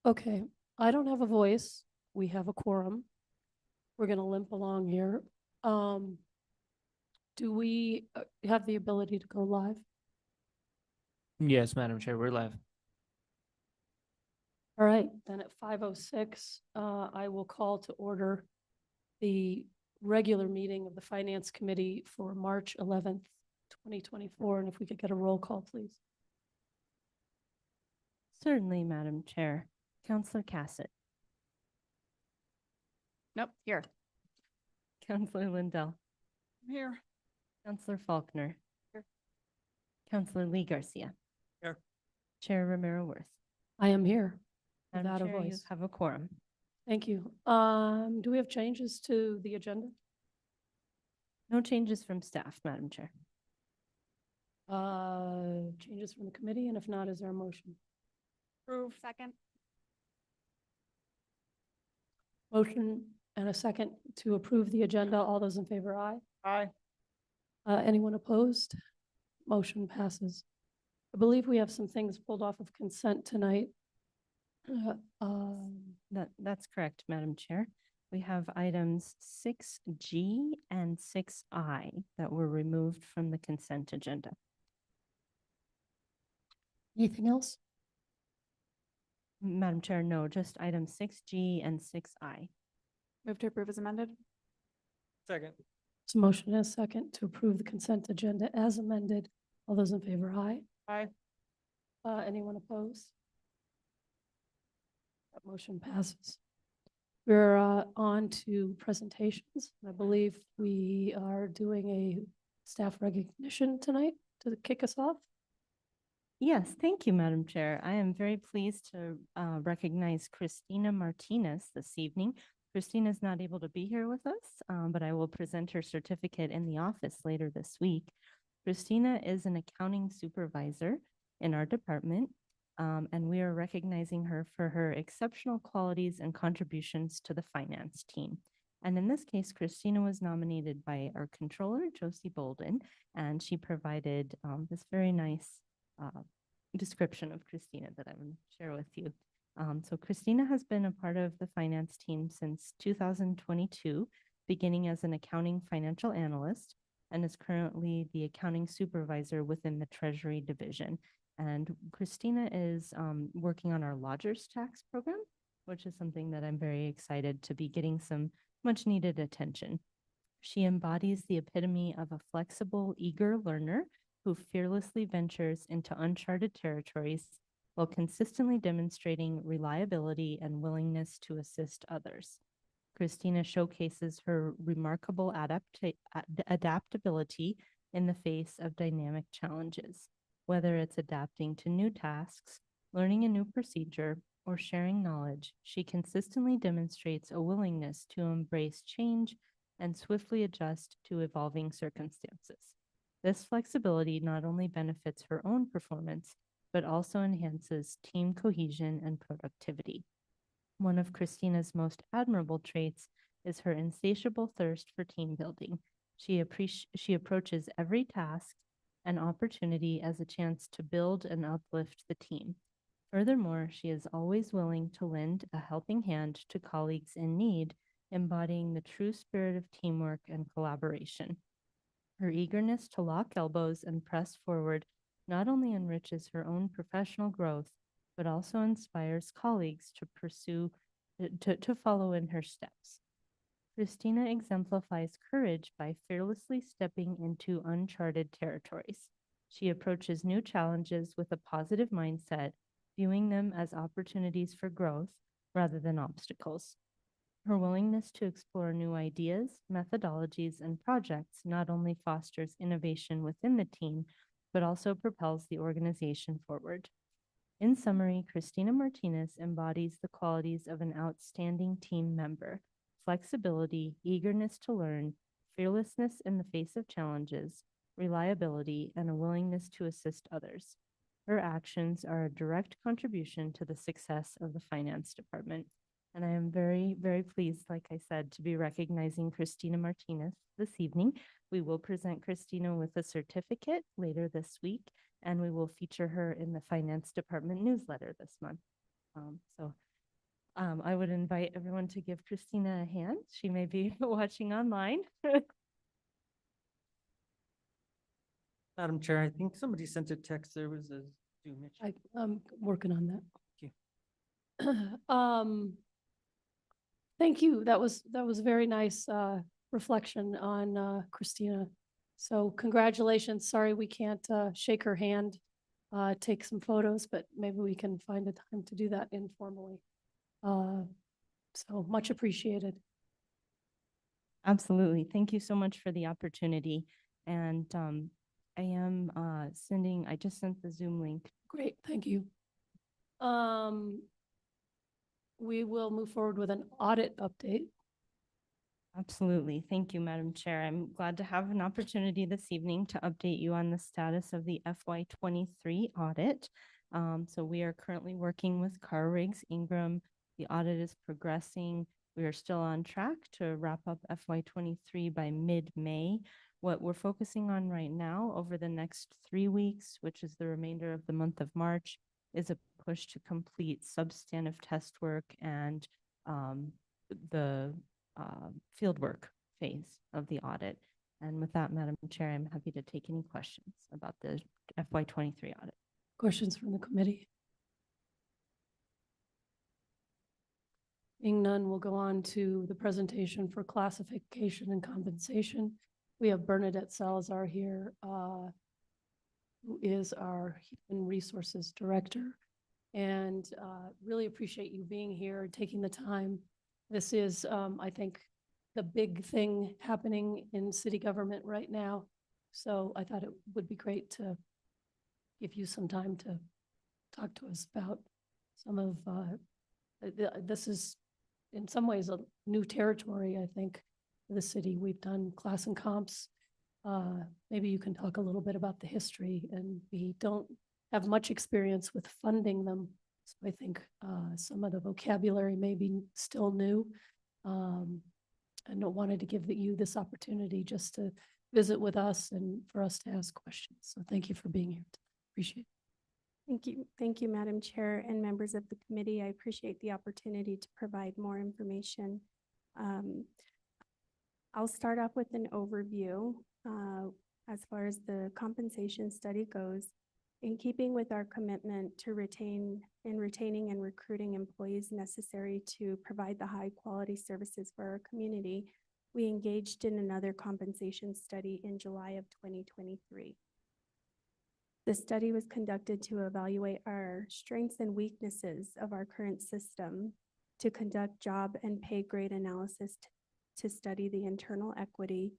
Okay, I don't have a voice. We have a quorum. We're gonna limp along here. Um, do we have the ability to go live? Yes, Madam Chair, we're live. All right, then at 5:06, I will call to order the regular meeting of the Finance Committee for March 11th, 2024. And if we could get a roll call, please. Certainly, Madam Chair. Councillor Cassett. Nope, here. Councillor Lindell. Here. Councillor Faulkner. Here. Councillor Lee Garcia. Here. Chair Romero Worth. I am here Madam without a Chair, you voice. have a quorum. Thank you. Do we have changes to the agenda? No changes from staff, Madam Chair. Changes from the committee, and if not, is there a motion? Approve. Second. Motion and a second to approve the agenda. All those in favor, aye. Aye. Anyone opposed? Motion passes. I believe we have some things pulled off of consent tonight. That's correct, Madam Chair. We have items 6G and 6I that were removed from the consent agenda. Anything else? Madam Chair, no, just items 6G and 6I. Move to approve as amended. Second. It's a motion and a second to approve the consent agenda as amended. All those in favor, aye. Aye. Anyone opposed? That motion passes. We're on to presentations. I believe we are doing a staff recognition tonight to kick us off. Yes, thank you, Madam Chair. I am very pleased to recognize Christina Martinez this evening. Christina is not able to be here with us, but I will present her certificate in the office later this week. Christina is an accounting supervisor in our department, and we are recognizing her for her exceptional qualities and contributions to the finance team. And in this case, Christina was nominated by our controller, Josie Bolden, and she provided this very nice description of Christina that I'm going to share with you. So Christina has been a part of the finance team since 2022, beginning as an accounting financial analyst, and is currently the accounting supervisor within the Treasury Division. And Christina is working on our lodgers tax program, which is something that I'm very excited to be getting some much needed attention. She embodies the epitome of a flexible, eager learner who fearlessly ventures into uncharted territories while consistently demonstrating reliability and willingness to assist others. Christina showcases her remarkable adaptability in the face of dynamic challenges, whether it's adapting to new tasks, learning a new procedure, or sharing knowledge. She consistently demonstrates a willingness to embrace change and swiftly adjust to evolving circumstances. This flexibility not only benefits her own performance, but also enhances team cohesion and productivity. One of Christina's most admirable traits is her insatiable thirst for team building. She approaches every task and opportunity as a chance to build and uplift the team. Furthermore, she is always willing to lend a helping hand to colleagues in need, embodying the true spirit of teamwork and collaboration. Her eagerness to lock elbows and press forward not only enriches her own professional growth, but also inspires colleagues to follow in her steps. Christina exemplifies courage by fearlessly stepping into uncharted territories. She approaches new challenges with a positive mindset, viewing them as opportunities for growth rather than obstacles. Her willingness to explore new ideas, methodologies, and projects not only fosters innovation within the team, but also propels the organization forward. In summary, Christina Martinez embodies the qualities of an outstanding team member: flexibility, eagerness to learn, fearlessness in the face of challenges, reliability, and a willingness to assist others. Her actions are a direct contribution to the success of the finance department. And I am very, very pleased, like I said, to be recognizing Christina Martinez this evening. We will present Christina with a certificate later this week, and we will feature her in the finance department newsletter this month. So I would invite everyone to give Christina a hand. She may be watching online. Madam Chair, I think somebody sent a text. There was a Zoom issue. I'm working on that. Thank Thank you. That was a very nice reflection on Christina. So congratulations. Sorry we can't shake her hand, take some photos, but maybe we can find a time to do that informally. So much appreciated. Absolutely. Thank you so much for the opportunity. And I just sent the Zoom link. Great, thank you. We will move forward with an audit update. Absolutely. Thank you, Madam Chair. I'm glad to have an opportunity this evening to update you on the status of the FY23 audit. So we are currently working with Carr Riggs Ingram. The audit is progressing. We are still on track to wrap up FY23 by mid-May. What we're focusing on right now over the next 3 weeks, which is the remainder of the month of March, is a push to complete substantive test work and the fieldwork phase of the audit. And with that, Madam Chair, I'm happy to take any questions about the FY23 audit. Questions from the committee? Being none, we'll go on to the presentation for classification and compensation. We have Bernadette Salazar here, who is our Human Resources Director. And really appreciate you being here, taking the time. This is, I think, the big thing happening in city government right now. So I thought it would be great to give you some time to talk to us about some of, this is in some ways a new territory, I think, for the city. We've done class and comps. Maybe you can talk a little bit about the history, and we don't have much experience with funding them. So I think some of the vocabulary may be still new. And I wanted to give you this opportunity just to visit with us and for us to ask questions. So thank you for being here. Appreciate it. Thank you, Madam Chair and members of the committee. I appreciate the opportunity to provide more information. I'll start off with an overview. As far as the compensation study goes, in keeping with our commitment to retaining and recruiting employees necessary to provide the high quality services for our community, we engaged in another compensation study in July of 2023. The study was conducted to evaluate our strengths and weaknesses of our current system, to conduct job and pay grade analysis to study the internal equity,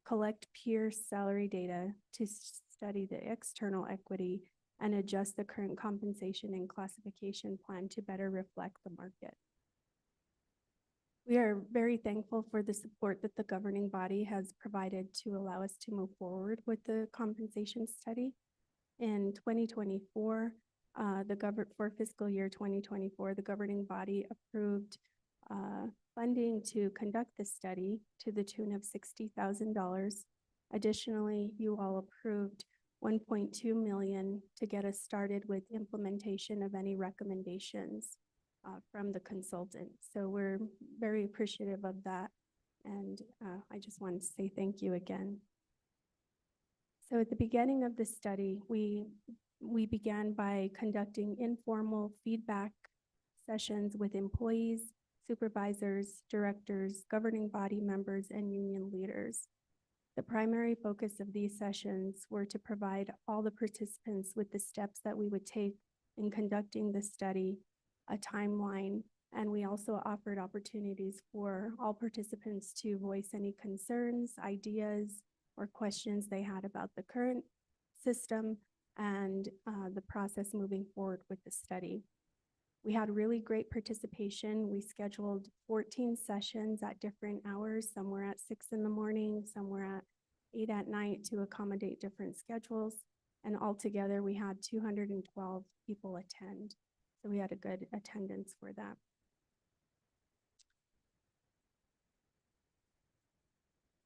collect peer salary data to study the external equity, and adjust the current compensation and classification plan to better reflect the market. We are very thankful for the support that the governing body has provided to allow us to move forward with the compensation study. In 2024, for fiscal year 2024, the governing body approved funding to conduct the study to the tune of $60,000. Additionally, you all approved $1.2 million to get us started with implementation of any recommendations from the consultant. So we're very appreciative of that. And I just wanted to say thank you again. So at the beginning of the study, we began by conducting informal feedback sessions with employees, supervisors, directors, governing body members, and union leaders. The primary focus of these sessions were to provide all the participants with the steps that we would take in conducting the study, a timeline, and we also offered opportunities for all participants to voice any concerns, ideas, or questions they had about the current system and the process moving forward with the study. We had really great participation. We scheduled 14 sessions at different hours. Some were at 6 in the morning, some were at 8 at night to accommodate different schedules. And altogether, we had 212 people attend. So we had a good attendance for that.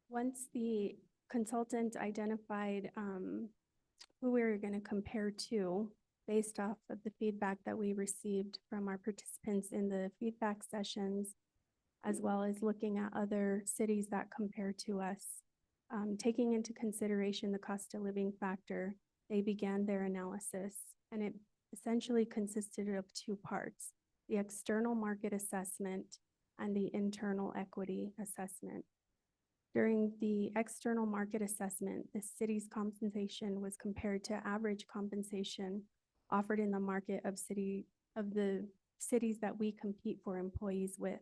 Once the consultant identified who we were going to compare to, based off of the feedback that we received from our participants in the feedback sessions, as well as looking at other cities that compare to us. Taking into consideration the cost of living factor, they began their analysis, and it essentially consisted of two parts: the external market assessment and the internal equity assessment. During the external market assessment, the city's compensation was compared to average compensation offered in the market of the cities that we compete for employees with.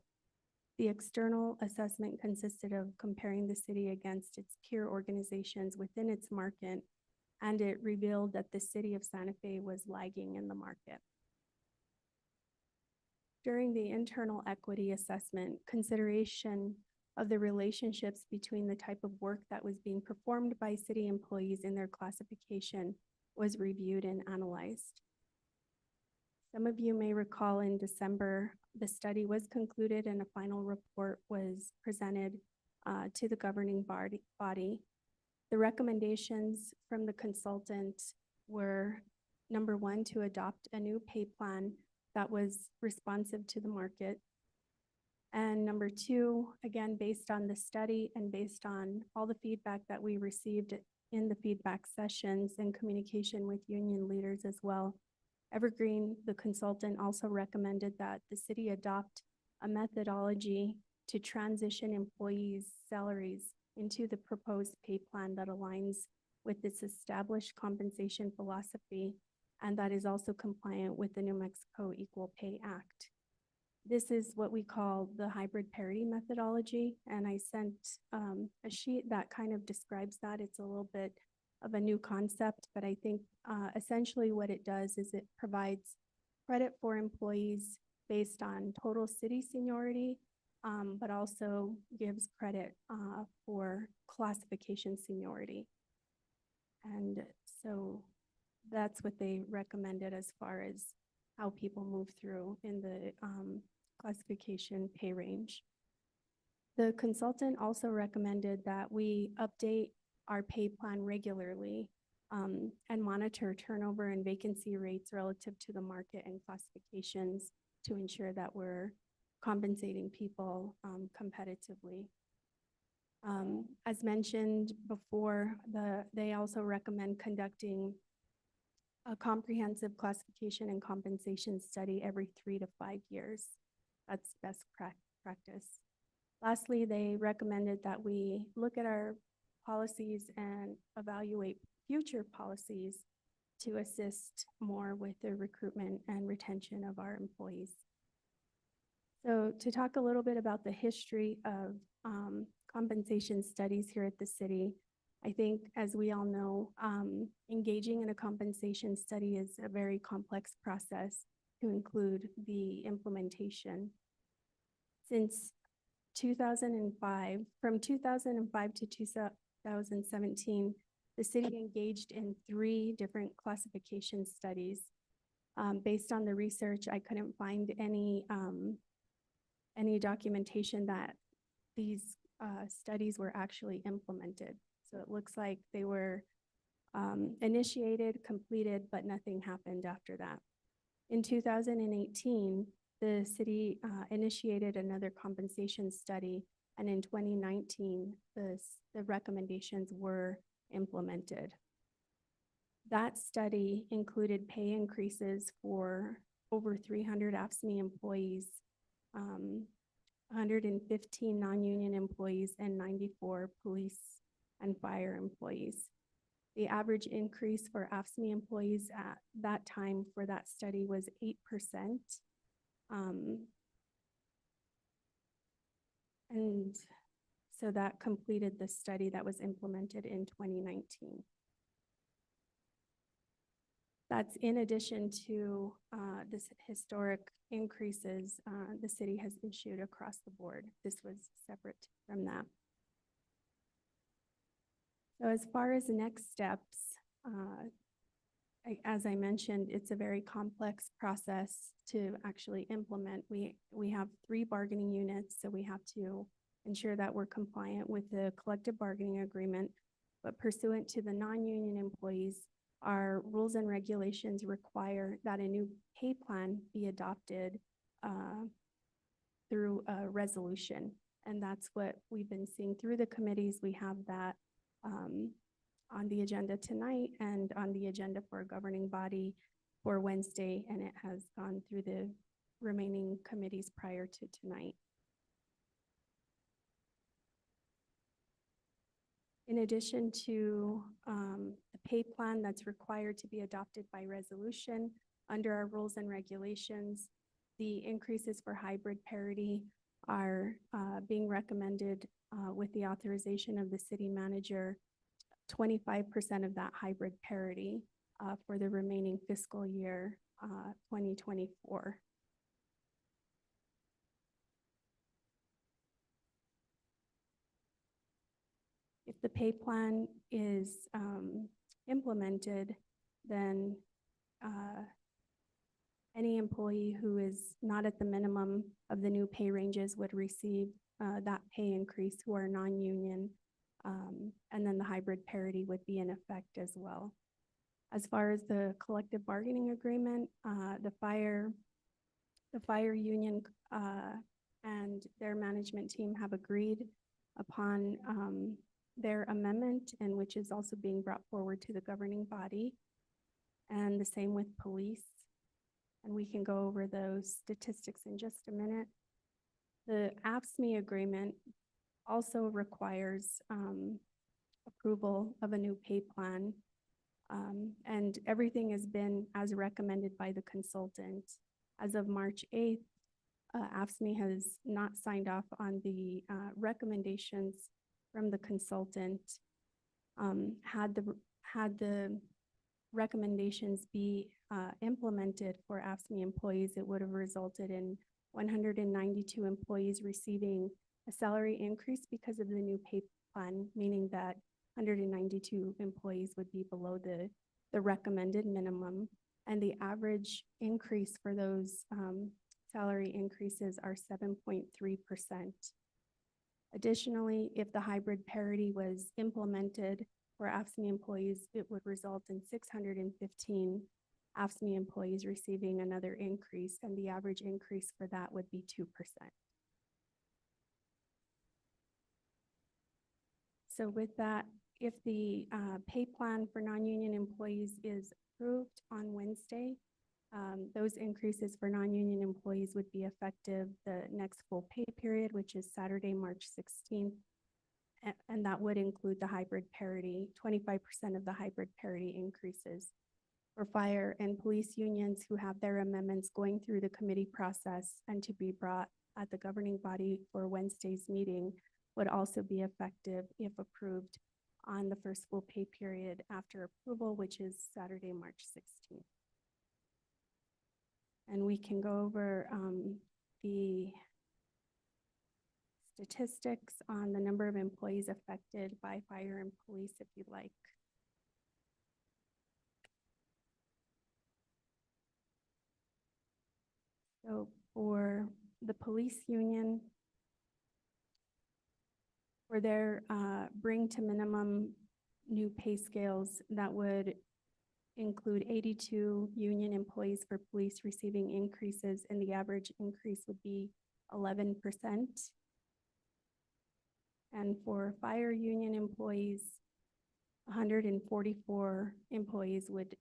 The external assessment consisted of comparing the city against its peer organizations within its market, and it revealed that the city of Santa Fe was lagging in the market. During the internal equity assessment, consideration of the relationships between the type of work that was being performed by city employees in their classification was reviewed and analyzed. Some of you may recall in December, the study was concluded and a final report was presented to the governing body. The recommendations from the consultant were, number one, to adopt a new pay plan that was responsive to the market. And number two, again, based on the study and based on all the feedback that we received in the feedback sessions and communication with union leaders as well, Evergreen, the consultant, also recommended that the city adopt a methodology to transition employees' salaries into the proposed pay plan that aligns with its established compensation philosophy and that is also compliant with the New Mexico Equal Pay Act. This is what we call the hybrid parity methodology, and I sent a sheet that kind of describes that. It's a little bit of a new concept, but I think essentially what it does is it provides credit for employees based on total city seniority, but also gives credit for classification seniority. And so that's what they recommended as far as how people move through in the classification pay range. The consultant also recommended that we update our pay plan regularly and monitor turnover and vacancy rates relative to the market and classifications to ensure that we're compensating people competitively. As mentioned before, they also recommend conducting a comprehensive classification and compensation study every 3 to 5 years. That's best practice. Lastly, they recommended that we look at our policies and evaluate future policies to assist more with the recruitment and retention of our employees. So to talk a little bit about the history of compensation studies here at the city, I think, as we all know, engaging in a compensation study is a very complex process to include the implementation. Since 2005, from 2005 to 2017, the city engaged in 3 different classification studies. Based on the research, I couldn't find any documentation that these studies were actually implemented. So it looks like they were initiated, completed, but nothing happened after that. In 2018, the city initiated another compensation study, and in 2019, the recommendations were implemented. That study included pay increases for over 300 AFSCME employees, 115 non-union employees, and 94 police and fire employees. The average increase for AFSCME employees at that time for that study was 8%. And so that completed the study that was implemented in 2019. That's in addition to this historic increases the city has issued across the board. This was separate from that. So as far as the next steps, as I mentioned, it's a very complex process to actually implement. We have 3 bargaining units, so we have to ensure that we're compliant with the collective bargaining agreement, but pursuant to the non-union employees, our rules and regulations require that a new pay plan be adopted through a resolution. And that's what we've been seeing through the committees. We have that on the agenda tonight and on the agenda for a governing body for Wednesday, and it has gone through the remaining committees prior to tonight. In addition to the pay plan that's required to be adopted by resolution under our rules and regulations, the increases for hybrid parity are being recommended with the authorization of the city manager, 25% of that hybrid parity for the remaining fiscal year 2024. If the pay plan is implemented, then any employee who is not at the minimum of the new pay ranges would receive that pay increase who are non-union. And then the hybrid parity would be in effect as well. As far as the collective bargaining agreement, the fire union and their management team have agreed upon their amendment, and which is also being brought forward to the governing body. And the same with police. And we can go over those statistics in just a minute. The AFSCME agreement also requires approval of a new pay plan. And everything has been as recommended by the consultant. As of March 8th, AFSCME has not signed off on the recommendations from the consultant. Had the recommendations be implemented for AFSCME employees, it would have resulted in 192 employees receiving a salary increase because of the new pay plan, meaning that 192 employees would be below the recommended minimum. And the average increase for those salary increases are 7.3%. Additionally, if the hybrid parity was implemented for AFSCME employees, it would result in 615 AFSCME employees receiving another increase, and the average increase for that would be 2%. So with that, if the pay plan for non-union employees is approved on Wednesday, those increases for non-union employees would be effective the next full pay period, which is Saturday, March 16th. And that would include the hybrid parity, 25% of the hybrid parity increases. For fire and police unions who have their amendments going through the committee process and to be brought at the governing body for Wednesday's meeting would also be effective if approved on the first full pay period after approval, which is Saturday, March 16th. And we can go over the statistics on the number of employees affected by fire and police if you'd like. So for the police union, for their bring to minimum new pay scales, that would include 82 union employees for police receiving increases, and the average increase would be 11%. And for fire union employees, 144 employees would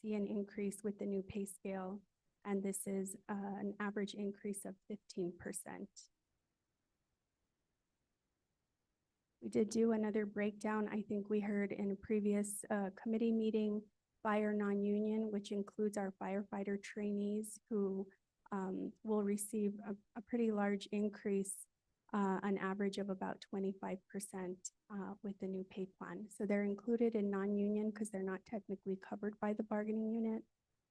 see an increase with the new pay scale, and this is an average increase of 15%. We did do another breakdown. I think we heard in a previous committee meeting, fire non-union, which includes our firefighter trainees who will receive a pretty large increase, an average of about 25% with the new pay plan. So they're included in non-union because they're not technically covered by the bargaining unit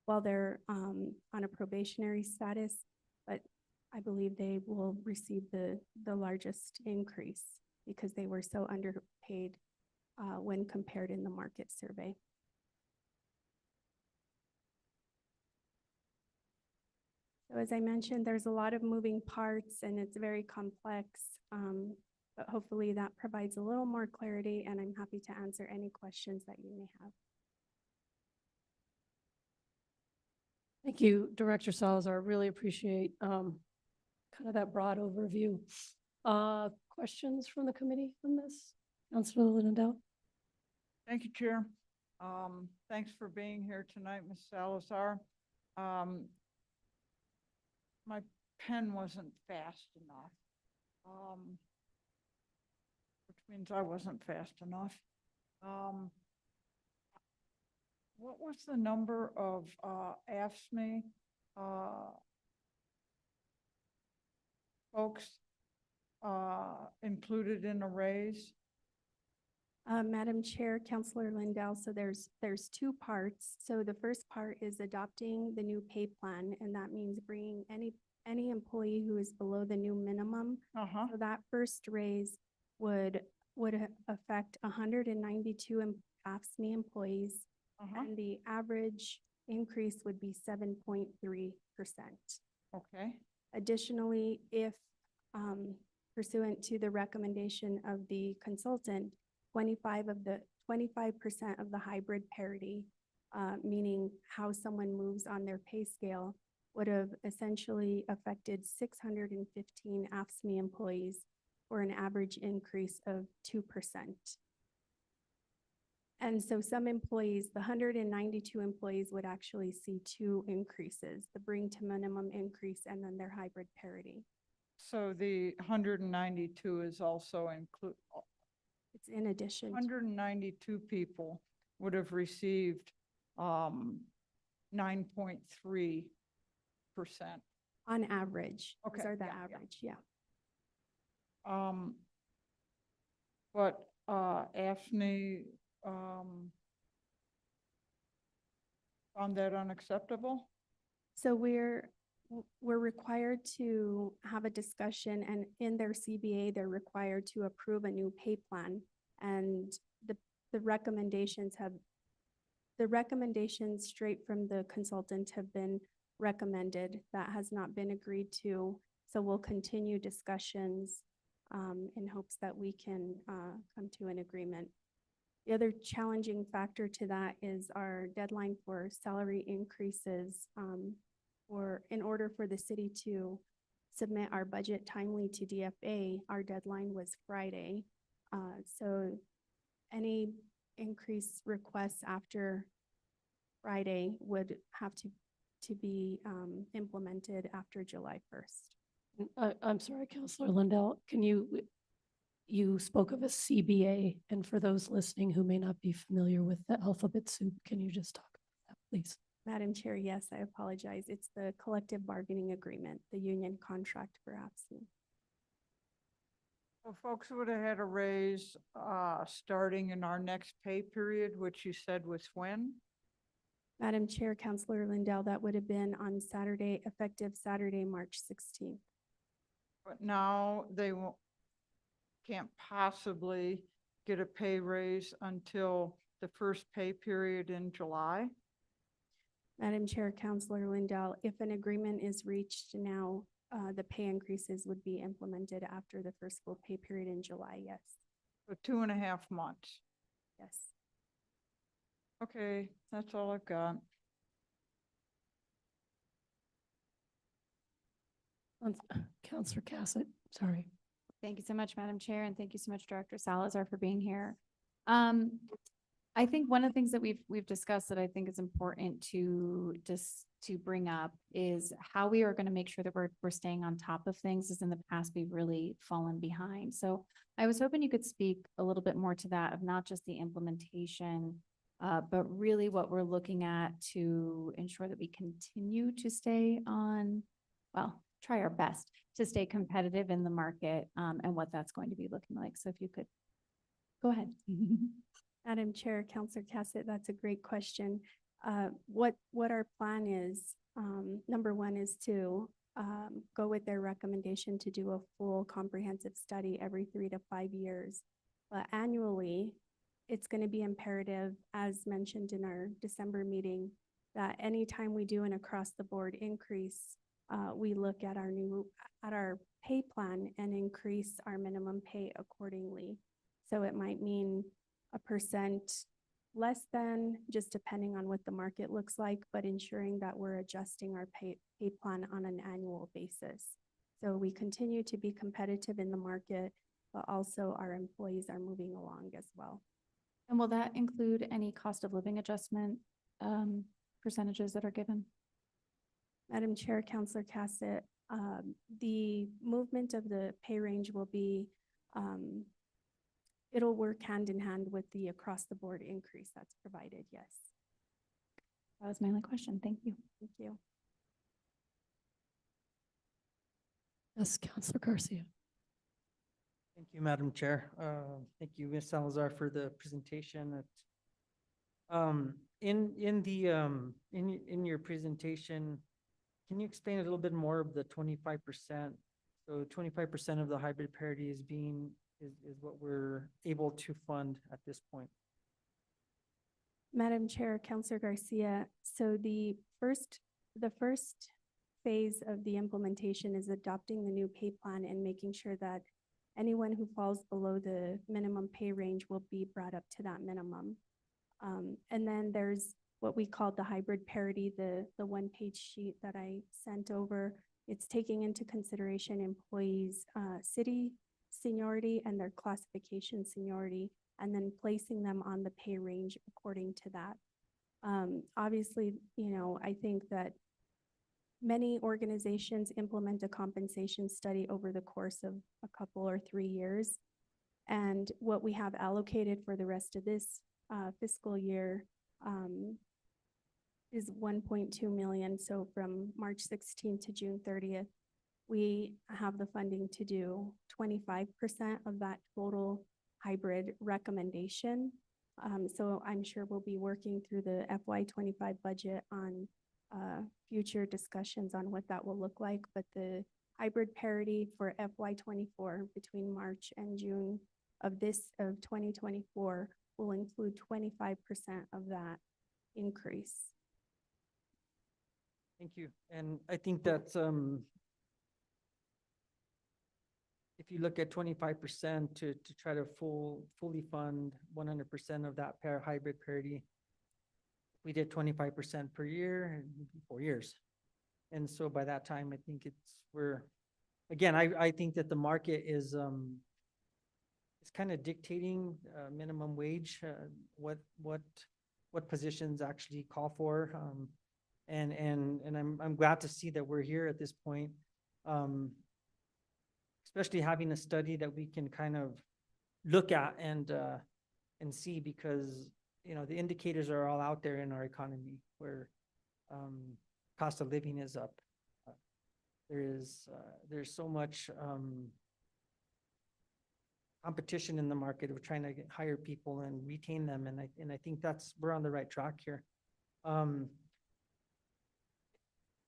while they're on a probationary status, but I believe they will receive the largest increase because they were so underpaid when compared in the market survey. So as I mentioned, there's a lot of moving parts and it's very complex, but hopefully that provides a little more clarity, and I'm happy to answer any questions that you may have. Thank you, Director Salazar. Really appreciate kind of that broad overview. Questions from the committee on this? Councilor Lindell? Thank you, Chair. Thanks for being here tonight, Ms. Salazar. My pen wasn't fast enough. Which means I wasn't fast enough. What was the number of, AFSCME, folks, included in a raise? Madam Chair, Counselor Lindell, so there's two parts. So the first part is adopting the new pay plan, and that means bringing any employee who is below the new minimum. Uh-huh, So that first raise would affect 192 AFSCME employees, uh-huh, and the average increase would be 7.3%. okay, Additionally, if pursuant to the recommendation of the consultant, 25% of the hybrid parity, meaning how someone moves on their pay scale, would have essentially affected 615 AFSCME employees for an average increase of 2%. And so some employees, the 192 employees would actually see two increases, the bring to minimum increase and then their hybrid parity. so the 192 is also It's in addition to 192 people would have received 9.3%. on average. Those Okay, are the yeah, yeah. average, yeah. But AFSCME found that unacceptable? So we're required to have a discussion, and in their CBA, they're required to approve a new pay plan. And the recommendations straight from the consultant have been recommended. That has not been agreed to. So we'll continue discussions in hopes that we can come to an agreement. The other challenging factor to that is our deadline for salary increases. In order for the city to submit our budget timely to DFA, our deadline was Friday. So any increase requests after Friday would have to be implemented after July 1st. I'm sorry, Counselor Lindell, you spoke of a CBA, and for those listening who may not be familiar with the alphabet soup, can you just talk about that, please? Madam Chair, yes, I apologize. It's the collective bargaining agreement, the union contract for AFSCME. Well, folks would have had a raise starting in our next pay period, which you said was when? Madam Chair, Counselor Lindell, that would have been on Saturday, effective Saturday, March 16th. But now they can't possibly get a pay raise until the first pay period in July? Madam Chair, Counselor Lindell, if an agreement is reached now, the pay increases would be implemented after the first full pay period in July, yes. For 2.5 months. Yes. Okay, that's all I've got. Counselor Cassett, sorry. Thank you so much, Madam Chair, and thank you so much, Director Salazar, for being here. I think one of the things that we've discussed that I think is important to bring up is how we are going to make sure that we're staying on top of things, as in the past we've really fallen behind. So I was hoping you could speak a little bit more to that, of not just the implementation, but really what we're looking at to ensure that we continue to stay on, well, try our best to stay competitive in the market, and what that's going to be looking like. So if you could go ahead. Madam Chair, Counselor Cassett, that's a great question. What our plan is, number one is to go with their recommendation to do a full comprehensive study every 3 to 5 years. But annually, it's going to be imperative, as mentioned in our December meeting, that anytime we do an across-the-board increase, we look at our pay plan and increase our minimum pay accordingly. So it might mean 1% less than, just depending on what the market looks like, but ensuring that we're adjusting our pay plan on an annual basis. So we continue to be competitive in the market, but also our employees are moving along as well. And will that include any cost of living adjustment percentages that are given? Madam Chair, Counselor Cassett, the movement of the pay range will be, it'll work hand in hand with the across-the-board increase that's provided, yes. That was my only question. Thank you. Thank you. Yes, Counselor Garcia. Thank you, Madam Chair. Thank you, Ms. Salazar, for the presentation. In your presentation, can you explain a little bit more of the 25%? So 25% of the hybrid parity is what we're able to fund at this point. Madam Chair, Counselor Garcia, so the first phase of the implementation is adopting the new pay plan and making sure that anyone who falls below the minimum pay range will be brought up to that minimum. And then there's what we call the hybrid parity, the one-page sheet that I sent over. It's taking into consideration employees' city seniority and their classification seniority, and then placing them on the pay range according to that. Obviously, I think that many organizations implement a compensation study over the course of a couple or 3 years. And what we have allocated for the rest of this fiscal year is 1.2 million. So from March 16th to June 30th, we have the funding to do 25% of that total hybrid recommendation. So I'm sure we'll be working through the FY25 budget on future discussions on what that will look like, but the hybrid parity for FY24 between March and June of 2024 will include 25% of that increase. Thank you. And I think that's, if you look at 25% to try to fully fund 100% of that hybrid parity, we did 25% per year and 4 years. And so by that time, I think I think that the market is kind of dictating minimum wage, what positions actually call for. And I'm glad to see that we're here at this point. Especially having a study that we can kind of look at and see, because the indicators are all out there in our economy where cost of living is up. There's so much competition in the market of trying to hire people and retain them, and I think we're on the right track here.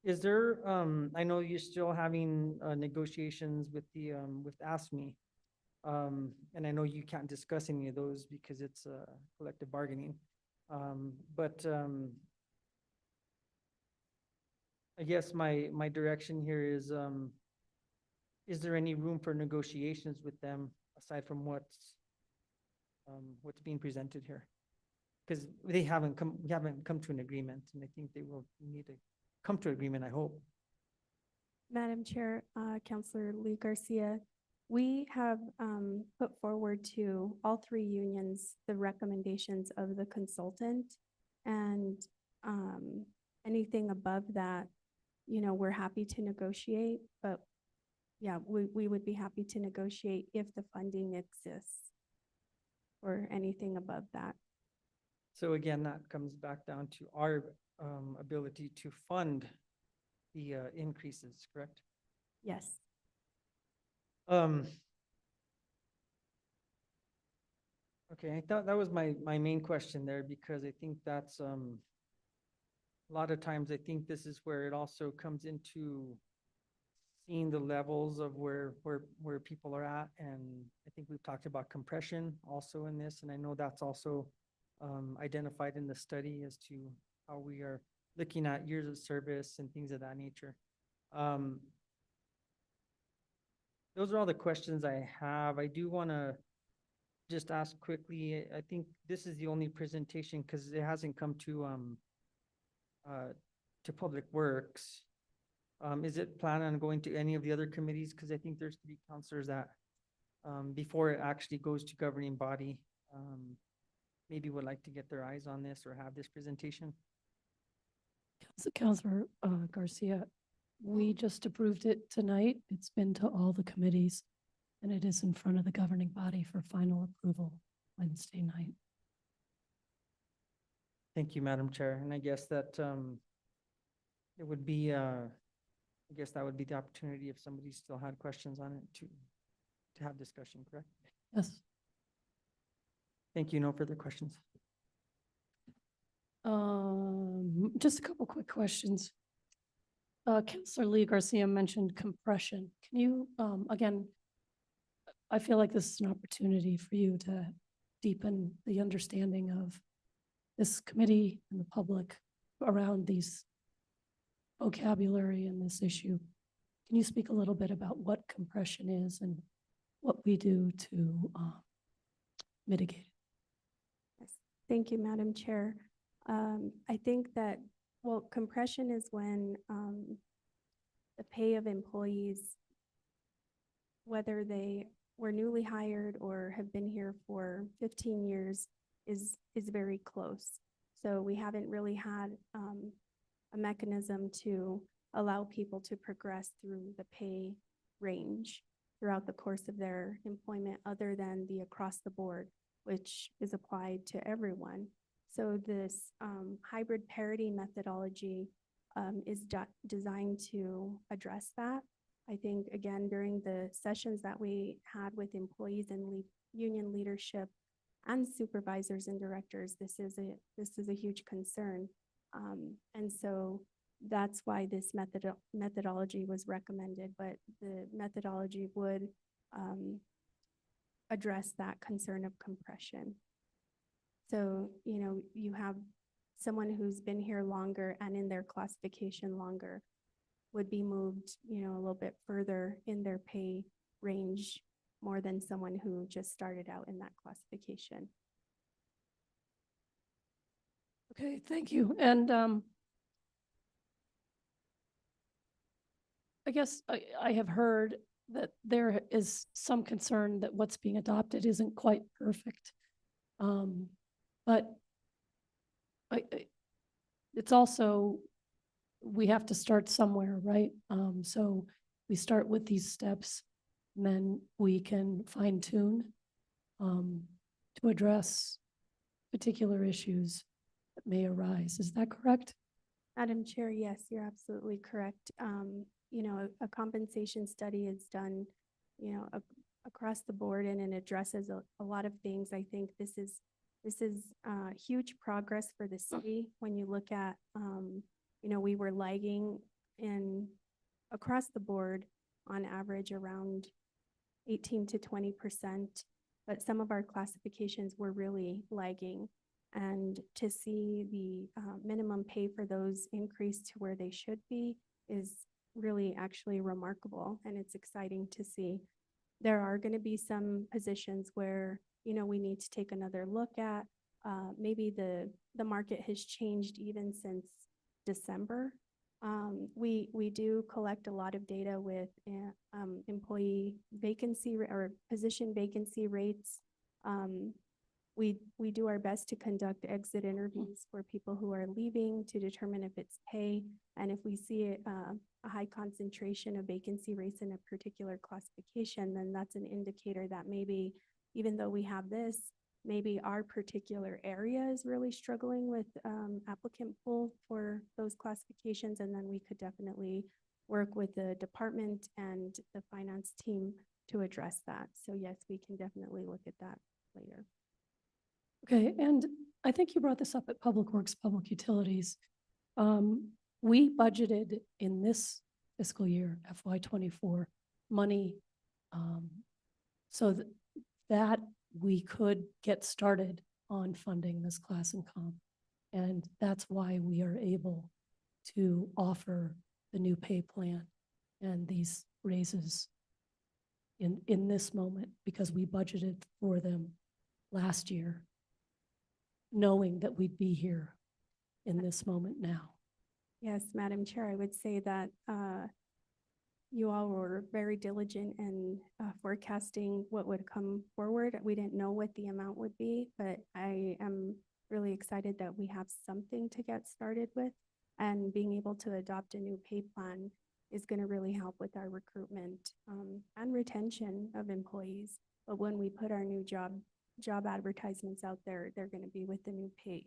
Is there, I know you're still having negotiations with with ASME, and I know you can't discuss any of those because it's collective bargaining. But I guess my direction here is there any room for negotiations with them aside from what's being presented here? Because we haven't come to an agreement, and I think they will need to come to agreement, I hope. Madam Chair, Councillor Lee Garcia, we have put forward to all 3 unions the recommendations of the consultant, and anything above that, we're happy to negotiate, but yeah, we would be happy to negotiate if the funding exists or anything above that. So again, that comes back down to our ability to fund the increases, correct? Yes. Okay, I thought that was my main question there, because I think that's a lot of times I think this is where it also comes into seeing the levels of where people are at, and I think we've talked about compression also in this, and I know that's also identified in the study as to how we are looking at years of service and things of that nature. Those are all the questions I have. I do want to just ask quickly, I think this is the only presentation because it hasn't come to Public Works. Is it planned on going to any of the other committees? Because I think there's 3 counselors that, before it actually goes to governing body, maybe would like to get their eyes on this or have this presentation. Counselor Garcia, we just approved it tonight. It's been to all the committees, and it is in front of the governing body for final approval Wednesday night. Thank you, Madam Chair. And I guess that, it would be, I guess that would be the opportunity if somebody still had questions on it to have discussion, correct? Yes. Thank you. No further questions. Just a couple quick questions. Counselor Lee Garcia mentioned compression. Can you, again, I feel like this is an opportunity for you to deepen the understanding of this committee and the public around these vocabulary and this issue. Can you speak a little bit about what compression is and what we do to mitigate it? Yes. Thank you, Madam Chair. I think that, well, compression is when the pay of employees, whether they were newly hired or have been here for 15 years, is very close. So we haven't really had a mechanism to allow people to progress through the pay range throughout the course of their employment, other than the across the board, which is applied to everyone. So this hybrid parity methodology is designed to address that. I think, again, during the sessions that we had with employees and union leadership and supervisors and directors, this is a huge concern. And so that's why this methodology was recommended, but the methodology would address that concern of compression. So, you know, you have someone who's been here longer and in their classification longer would be moved, you know, a little bit further in their pay range more than someone who just started out in that classification. Okay, thank you. And I guess I have heard that there is some concern that what's being adopted isn't quite perfect. But it's also, we have to start somewhere, right? So we start with these steps, and then we can fine tune to address particular issues that may arise. Is that correct? Madam Chair, yes, you're absolutely correct. You know, a compensation study is done, you know, across the board, and it addresses a lot of things. I think this is huge progress for the city. When you look at, you know, we were lagging across the board on average around 18 to 20%, but some of our classifications were really lagging. And to see the minimum pay for those increase to where they should be is really actually remarkable, and it's exciting to see. There are going to be some positions where, you know, we need to take another look at. Maybe the market has changed even since December. We do collect a lot of data with employee vacancy or position vacancy rates. We do our best to conduct exit interviews for people who are leaving to determine if it's pay. And if we see a high concentration of vacancy rates in a particular classification, then that's an indicator that maybe, even though we have this, maybe our particular area is really struggling with applicant pool for those classifications. And then we could definitely work with the department and the finance team to address that. So yes, we can definitely look at that later. Okay, and I think you brought this up at Public Works, Public Utilities. We budgeted in this fiscal year, FY24, money so that we could get started on funding this class and comp. And that's why we are able to offer the new pay plan and these raises in this moment, because we budgeted for them last year, knowing that we'd be here in this moment now? Yes, Madam Chair, I would say that you all were very diligent in forecasting what would come forward. We didn't know what the amount would be, but I am really excited that we have something to get started with. And being able to adopt a new pay plan is going to really help with our recruitment and retention of employees. But when we put our new job advertisements out there, they're going to be with the new pay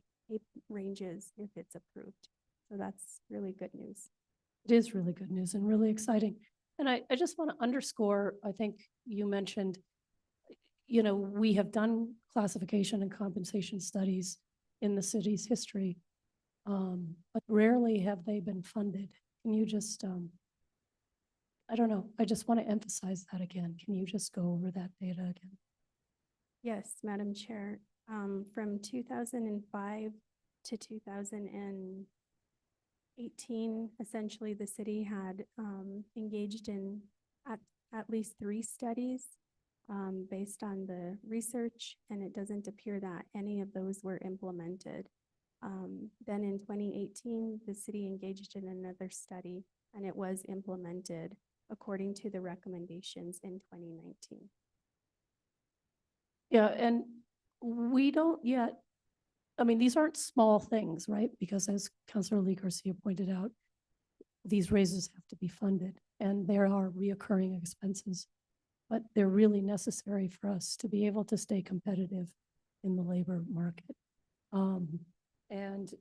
ranges if it's approved. So that's really good news. It is really good news and really exciting. And I just want to underscore, I think you mentioned, you know, we have done classification and compensation studies in the city's history, but rarely have they been funded. Can you just, I don't know, I just want to emphasize that again. Can you just go over that data again? Yes, Madam Chair. From 2005 to 2018, essentially the city had engaged in at least 3 studies based on the research, and it doesn't appear that any of those were implemented. Then in 2018, the city engaged in another study, and it was implemented according to the recommendations in 2019. Yeah, and we don't yet, I mean, these aren't small things, right? Because as Councilor Lee Garcia pointed out, these raises have to be funded and there are reoccurring expenses, but they're really necessary for us to be able to stay competitive in the labor market. And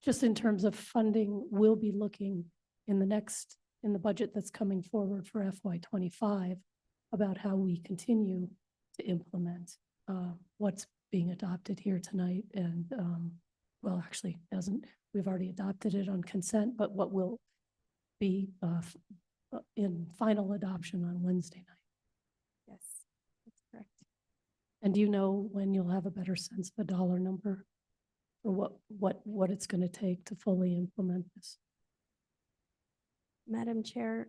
just in terms of funding, we'll be looking in the budget that's coming forward for FY25 about how we continue to implement what's being adopted here tonight. And well, actually we've already adopted it on consent, but what will be in final adoption on Wednesday night. Yes, that's correct. And do you know when you'll have a better sense of a dollar number for what it's going to take to fully implement this? Madam Chair,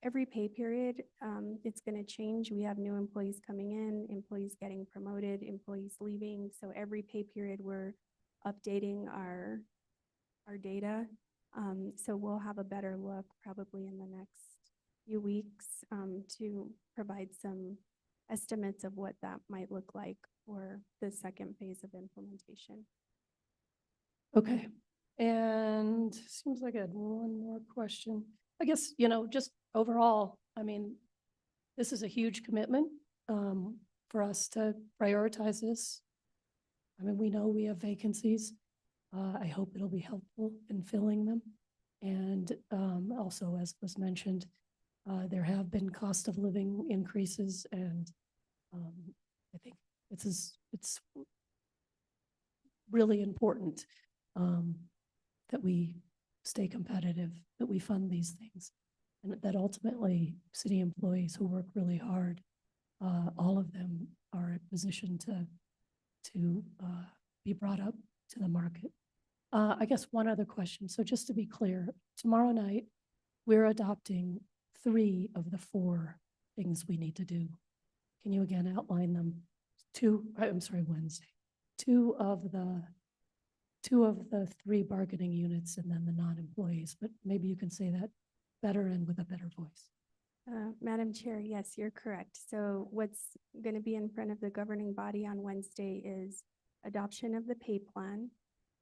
every pay period, it's going to change. We have new employees coming in, employees getting promoted, employees leaving. So every pay period, we're updating our data. So we'll have a better look probably in the next few weeks to provide some estimates of what that might look like for the second phase of implementation. Okay, and seems like I had one more question. I guess, you know, just overall, I mean, this is a huge commitment for us to prioritize this. I mean, we know we have vacancies. I hope it'll be helpful in filling them. And also, as was mentioned, there have been cost of living increases, and I think it's really important that we stay competitive, that we fund these things, and that ultimately city employees who work really hard, all of them are in a position to be brought up to the market. I guess one other question. So just to be clear, tomorrow night, we're adopting 3 of the 4 things we need to do. Can you again outline them? Wednesday. 2 of the 3 bargaining units and then the non-employees, but maybe you can say that better and with a better voice. Madam Chair, yes, you're correct. So what's going to be in front of the governing body on Wednesday is adoption of the pay plan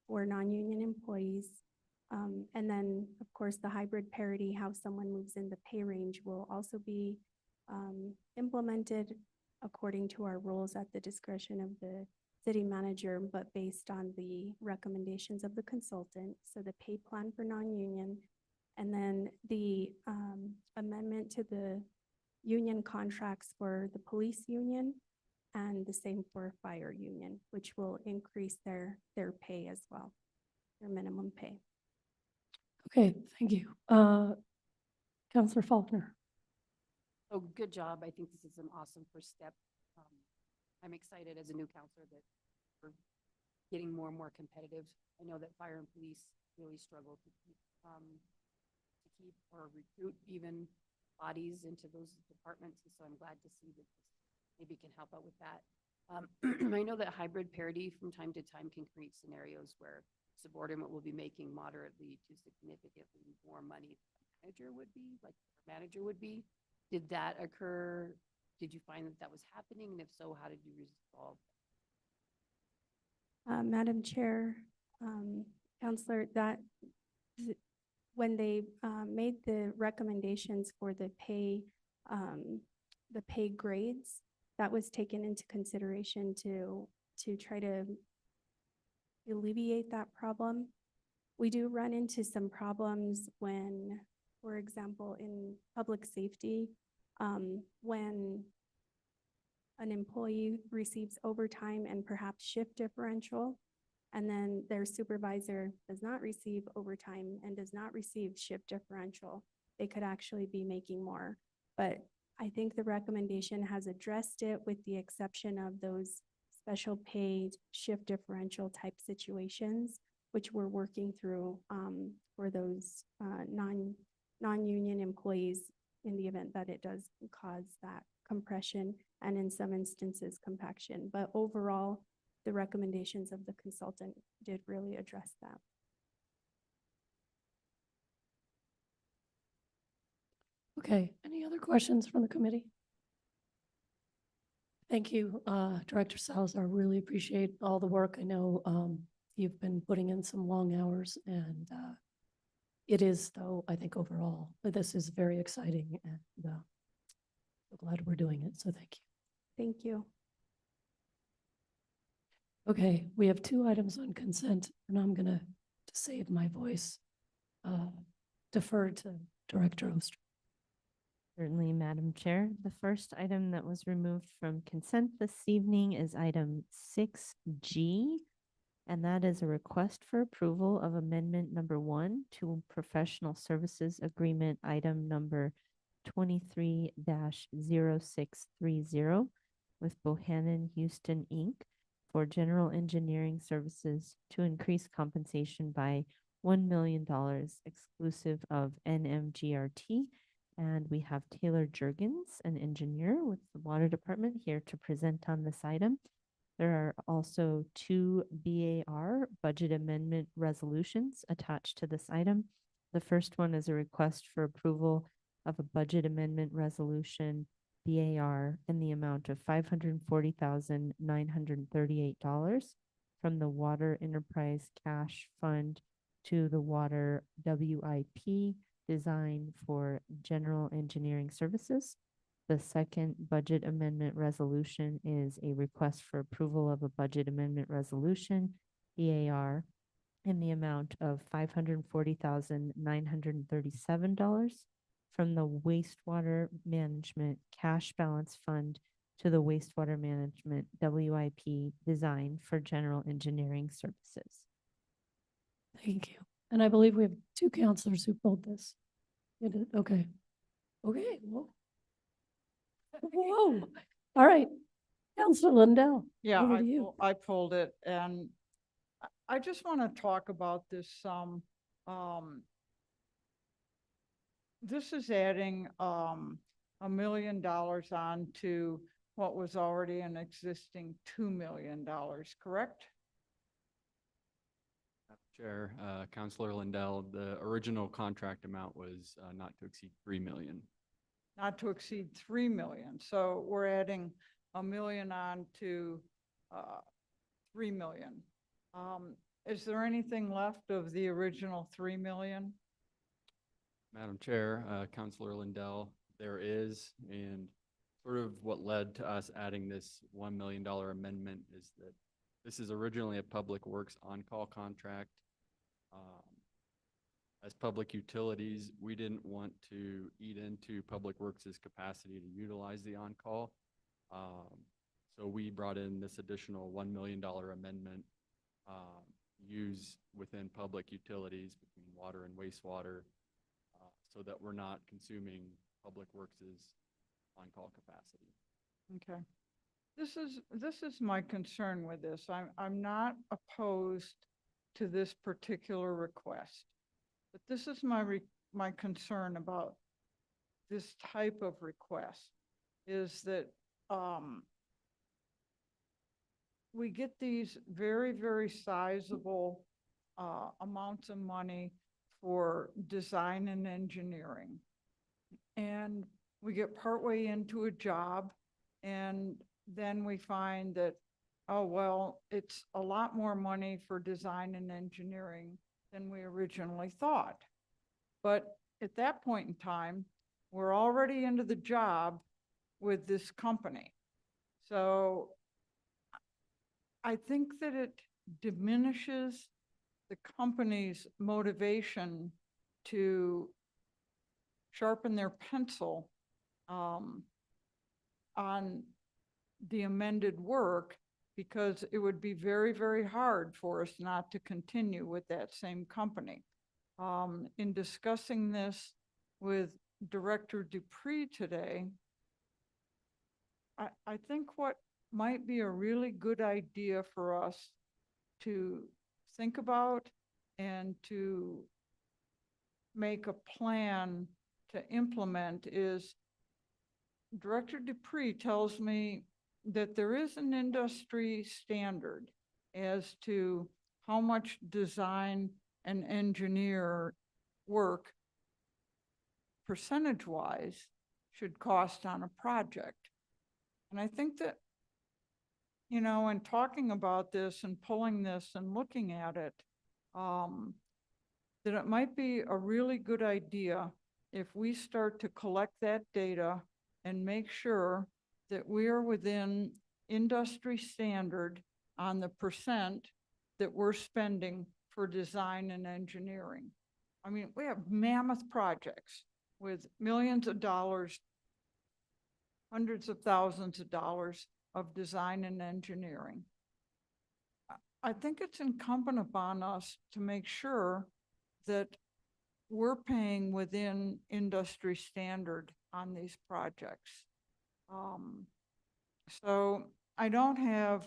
for non-union employees. And then, of course, the hybrid parity, how someone moves in the pay range, will also be implemented according to our rules at the discretion of the city manager, but based on the recommendations of the consultant. So the pay plan for non-union, and then the amendment to the union contracts for the police union, and the same for fire union, which will increase their pay as well, their minimum pay. Okay, thank you. Councilor Faulkner. Oh, good job. I think this is an awesome first step. I'm excited as a new counselor that we're getting more and more competitive. I know that fire and police really struggle to keep or recruit even bodies into those departments. And so I'm glad to see that this maybe can help out with that. I know that hybrid parity from time to time can create scenarios where subordinate will be making moderately to significantly more money than manager would be, like manager would be. Did that occur? Did you find that that was happening? And if so, how did you resolve? Madam Chair, Counselor, when they made the recommendations for the pay grades, that was taken into consideration to try to alleviate that problem. We do run into some problems when, for example, in public safety, when an employee receives overtime and perhaps shift differential, and then their supervisor does not receive overtime and does not receive shift differential, they could actually be making more. But I think the recommendation has addressed it with the exception of those special paid shift differential type situations, which we're working through for those non-union employees in the event that it does cause that compression and in some instances compaction. But overall, the recommendations of the consultant did really address that. Okay, any other questions from the committee? Thank you, Director Salazar. Really appreciate all the work. I know you've been putting in some long hours, and it is, though, I think overall, this is very exciting, and so glad we're doing it, so thank you. Thank you. Okay, we have 2 items on consent, and I'm gonna, to save my voice, defer to Director Oster. Certainly, Madam Chair. The first item that was removed from consent this evening is item 6G, and that is a request for approval of amendment number 1 to professional services agreement item number 23-0630 with Bohannon Houston, Inc. for general engineering services to increase compensation by $1 million exclusive of NMGRT. And we have Taylor Jurgens, an engineer with the Water Department, here to present on this item. There are also 2 BAR budget amendment resolutions attached to this item. The first one is a request for approval of a budget amendment resolution BAR in the amount of $540,938 from the Water Enterprise Cash Fund to the Water WIP design for general engineering services. The second budget amendment resolution is a request for approval of a budget amendment resolution, BAR, in the amount of $540,937 from the Wastewater Management Cash Balance Fund to the Wastewater Management WIP design for general engineering services. Thank you. And I believe we have 2 counselors who pulled this. You did, okay. Okay, whoa. Whoa, all right. Counselor Lindell. Yeah, over to you. I pulled it, and I just want to talk about this some. This is adding $1 million on to what was already an existing $2 million, correct? Chair, Councilor Lindell, the original contract amount was not to exceed 3 million. Not to exceed 3 million. So we're adding $1 million on to 3 million. Is there anything left of the original 3 million? Madam Chair, Councilor Lindell, there is, and sort of what led to us adding this $1 million amendment is that this is originally a Public Works on-call contract. As public utilities, we didn't want to eat into Public Works' capacity to utilize the on-call. So we brought in this additional $1 million amendment used within public utilities between water and wastewater so that we're not consuming Public Works' on-call capacity. Okay. This is my concern with this. I'm not opposed to this particular request, but this is my concern about this type of request is that we get these very, very sizable amounts of money for design and engineering. And we get partway into a job and then we find that, oh, well, it's a lot more money for design and engineering than we originally thought. But at that point in time, we're already into the job with this company. So I think that it diminishes the company's motivation to sharpen their pencil on the amended work, because it would be very, very hard for us not to continue with that same company. In discussing this with Director Dupree today, I think what might be a really good idea for us to think about and to make a plan to implement is, Director Dupree tells me that there is an industry standard as to how much design and engineer work percentage-wise should cost on a project. And I think that, you know, in talking about this and pulling this and looking at it, that it might be a really good idea if we start to collect that data and make sure that we are within industry standard on the percent that we're spending for design and engineering. I mean, we have mammoth projects with millions of dollars, hundreds of thousands of dollars of design and engineering. I think it's incumbent upon us to make sure that we're paying within industry standard on these projects. So I don't have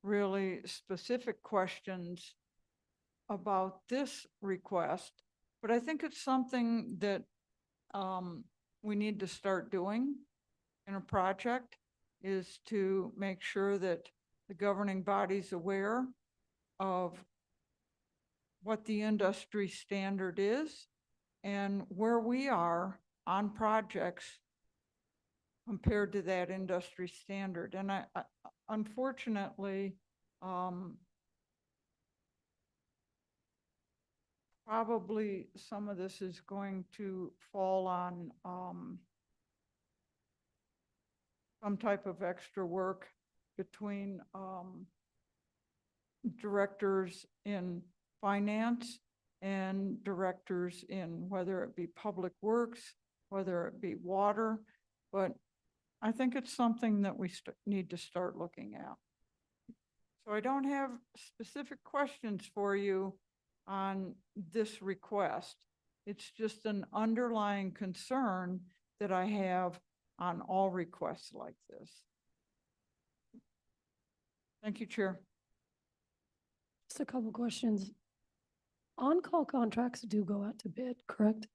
really specific questions about this request, but I think it's something that we need to start doing in a project, is to make sure that the governing body's aware of what the industry standard is and where we are on projects compared to that industry standard. And I unfortunately, probably some of this is going to fall on some type of extra work between directors in finance and directors in, whether it be public works, whether it be water, but I think it's something that we need to start looking at. So I don't have specific questions for you on this request. It's just an underlying concern that I have on all requests like this. Thank you, Chair. Just a couple questions. On-call contracts do go out to bid, correct?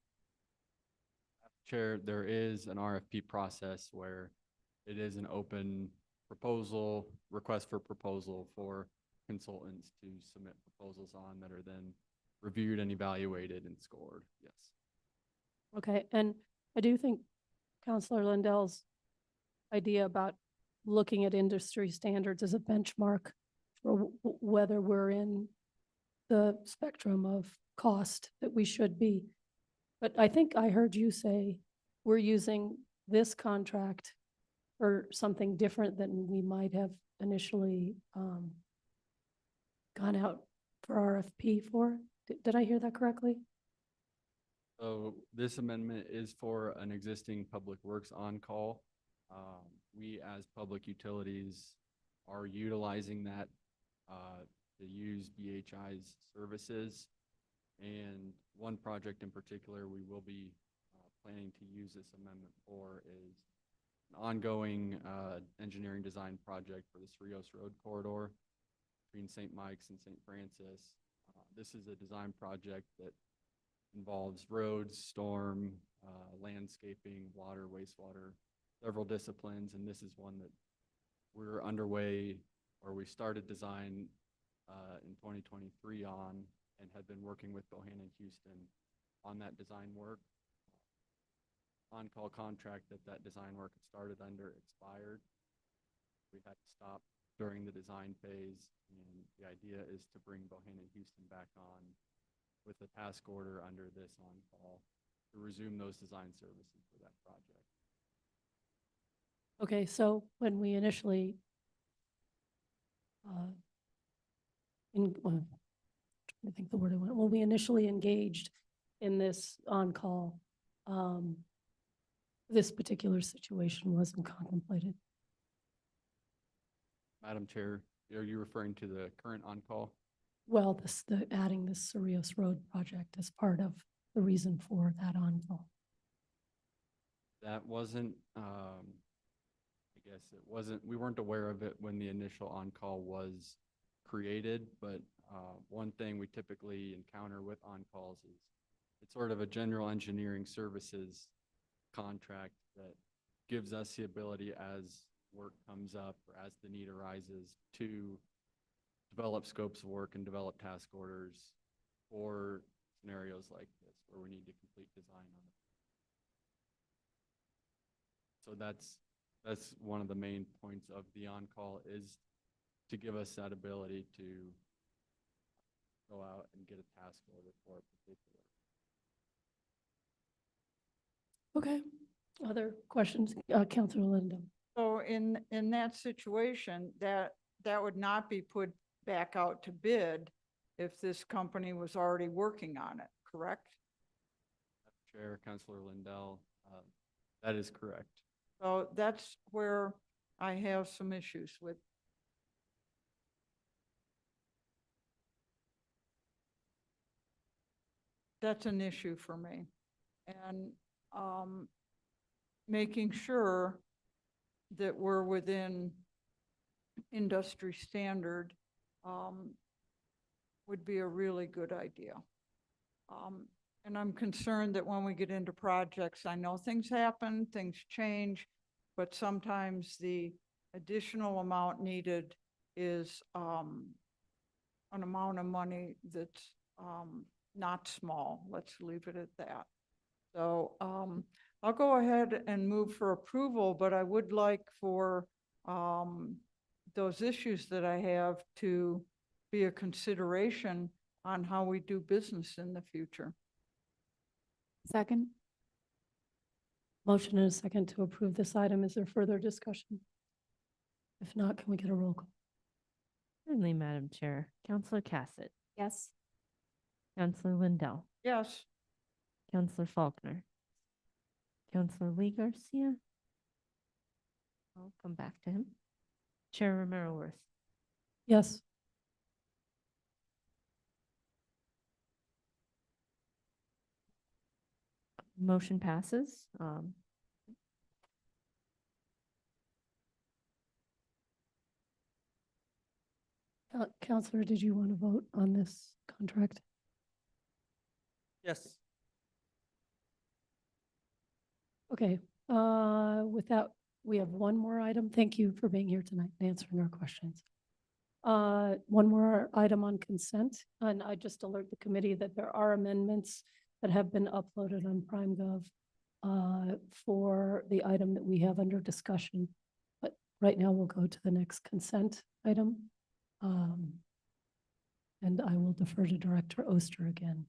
Chair, there is an RFP process where it is an open proposal, request for proposal for consultants to submit proposals on that are then reviewed and evaluated and scored. Yes. Okay, and I do think Counselor Lindell's idea about looking at industry standards as a benchmark for whether we're in the spectrum of cost that we should be. But I think I heard you say we're using this contract for something different than we might have initially gone out for RFP for. Did I hear that correctly? So this amendment is for an existing public works on-call. We as public utilities are utilizing that to use BHI's services. And one project in particular we will be planning to use this amendment for is an ongoing engineering design project for this Rios Road corridor between St. Mike's and St. Francis. This is a design project that involves roads, storm, landscaping, water, wastewater, several disciplines, and this is one that we're underway or we started design in 2023 on, and had been working with Bohannon Houston on that design work. On-call contract that design work had started under expired. We had to stop during the design phase, and the idea is to bring Bohannon Houston back on with a task order under this on-call to resume those design services for that project. Okay, so when we initially I think the word I want, when we initially engaged in this on-call, this particular situation wasn't contemplated. Madam Chair, are you referring to the current on-call? Well, adding this Cerritos Road project as part of the reason for that on-call. That wasn't, I guess it wasn't, we weren't aware of it when the initial on-call was created, but one thing we typically encounter with on-calls is it's sort of a general engineering services contract that gives us the ability as work comes up or as the need arises to develop scopes of work and develop task orders for scenarios like this where we need to complete design on it. So that's one of the main points of the on-call, is to give us that ability to go out and get a task order for a particular. Okay, other questions? Councilor Lindo. So in that situation, that would not be put back out to bid if this company was already working on it, correct? Chair, Councilor Lindell, that is correct. So that's where I have some issues with. That's an issue for me. And making sure that we're within industry standard would be a really good idea. And I'm concerned that when we get into projects, I know things happen, things change, but sometimes the additional amount needed is an amount of money that's not small. Let's leave it at that. So I'll go ahead and move for approval, but I would like for those issues that I have to be a consideration on how we do business in the future. Second? Motion and a second to approve this item. Is there further discussion? If not, can we get a roll call? Certainly, Madam Chair. Counselor Cassett, Yes. Counselor Lindell, Yes, Counselor Faulkner, Counselor Lee Garcia. I'll come back to him. Chair Romero Worth. Yes. Motion passes. Counselor, did you want to vote on this contract? Yes. Okay, with that, we have one more item. Thank you for being here tonight and answering our questions. One more item on consent, and I just alert the committee that there are amendments that have been uploaded on PrimeGov for the item that we have under discussion. But right now we'll go to the next consent item. And I will defer to Director Oster again.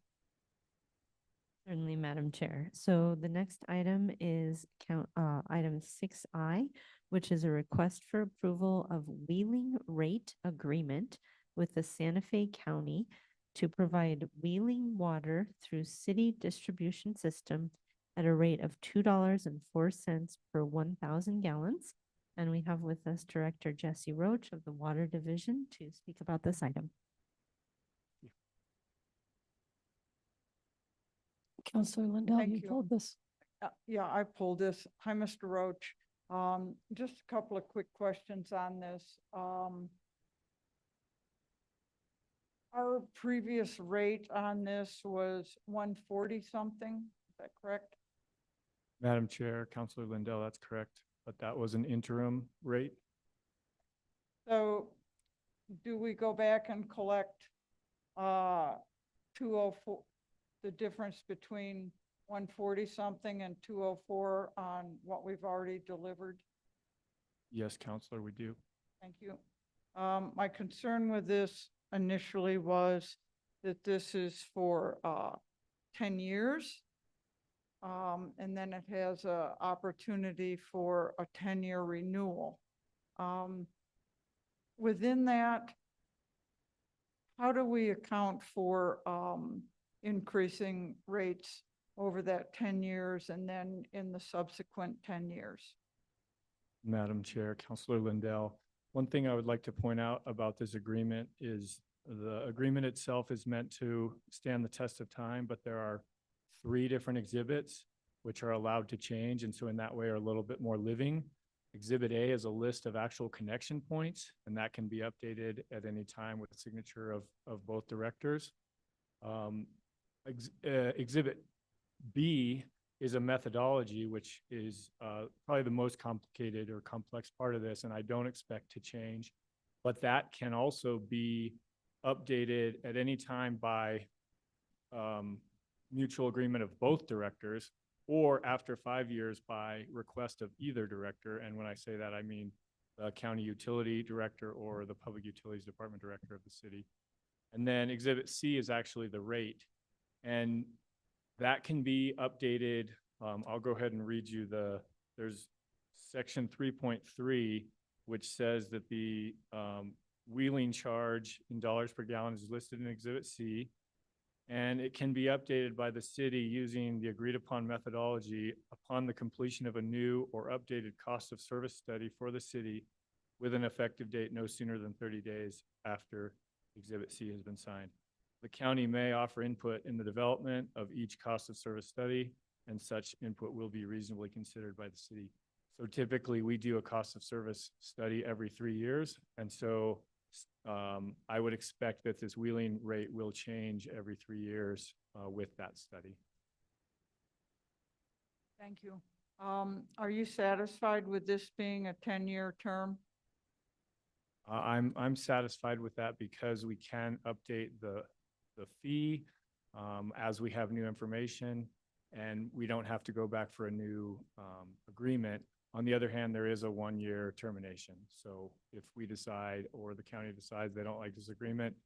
Certainly, Madam Chair. So the next item is item 6I, which is a request for approval of wheeling rate agreement with the Santa Fe County to provide wheeling water through city distribution system at a rate of $2.04 per 1,000 gallons. And we have with us Director Jesse Roach of the Water Division to speak about this item. Councilor Lindell, Thank you you. pulled this. yeah, I pulled this. Hi, Mr. Roach. Just a couple of quick questions on this. Our previous rate on this was 140 something, is that correct? Madam Chair, Counselor Lindell, that's correct, but that was an interim rate. So do we go back and collect 204, the difference between 140 something and 204 on what we've already delivered? Yes, Counselor, we do. Thank you. My concern with this initially was that this is for 10 years. And then it has a opportunity for a 10-year renewal. Within that, how do we account for increasing rates over that 10 years and then in the subsequent 10 years? Madam Chair, Counselor Lindell, one thing I would like to point out about this agreement is the agreement itself is meant to stand the test of time, but there are 3 different exhibits which are allowed to change, and so in that way are a little bit more living. Exhibit A is a list of actual connection points, and that can be updated at any time with the signature of both directors. Exhibit B is a methodology, which is probably the most complicated or complex part of this, and I don't expect to change. But that can also be updated at any time by mutual agreement of both directors, or after 5 years by request of either director. And when I say that, I mean the county utility director or the public utilities department director of the city. And then Exhibit C is actually the rate. And that can be updated. I'll go ahead and read you there's section 3.3, which says that the wheeling charge in dollars per gallon is listed in Exhibit C. And it can be updated by the city using the agreed upon methodology upon the completion of a new or updated cost of service study for the city with an effective date no sooner than 30 days after Exhibit C has been signed. The county may offer input in the development of each cost of service study, and such input will be reasonably considered by the city. So typically we do a cost of service study every 3 years. And so I would expect that this wheeling rate will change every 3 years with that study. Thank you. Are you satisfied with this being a 10-year term? I'm satisfied with that because we can update the fee as we have new information, and we don't have to go back for a new agreement. On the other hand, there is a 1-year termination. So if we decide or the county decides they don't like this agreement,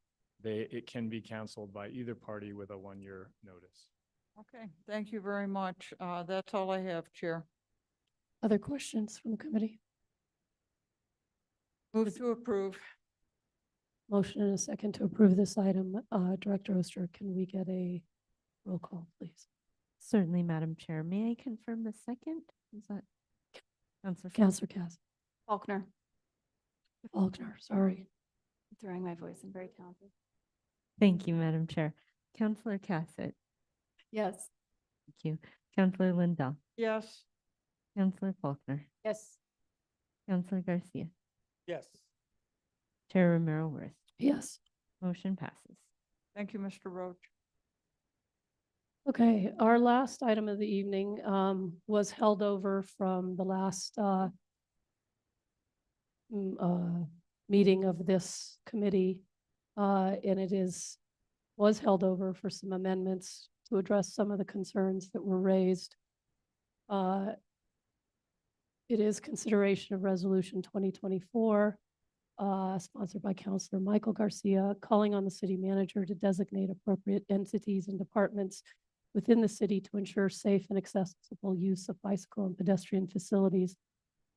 it can be canceled by either party with a 1-year notice. Okay, thank you very much. That's all I have, Chair. Other questions from the committee? Move to approve. Motion and a second to approve this item. Director Oster, can we get a roll call, please? Certainly, Madam Chair. May I confirm the second? Is that Counselor? Counselor Cass, Faulkner, Faulkner, sorry. throwing my voice, I'm very talented. Thank you, Madam Chair. Counselor Cassett. Yes. Thank you. Counselor Lindell. Yes. Counselor Faulkner. Yes. Counselor Garcia. Yes. Chair Romero Worth. Yes. Motion passes. Thank you, Mr. Roach. Okay, our last item of the evening was held over from the last meeting of this committee. And it was held over for some amendments to address some of the concerns that were raised. It is consideration of resolution 2024, sponsored by Councilor Michael Garcia, calling on the city manager to designate appropriate entities and departments within the city to ensure safe and accessible use of bicycle and pedestrian facilities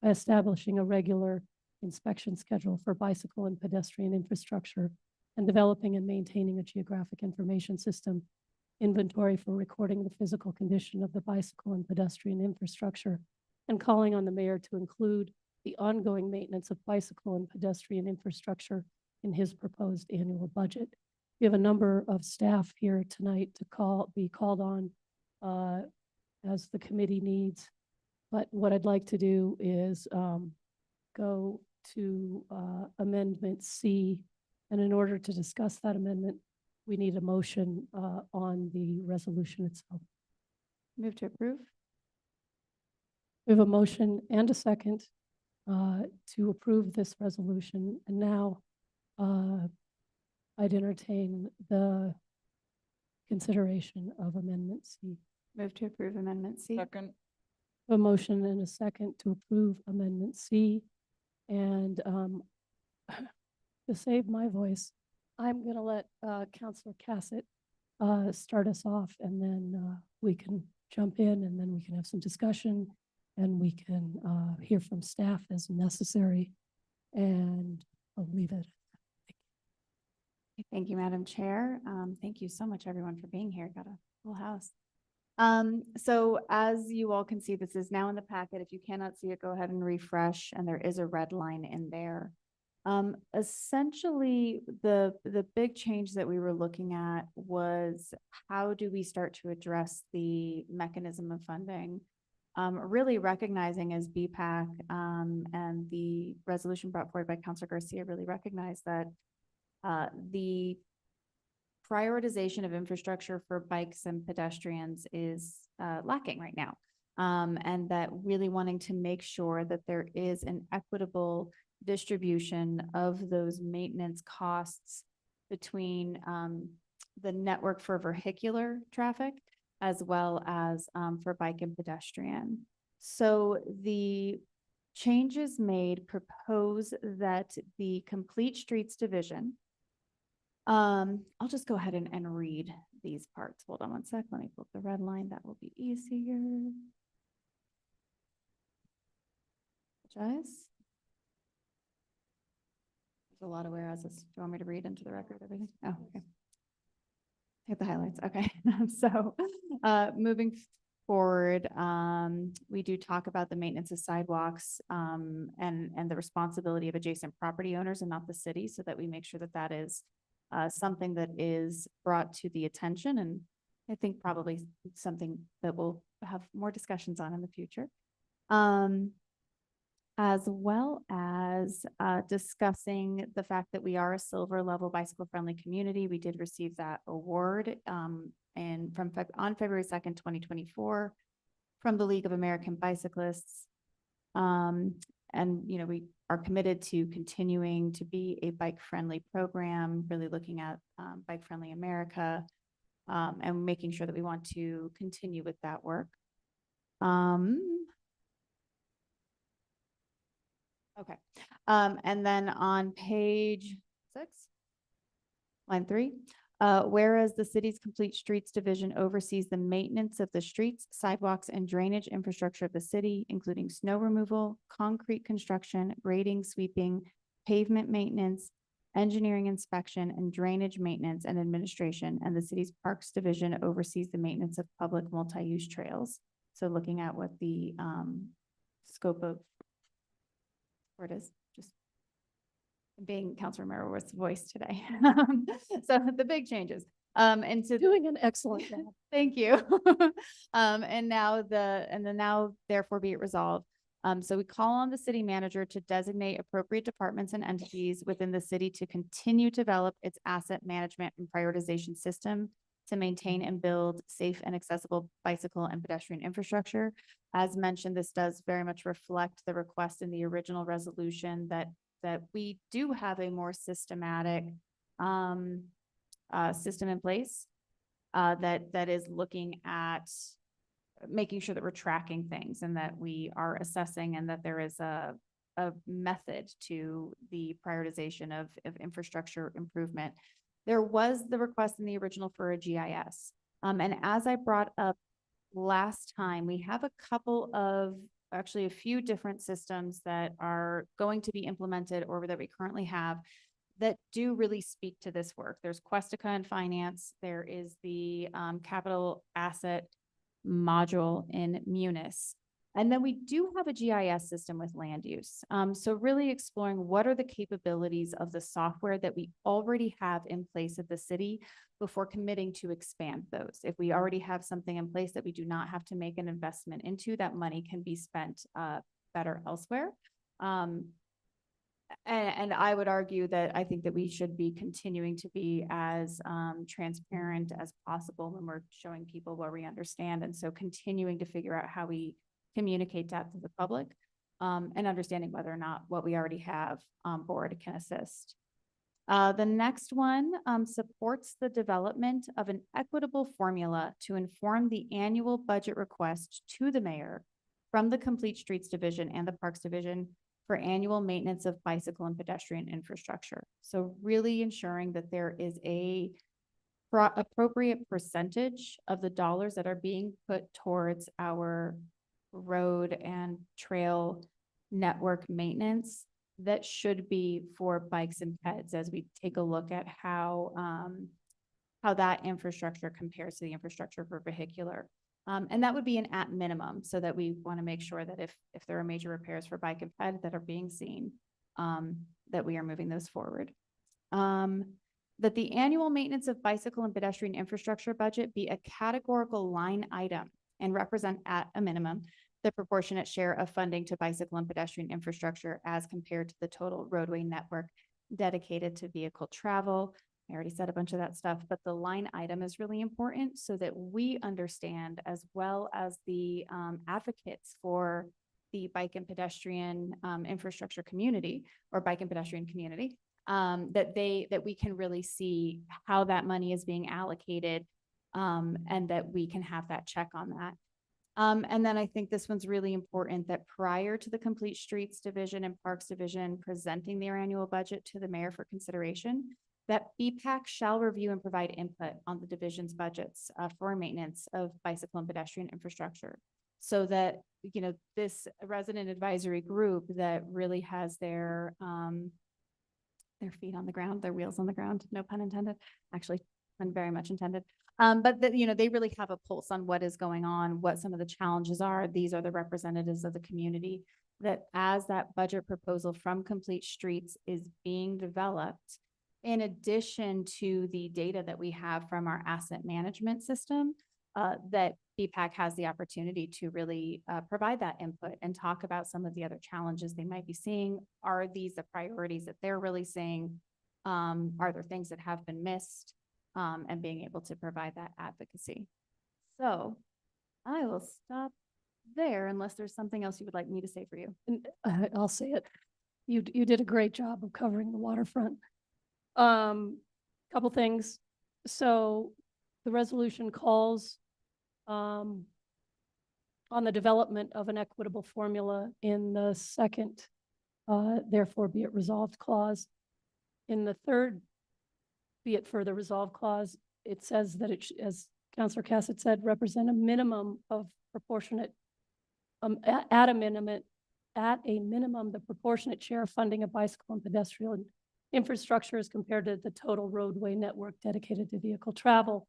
by establishing a regular inspection schedule for bicycle and pedestrian infrastructure and developing and maintaining a geographic information system inventory for recording the physical condition of the bicycle and pedestrian infrastructure, and calling on the mayor to include the ongoing maintenance of bicycle and pedestrian infrastructure in his proposed annual budget. We have a number of staff here tonight to be called on as the committee needs. But what I'd like to do is go to Amendment C. And in order to discuss that amendment, we need a motion on the resolution itself. Move to approve. We have a motion and a second to approve this resolution. And now I'd entertain the consideration of Amendment C. Move to approve Amendment C. Second, A motion and a second to approve Amendment C. And to save my voice, I'm going to let Counselor Cassett start us off, and then we can jump in, and then we can have some discussion, and we can hear from staff as necessary. And I'll leave it. Thank you, Madam Chair. Thank you so much, everyone, for being here. Got a full house. So as you all can see, this is now in the packet. If you cannot see it, go ahead and refresh, and there is a red line in there. Essentially, the big change that we were looking at was how do we start to address the mechanism of funding? Really recognizing as BPAC and the resolution brought forward by Councilor Garcia really recognized that the prioritization of infrastructure for bikes and pedestrians is lacking right now. And that really wanting to make sure that there is an equitable distribution of those maintenance costs between the network for vehicular traffic as well as for bike and pedestrian. So the changes made propose that the Complete Streets Division, I'll just go ahead and read these parts. Hold on one sec. Let me pull up the red line. That will be easier. Apologize. There's a lot of whereases. Do you want me to read into the record everything? Oh, okay. Hit the highlights. Okay. So moving forward, we do talk about the maintenance of sidewalks and the responsibility of adjacent property owners and not the city, so that we make sure that that is something that is brought to the attention, and I think probably something that we'll have more discussions on in the future. As well as discussing the fact that we are a silver level bicycle friendly community. We did receive that award on February 2nd, 2024 from the League of American Bicyclists. And, you know, we are committed to continuing to be a bike friendly program, really looking at Bike Friendly America and making sure that we want to continue with that work. Okay. And then on page 6, line 3, whereas the city's Complete Streets Division oversees the maintenance of the streets, sidewalks, and drainage infrastructure of the city, including snow removal, concrete construction, grading, sweeping, pavement maintenance, engineering inspection, and drainage maintenance and administration. And the city's Parks Division oversees the maintenance of public multi-use trails. So looking at what the scope of where it is, just being Councilor Mera's voice today. So the big changes. And so Doing an excellent job. thank you. And then now therefore be it resolved. So we call on the city manager to designate appropriate departments and entities within the city to continue to develop its asset management and prioritization system to maintain and build safe and accessible bicycle and pedestrian infrastructure. As mentioned, this does very much reflect the request in the original resolution that we do have a more systematic system in place that is looking at making sure that we're tracking things and that we are assessing and that there is a method to the prioritization of infrastructure improvement. There was the request in the original for a GIS. And as I brought up last time, we have actually a few different systems that are going to be implemented or that we currently have that do really speak to this work. There's Questica in finance. There is the capital asset module in Munis. And then we do have a GIS system with land use. So really exploring what are the capabilities of the software that we already have in place at the city before committing to expand those. If we already have something in place that we do not have to make an investment into, that money can be spent better elsewhere. And I would argue that I think that we should be continuing to be as transparent as possible when we're showing people what we understand. And so continuing to figure out how we communicate that to the public and understanding whether or not what we already have on board can assist. The next one supports the development of an equitable formula to inform the annual budget request to the mayor from the Complete Streets Division and the Parks Division for annual maintenance of bicycle and pedestrian infrastructure. So really ensuring that there is a appropriate percentage of the dollars that are being put towards our road and trail network maintenance that should be for bikes and peds as we take a look at how that infrastructure compares to the infrastructure for vehicular. And that would be an at minimum, so that we want to make sure that if there are major repairs for bike and ped that are being seen, that we are moving those forward. That the annual maintenance of bicycle and pedestrian infrastructure budget be a categorical line item and represent at a minimum the proportionate share of funding to bicycle and pedestrian infrastructure as compared to the total roadway network dedicated to vehicle travel. I already said a bunch of that stuff, but the line item is really important so that we understand, as well as the advocates for the bike and pedestrian infrastructure community or bike and pedestrian community, that we can really see how that money is being allocated, and that we can have that check on that. And then I think this one's really important, that prior to the Complete Streets Division and Parks Division presenting their annual budget to the mayor for consideration, that BPAC shall review and provide input on the division's budgets for maintenance of bicycle and pedestrian infrastructure. So that, you know, this resident advisory group that really has their feet on the ground, their wheels on the ground, no pun intended, actually, pun very much intended. But that, you know, they really have a pulse on what is going on, what some of the challenges are. These are the representatives of the community, that as that budget proposal from Complete Streets is being developed, in addition to the data that we have from our asset management system, that BPAC has the opportunity to really provide that input and talk about some of the other challenges they might be seeing. Are these the priorities that they're really seeing? Are there things that have been missed? And being able to provide that advocacy. So I will stop there unless there's something else you would like me to say for you. And I'll say it. You did a great job of covering the waterfront. Couple things. So the resolution calls on the development of an equitable formula in the second, therefore be it resolved clause. In the third, be it further resolved clause, it says that it, as Councilor Cassett said, represent a minimum of proportionate, at a minimum, the proportionate share of funding of bicycle and pedestrian infrastructure as compared to the total roadway network dedicated to vehicle travel.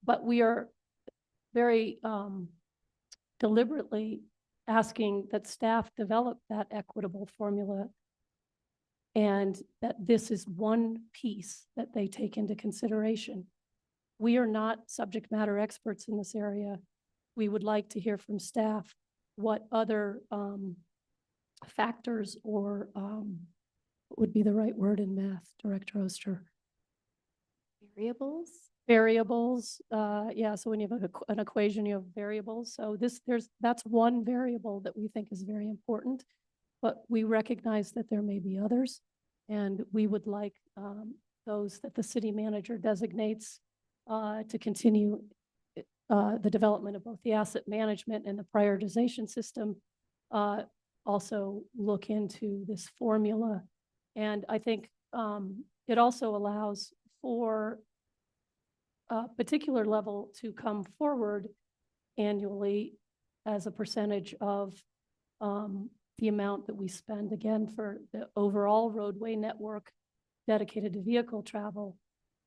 But we are very deliberately asking that staff develop that equitable formula, and that this is one piece that they take into consideration. We are not subject matter experts in this area. We would like to hear from staff what other factors, or what would be the right word in math, Director Oster? Variables? Variables, yeah, so when you have an equation, you have variables. So that's one variable that we think is very important, but we recognize that there may be others, and we would like those that the city manager designates to continue the development of both the asset management and the prioritization system, also look into this formula. And I think it also allows for a particular level to come forward annually as a percentage of the amount that we spend, again, for the overall roadway network dedicated to vehicle travel.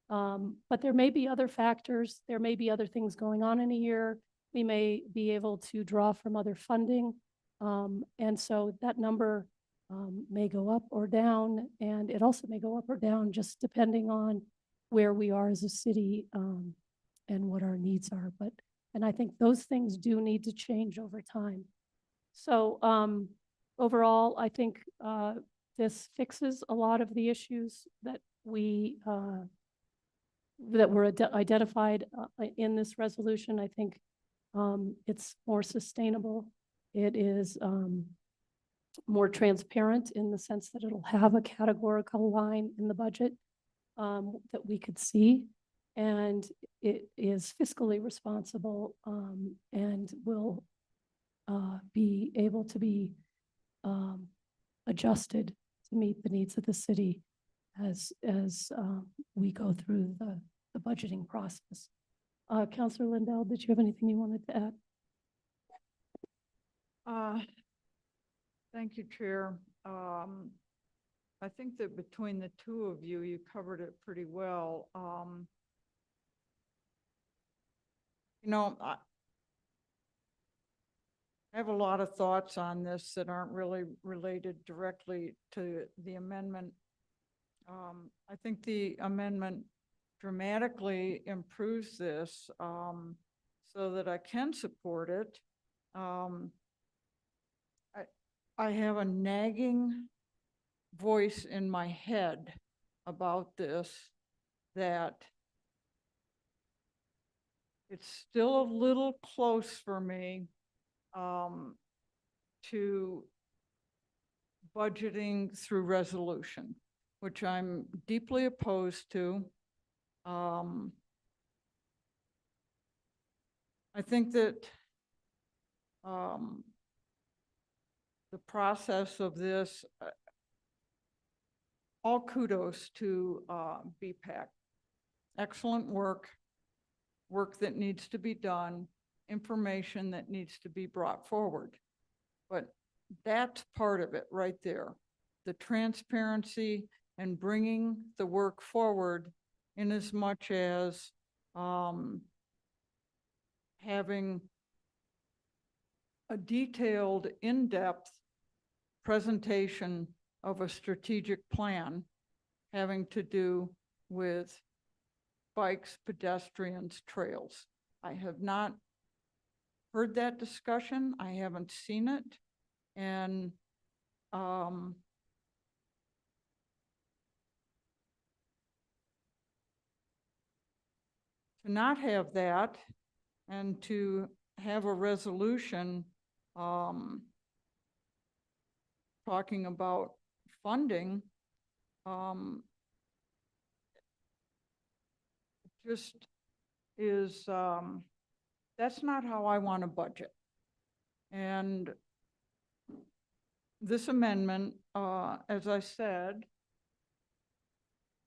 But there may be other factors. There may be other things going on in a year. We may be able to draw from other funding. And so that number may go up or down, and it also may go up or down just depending on where we are as a city and what our needs are. And I think those things do need to change over time. So overall, I think this fixes a lot of the issues that that were identified in this resolution. I think it's more sustainable. It is more transparent in the sense that it'll have a categorical line in the budget that we could see. And it is fiscally responsible and will be able to be adjusted to meet the needs of the city as we go through the budgeting process. Counselor Lindell, did you have anything you wanted to add? Thank you, Chair. I think that between the two of you, you covered it pretty well. You know, I have a lot of thoughts on this that aren't really related directly to the amendment. I think the amendment dramatically improves this so that I can support it. I have a nagging voice in my head about this, that it's still a little close for me to budgeting through resolution, which I'm deeply opposed to. I think that the process of this, all kudos to BPAC. Excellent work that needs to be done, information that needs to be brought forward. But that's part of it right there. The transparency and bringing the work forward in as much as having a detailed, in-depth presentation of a strategic plan having to do with bikes, pedestrians, trails. I have not heard that discussion. I haven't seen it. And to not have that and to have a resolution talking about funding, just is, that's not how I want to budget. And this amendment, as I said,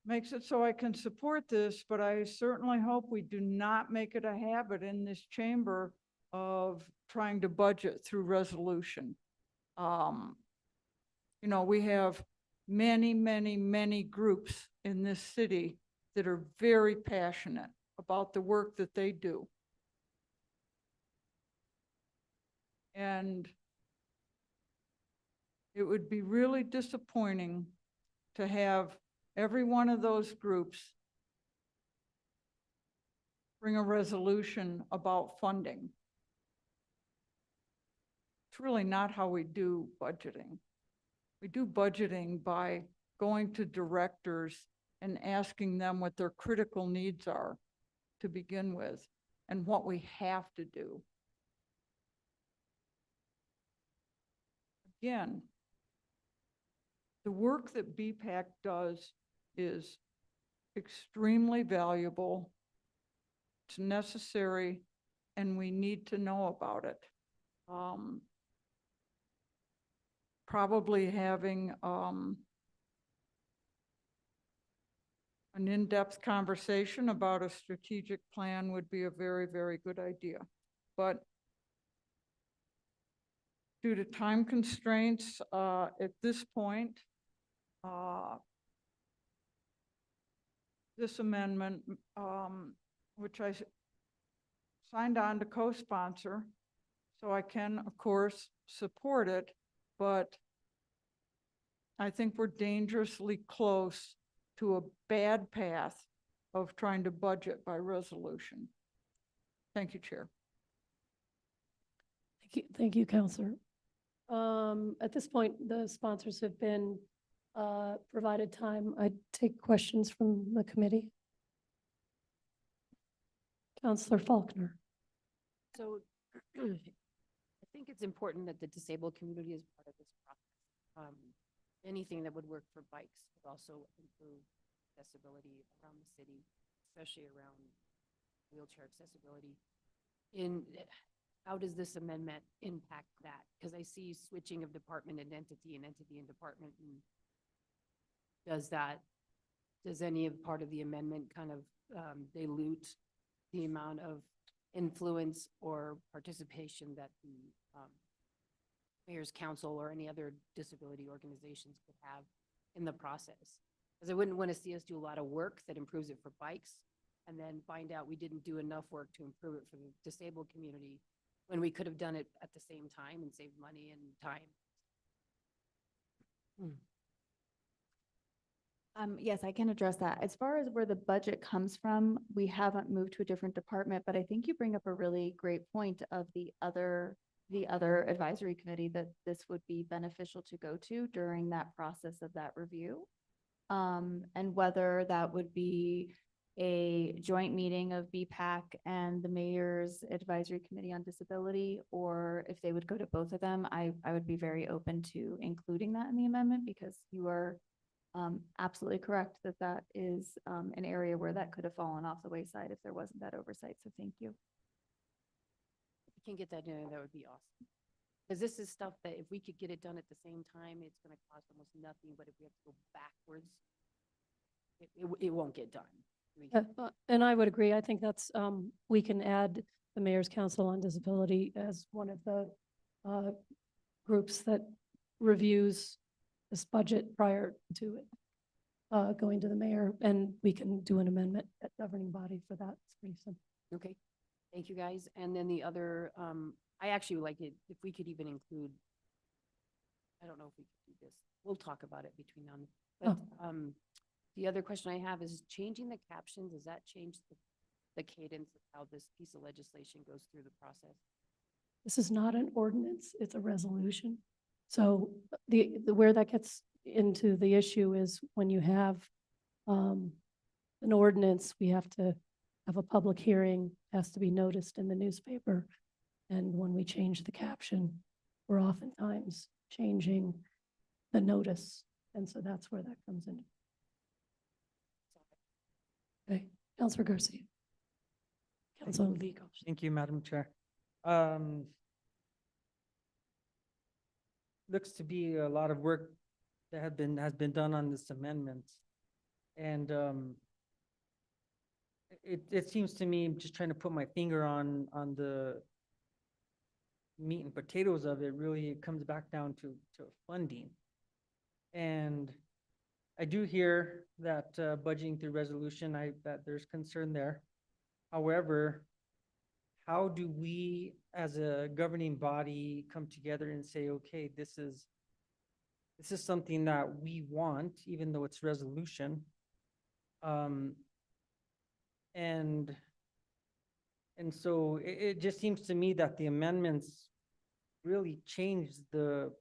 makes it so I can support this, but I certainly hope we do not make it a habit in this chamber of trying to budget through resolution. You know, we have many, many, many groups in this city that are very passionate about the work that they do. And it would be really disappointing to have every one of those groups bring a resolution about funding. It's really not how we do budgeting. We do budgeting by going to directors and asking them what their critical needs are to begin with and what we have to do. Again, the work that BPAC does is extremely valuable. It's necessary, and we need to know about it. Probably having an in-depth conversation about a strategic plan would be a very, very good idea. But due to time constraints at this point, this amendment, which I signed on to co-sponsor, so I can, of course, support it, but I think we're dangerously close to a bad path of trying to budget by resolution. Thank you, Chair. Thank you, Counselor. At this point, the sponsors have been provided time. I take questions from the committee. Counselor Faulkner. So I think it's important that the disabled community is part of this process. anything that would work for bikes would also improve accessibility around the city, especially around wheelchair accessibility. How does this amendment impact that? Because I see switching of department and entity and department. And does any of part of the amendment kind of dilute the amount of influence or participation that the mayor's council or any other disability organizations could have in the process? Because I wouldn't want to see us do a lot of work that improves it for bikes and then find out we didn't do enough work to improve it for the disabled community when we could have done it at the same time and saved money and time. Yes, I can address that. As far as where the budget comes from, we haven't moved to a different department, but I think you bring up a really great point of the other advisory committee that this would be beneficial to go to during that process of that review. And whether that would be a joint meeting of BPAC and the mayor's advisory committee on disability, or if they would go to both of them, I would be very open to including that in the amendment, because you are absolutely correct that that is an area where that could have fallen off the wayside if there wasn't that oversight. So thank you. If we can get that in, that would be awesome. Because this is stuff that if we could get it done at the same time, it's going to cost almost nothing. But if we have to go backwards, it won't get done. And I would agree. I think that's, we can add the Mayor's Council on Disability as one of the groups that reviews this budget prior to it going to the mayor, and we can do an amendment at governing body for that. It's pretty simple. Okay, thank you guys. And then the other, I actually would like it if we could even include, I don't know if we could do this. We'll talk about it between now and, but the other question I have is changing the captions. Does that change the cadence of how this piece of legislation goes through the process? This is not an ordinance, it's a resolution. So the where that gets into the issue is when you have an ordinance, we have to have a public hearing, has to be noticed in the newspaper. And when we change the caption, we're oftentimes changing the notice. And so that's where that comes in. Okay, Councilor Garcia. Councilor Legal. Thank you, Madam Chair. Looks to be a lot of work that has been done on this amendment. And it seems to me, just trying to put my finger on the meat and potatoes of it, really it comes back down to funding. And I do hear that budgeting through resolution, that there's concern there. However, how do we as a governing body come together and say, okay, this is something that we want, even though it's resolution. And so it just seems to me that the amendments really change the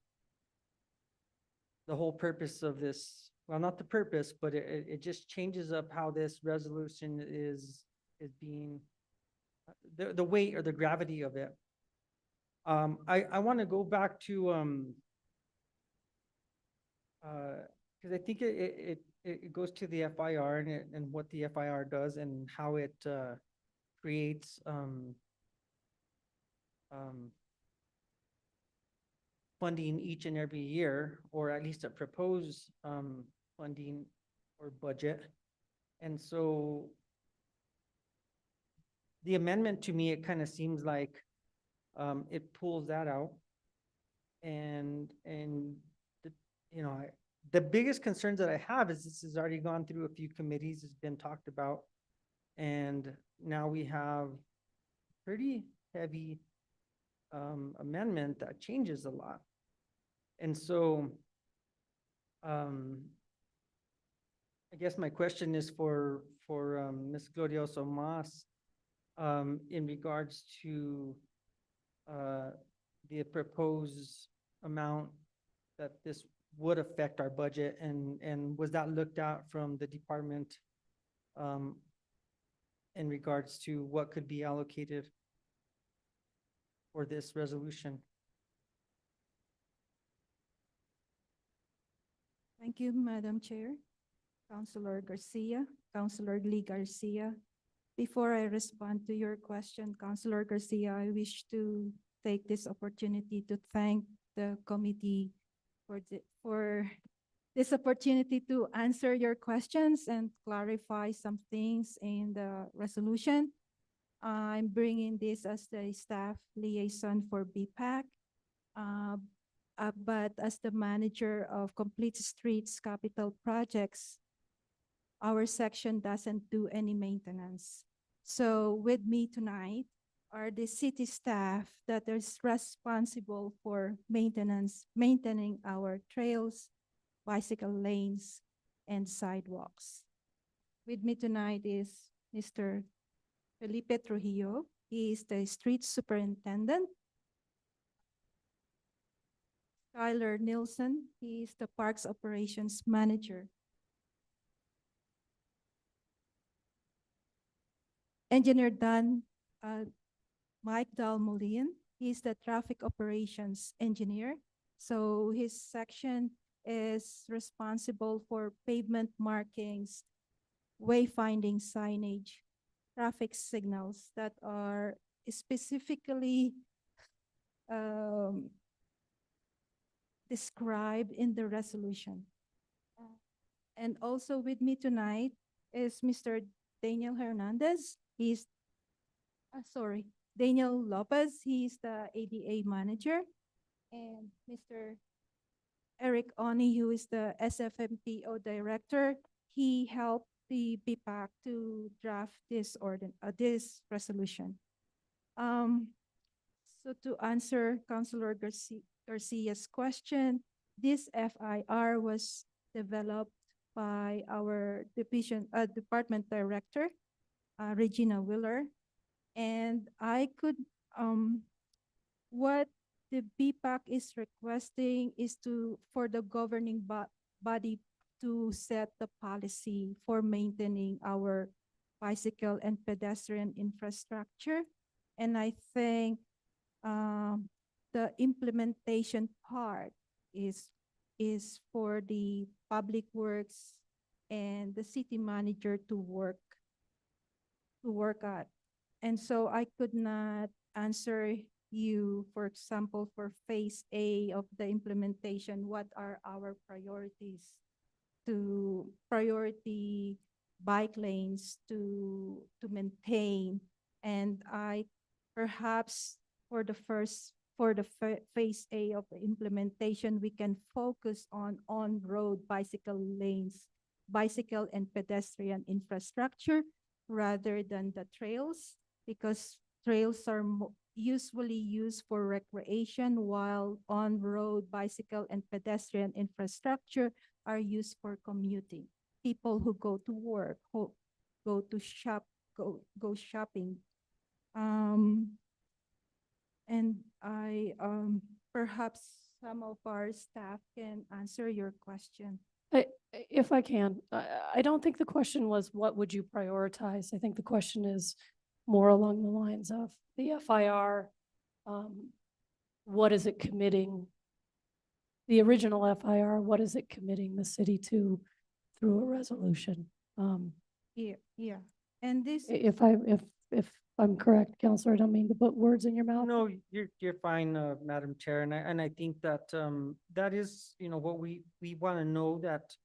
whole purpose of this. Well, not the purpose, but it just changes up how this resolution is being, the weight or the gravity of it. I want to go back to, because I think it goes to the FIR and what the FIR does and how it creates funding each and every year, or at least a proposed funding or budget. And so the amendment, to me, it kind of seems like it pulls that out. And you know, the biggest concerns that I have is this has already gone through a few committees, it's been talked about. And now we have pretty heavy amendment that changes a lot. And so I guess my question is for Ms. Glorioso Mas, in regards to the proposed amount that this would affect our budget, and was that looked at from the department in regards to what could be allocated for this resolution? Thank you, Madam Chair. Councilor Garcia, Councilor Lee Garcia. Before I respond to your question, Councilor Garcia, I wish to take this opportunity to thank the committee for this opportunity to answer your questions and clarify some things in the resolution. I'm bringing this as the staff liaison for BPAC. But as the manager of Complete Streets Capital Projects, our section doesn't do any maintenance. So with me tonight are the city staff that is responsible for maintaining our trails, bicycle lanes, and sidewalks. With me tonight is Mr. Felipe Trujillo. He is the street superintendent. Tyler Nilsson, he is the Parks Operations Manager. Engineer Mike Dalmolian, he's the Traffic Operations Engineer. So his section is responsible for pavement markings, wayfinding signage, traffic signals that are specifically described in the resolution. And also with me tonight is Mr. Daniel Hernandez. Daniel Lopez, he's the ADA manager. And Mr. Eric Oni, who is the SFMPO director. He helped the BPAC to draft this resolution. So to answer Councilor Garcia's question, this FIR was developed by our department director, Regina Wheeler. And what the BPAC is requesting is for the governing body to set the policy for maintaining our bicycle and pedestrian infrastructure. And I think the implementation part is for the public works and the city manager to work at. And so I could not answer you, for example, for phase A of the implementation, what are our priorities to priority bike lanes to maintain. And I perhaps for the phase A of the implementation, we can focus on road bicycle lanes, bicycle and pedestrian infrastructure rather than the trails, because trails are usually used for recreation, while on-road bicycle and pedestrian infrastructure are used for commuting. People who go to work, who go to shop, go shopping. And perhaps some of our staff can answer your question. If I can, I don't think the question was, what would you prioritize? I think the question is more along the lines of the FIR. What is it committing? The original FIR, what is it committing the city to through a resolution? Yeah. And this, If I'm correct, Counselor, I don't mean to put words in your mouth. No, you're fine, Madam Chair, and I think that that is, what we want to know that,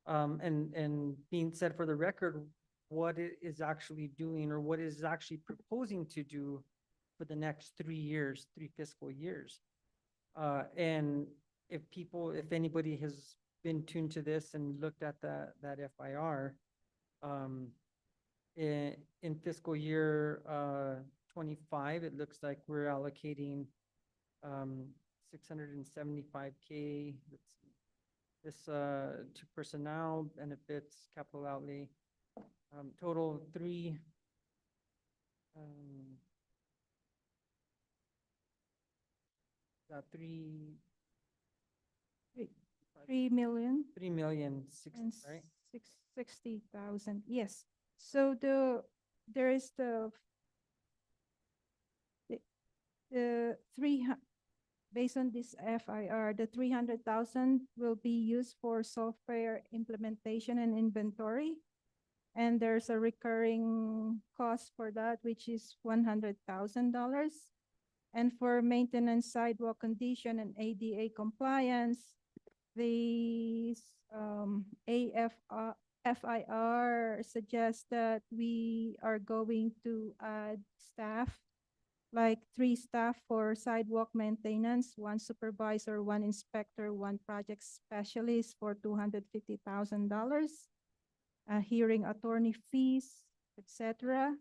and being said for the record, what it is actually doing or what is actually proposing to do for the next 3 fiscal years. And if anybody has been tuned to this and looked at that FIR, in fiscal year 25, it looks like we're allocating 675K. This to personnel, benefits, capital outlay, total 3 $3,000,000 right? 60,000. Yes. So there is the based on this FIR, the 300,000 will be used for software implementation and inventory. And there's a recurring cost for that, which is $100,000. And for maintenance, sidewalk condition, and ADA compliance, the FIR suggests that we are going to add staff, like 3 staff for sidewalk maintenance, 1 supervisor, 1 inspector, 1 project specialist for $250,000. Hearing attorney fees, etc.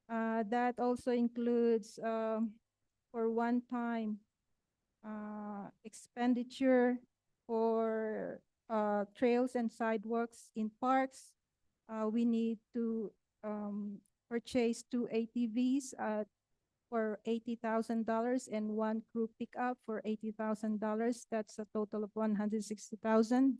That also includes for one-time expenditure for trails and sidewalks in parks. We need to purchase 2 ATVs for $80,000 and 1 crew pickup for $80,000. That's a total of $160,000.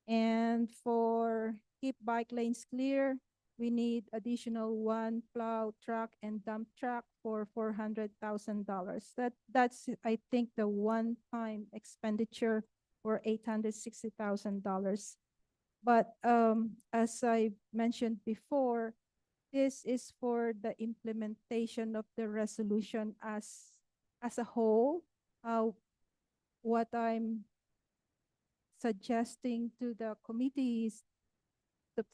And for keep bike lanes clear, we need additional 1 plow truck and dump truck for $400,000. That's, I think, the one-time expenditure for $860,000. But as I mentioned before, this is for the implementation of the resolution as a whole. What I'm suggesting to the committee is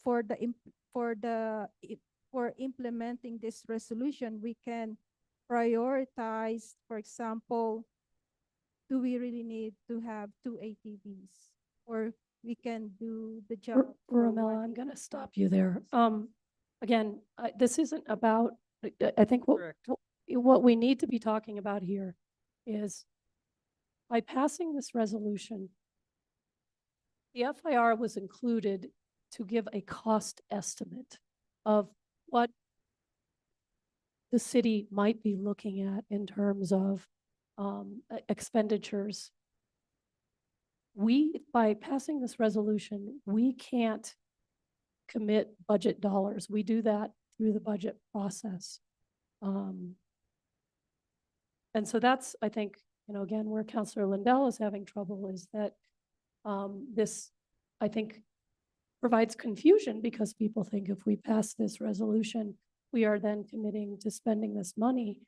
for implementing this resolution, we can prioritize, for example, do we really need to have 2 ATVs? Or we can do the job. for Romello, 1 I'm going to ATV. stop you there. Again, this isn't about, I think Correct. what we need to be talking about here is by passing this resolution, the FIR was included to give a cost estimate of what the city might be looking at in terms of expenditures. By passing this resolution, we can't commit budget dollars. We do that through the budget process. And so that's, I think, again, where Councilor Lindell is having trouble is that this, I think, provides confusion because people think if we pass this resolution, we are then committing to spending this money.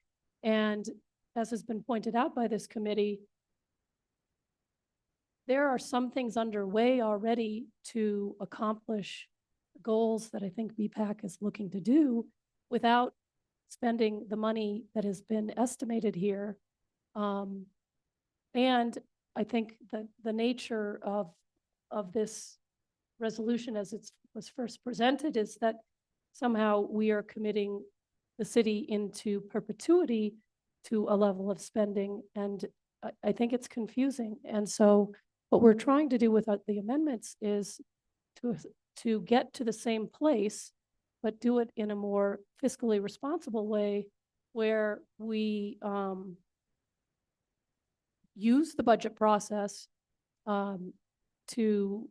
And as has been pointed out by this committee, there are some things underway already to accomplish goals that I think BPAC is looking to do without spending the money that has been estimated here. And I think that the nature of this resolution as it was first presented is that somehow we are committing the city into perpetuity to a level of spending. And I think it's confusing. And so what we're trying to do with the amendments is to get to the same place, but do it in a more fiscally responsible way where we use the budget process to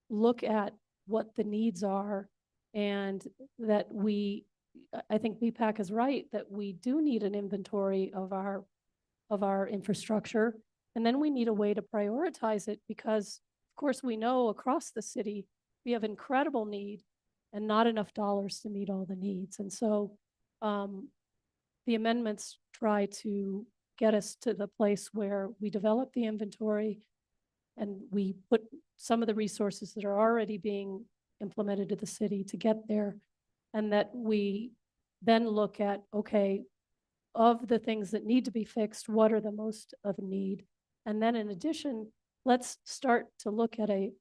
look at what the needs are, and that I think BPAC is right, that we do need an inventory of our infrastructure. And then we need a way to prioritize it because, of course, we know across the city, we have incredible need and not enough dollars to meet all the needs. And so the amendments try to get us to the place where we develop the inventory and we put some of the resources that are already being implemented to the city to get there. And that we then look at, okay, of the things that need to be fixed, what are the most of need? And then in addition, let's start to look at a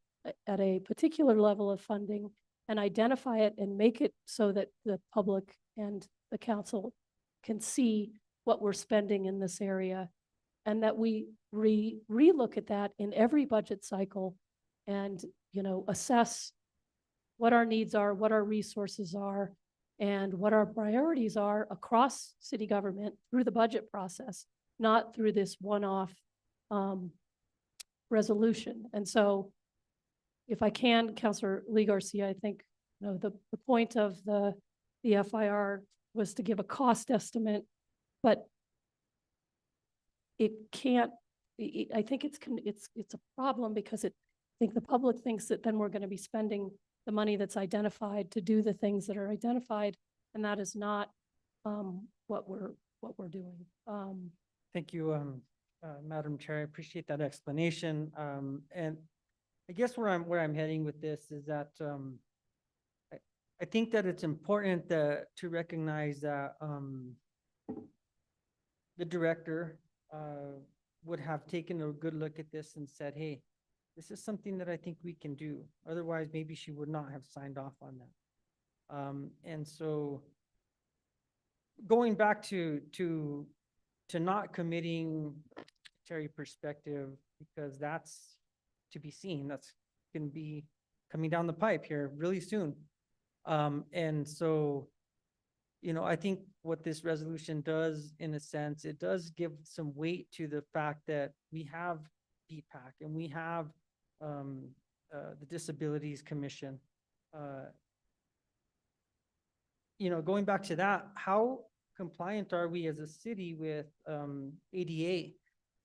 particular level of funding and identify it and make it so that the public and the council can see what we're spending in this area, and that we re-look at that in every budget cycle and, assess what our needs are, what our resources are, and what our priorities are across city government through the budget process, not through this one-off resolution. And so if I can, Councilor Lee Garcia, I think, the point of the FIR was to give a cost estimate, but it can't, I think it's a problem because I think the public thinks that then we're going to be spending the money that's identified to do the things that are identified, and that is not what we're doing. Thank you, Madam Chair. I appreciate that explanation. And I guess where I'm heading with this is that, I think that it's important to recognize that, the director, would have taken a good look at this and said, hey, this is something that I think we can do. Otherwise, maybe she would not have signed off on that. And so going back to not committing Terry perspective, because that's to be seen, that's going to be coming down the pipe here really soon. And so, you know, I think what this resolution does, in a sense, it does give some weight to the fact that we have DPAC and we have the Disabilities Commission. You know, going back to that, how compliant are we as a city with ADA?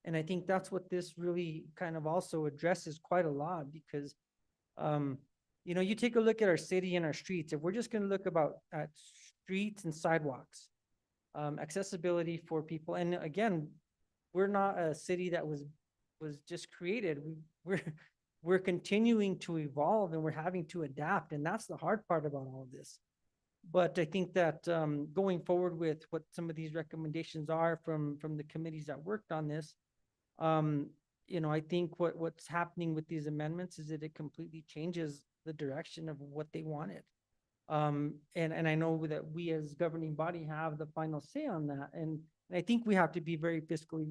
And I think that's what this really kind of also addresses quite a lot, because you know, you take a look at our city and our streets, if we're just going to look at streets and sidewalks, accessibility for people. And again, we're not a city that was just created. We're continuing to evolve and we're having to adapt. And that's the hard part about all of this. But I think that going forward with what some of these recommendations are from the committees that worked on this, you know, I think what's happening with these amendments is that it completely changes the direction of what they wanted. And I know that we as governing body have the final say on that. And I think we have to be very fiscally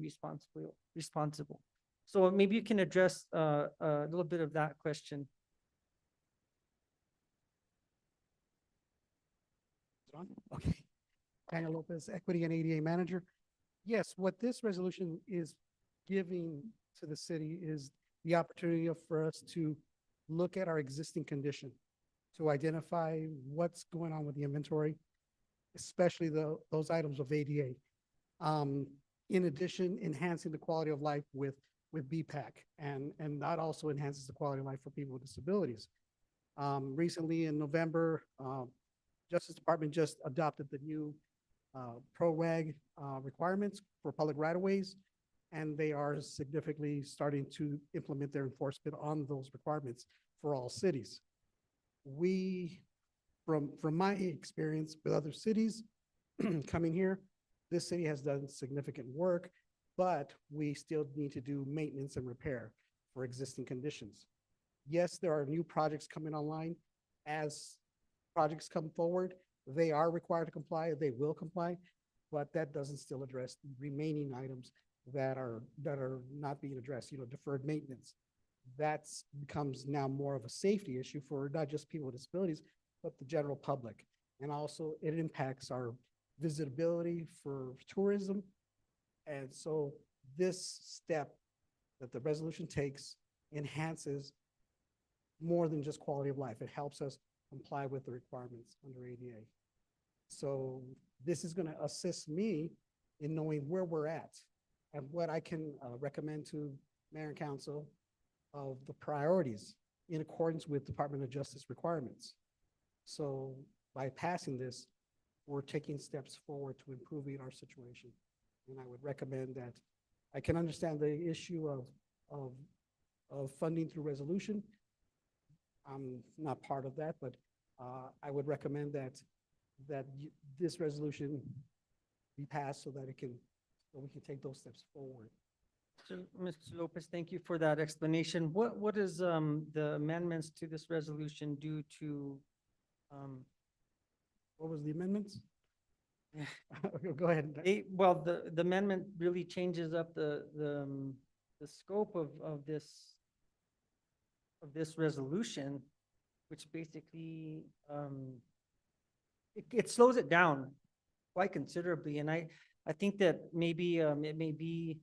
responsible. So maybe you can address a little bit of that question. Okay. Daniel Lopez, Equity and ADA Manager. Yes, what this resolution is giving to the city is the opportunity for us to look at our existing condition, to identify what's going on with the inventory, especially those items of ADA. In addition, enhancing the quality of life with BPAC, and that also enhances the quality of life for people with disabilities. Recently in November, Justice Department just adopted the new PRO-RAG requirements for public right-of-ways, and they are significantly starting to implement their enforcement on those requirements for all cities. We, from my experience with other cities coming here, this city has done significant work, but we still need to do maintenance and repair for existing conditions. Yes, there are new projects coming online. As projects come forward, they are required to comply, they will comply, but that doesn't still address the remaining items that are not being addressed, you know, deferred maintenance. That becomes now more of a safety issue for not just people with disabilities, but the general public. And also it impacts our visitability for tourism. And so this step that the resolution takes enhances more than just quality of life. It helps us comply with the requirements under ADA. So this is going to assist me in knowing where we're at and what I can recommend to Mayor and Council of the priorities in accordance with Department of Justice requirements. So by passing this, we're taking steps forward to improving our situation. And I would recommend that. I can understand the issue of funding through resolution. I'm not part of that, but I would recommend that this resolution be passed so that we can take those steps forward. So, Mr. Lopez, thank you for that explanation. What is the amendments to this resolution do to? What was the amendments? Go ahead. Well, the amendment really changes up the scope of this resolution, which basically it slows it down quite considerably. And I think that maybe it may be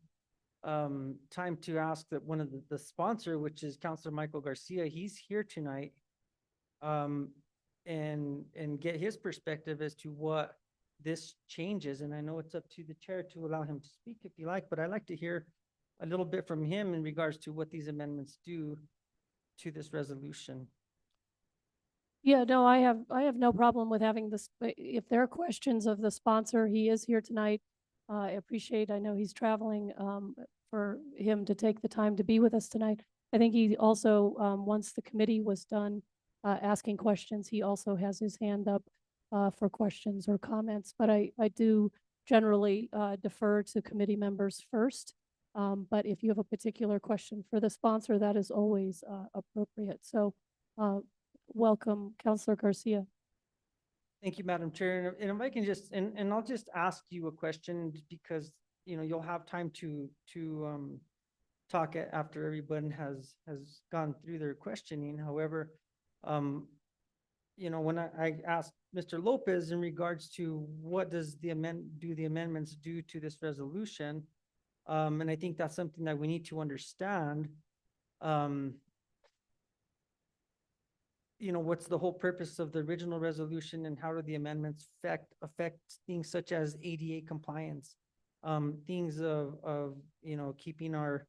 time to ask that one of the sponsor, which is Councilor Michael Garcia, he's here tonight, and get his perspective as to what this changes, and I know it's up to the chair to allow him to speak if you like, but I'd like to hear a little bit from him in regards to what these amendments do to this resolution. Yeah, no, I have no problem with having this. If there are questions of the sponsor, he is here tonight. I appreciate, I know he's traveling, for him to take the time to be with us tonight. I think he also, once the committee was done, asking questions, he also has his hand up, for questions or comments. But I do generally, defer to committee members first. But if you have a particular question for the sponsor, that is always, appropriate. So, welcome, Counselor Garcia. Thank you, Madam Chair. And if I can just, and I'll just ask you a question because, you know, you'll have time to talk after everyone has gone through their questioning. However, you know, when I asked Mr. Lopez in regards to what does the amendments do to this resolution? And I think that's something that we need to understand. You know, what's the whole purpose of the original resolution and how do the amendments affect things such as ADA compliance? Things of, you know, keeping our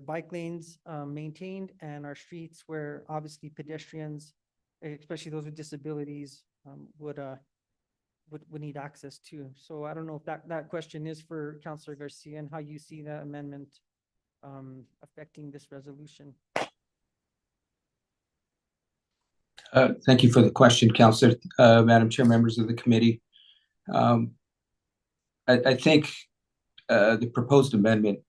bike lanes, maintained and our streets where obviously pedestrians, especially those with disabilities, would need access to. So I don't know if that question is for Councilor Garcia and how you see that amendment, affecting this resolution. Thank you for the question, Councilor, Madam Chair, members of the committee. I think the proposed amendment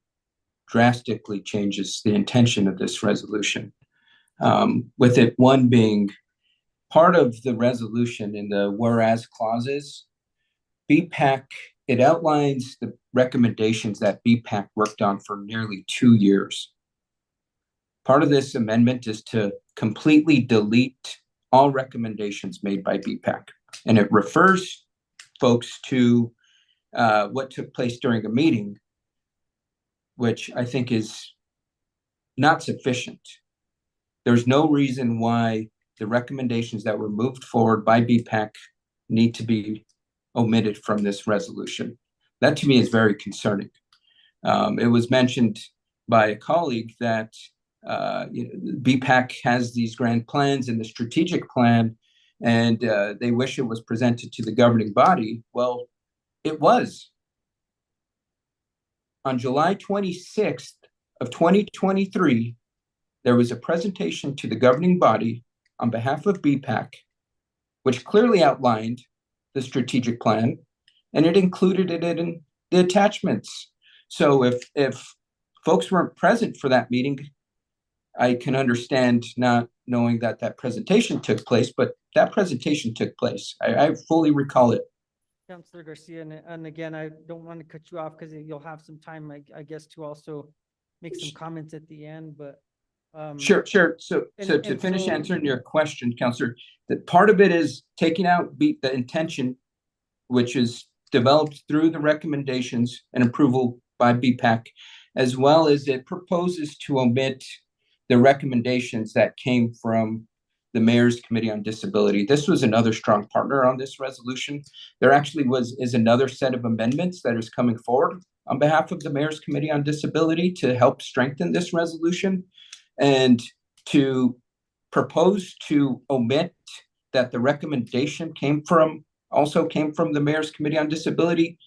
drastically changes the intention of this resolution. With it, one being part of the resolution in the whereas clauses, BPAC, it outlines the recommendations that BPAC worked on for nearly 2 years. Part of this amendment is to completely delete all recommendations made by BPAC. And it refers folks to what took place during a meeting, which I think is not sufficient. There's no reason why the recommendations that were moved forward by BPAC need to be omitted from this resolution. That to me is very concerning. It was mentioned by a colleague that BPAC has these grand plans in the strategic plan, and they wish it was presented to the governing body. Well, it was. On July 26th of 2023, there was a presentation to the governing body on behalf of BPAC, which clearly outlined the strategic plan, and it included it in the attachments. So if folks weren't present for that meeting, I can understand not knowing that that presentation took place, but that presentation took place. I fully recall it. Councilor Garcia, and again, I don't want to cut you off because you'll have some time, I guess, to also make some comments at the end, but. Sure. So to finish answering your question, Councilor, that part of it is taking out the intention, which is developed through the recommendations and approval by BPAC, as well as it proposes to omit the recommendations that came from the Mayor's Committee on Disability. This was another strong partner on this resolution. There actually is another set of amendments that is coming forward on behalf of the Mayor's Committee on Disability to help strengthen this resolution. And to propose to omit that the recommendation also came from the Mayor's Committee on Disability,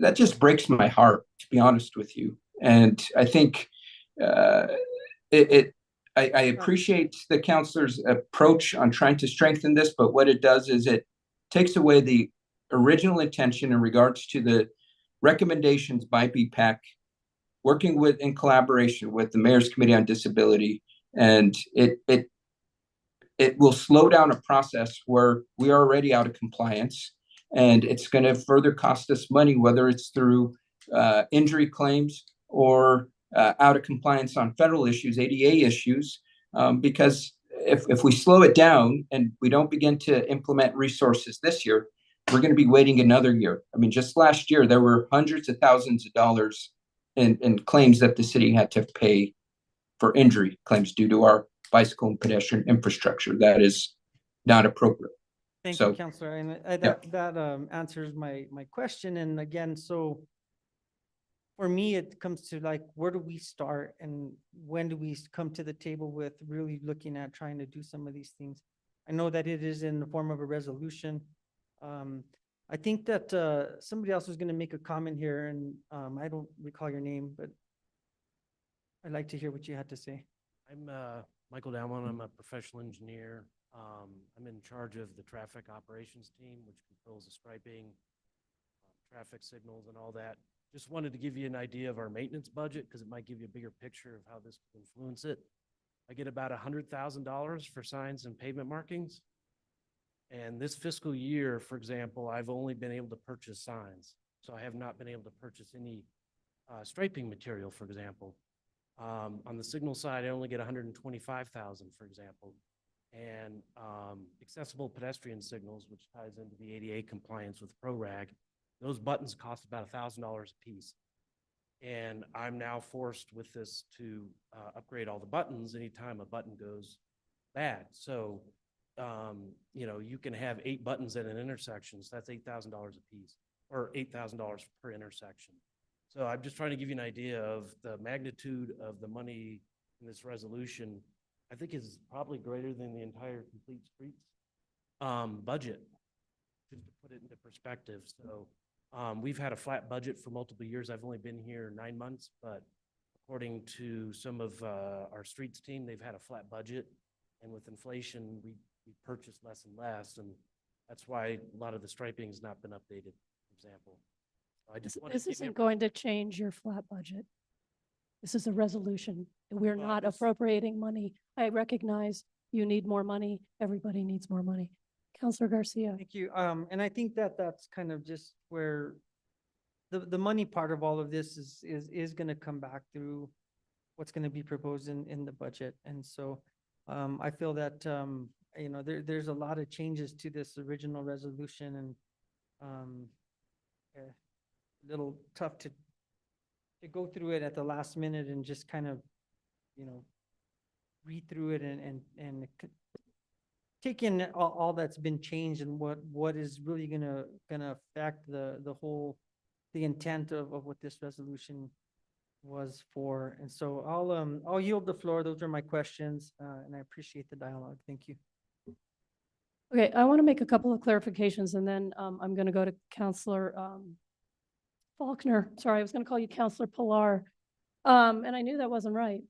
that just breaks my heart, to be honest with you. And I think I appreciate the councilor's approach on trying to strengthen this, but what it does is it takes away the original intention in regards to the recommendations by BPAC, working in collaboration with the Mayor's Committee on Disability, and it will slow down a process where we are already out of compliance, and it's going to further cost us money, whether it's through injury claims or out of compliance on federal issues, ADA issues, because if we slow it down and we don't begin to implement resources this year, we're going to be waiting another year. I mean, just last year, there were hundreds of thousands of dollars in claims that the city had to pay for injury claims due to our bicycle and pedestrian infrastructure. That is not appropriate. Thank So, you, Counselor. And yeah. that answers my question. And again, so for me, it comes to like, where do we start and when do we come to the table with really looking at trying to do some of these things? I know that it is in the form of a resolution. I think that somebody else was going to make a comment here, and I don't recall your name, but I'd like to hear what you had to say. I'm Michael Dalman. I'm a professional engineer. I'm in charge of the traffic operations team, which controls the striping, traffic signals and all that. Just wanted to give you an idea of our maintenance budget because it might give you a bigger picture of how this could influence it. I get about $100,000 for signs and pavement markings. And this fiscal year, for example, I've only been able to purchase signs. So I have not been able to purchase any striping material, for example. On the signal side, I only get 125,000, for example. And accessible pedestrian signals, which ties into the ADA compliance with ProRag, those buttons cost about $1,000 a piece. And I'm now forced with this to upgrade all the buttons anytime a button goes bad. So, you know, you can have 8 buttons at an intersection, so that's $8,000 a piece, or $8,000 per intersection. So I'm just trying to give you an idea of the magnitude of the money in this resolution. I think is probably greater than the entire Complete Streets budget, just to put it into perspective. So we've had a flat budget for multiple years. I've only been here 9 months, but according to some of our streets team, they've had a flat budget. And with inflation, we purchase less and less. And that's why a lot of the striping has not been updated, for example. I just wanted This to give you isn't going to change your flat budget. This is a resolution. We're Well, not this- appropriating money. I recognize you need more money. Everybody needs more money. Counselor Garcia. Thank you. And I think that that's kind of just where the money part of all of this is going to come back through what's going to be proposed in the budget. And so I feel that, you know, there's a lot of changes to this original resolution, and a little tough to go through it at the last minute and just kind of, you know, read through it and take in all that's been changed and what is really gonna affect the whole, the intent of what this resolution was for. And so I'll yield the floor. Those are my questions, and I appreciate the dialogue. Thank you. Okay, I want to make a couple of clarifications, and then I'm going to go to Counselor Faulkner. Sorry, I was going to call you Counselor Pilar. And I knew that wasn't right,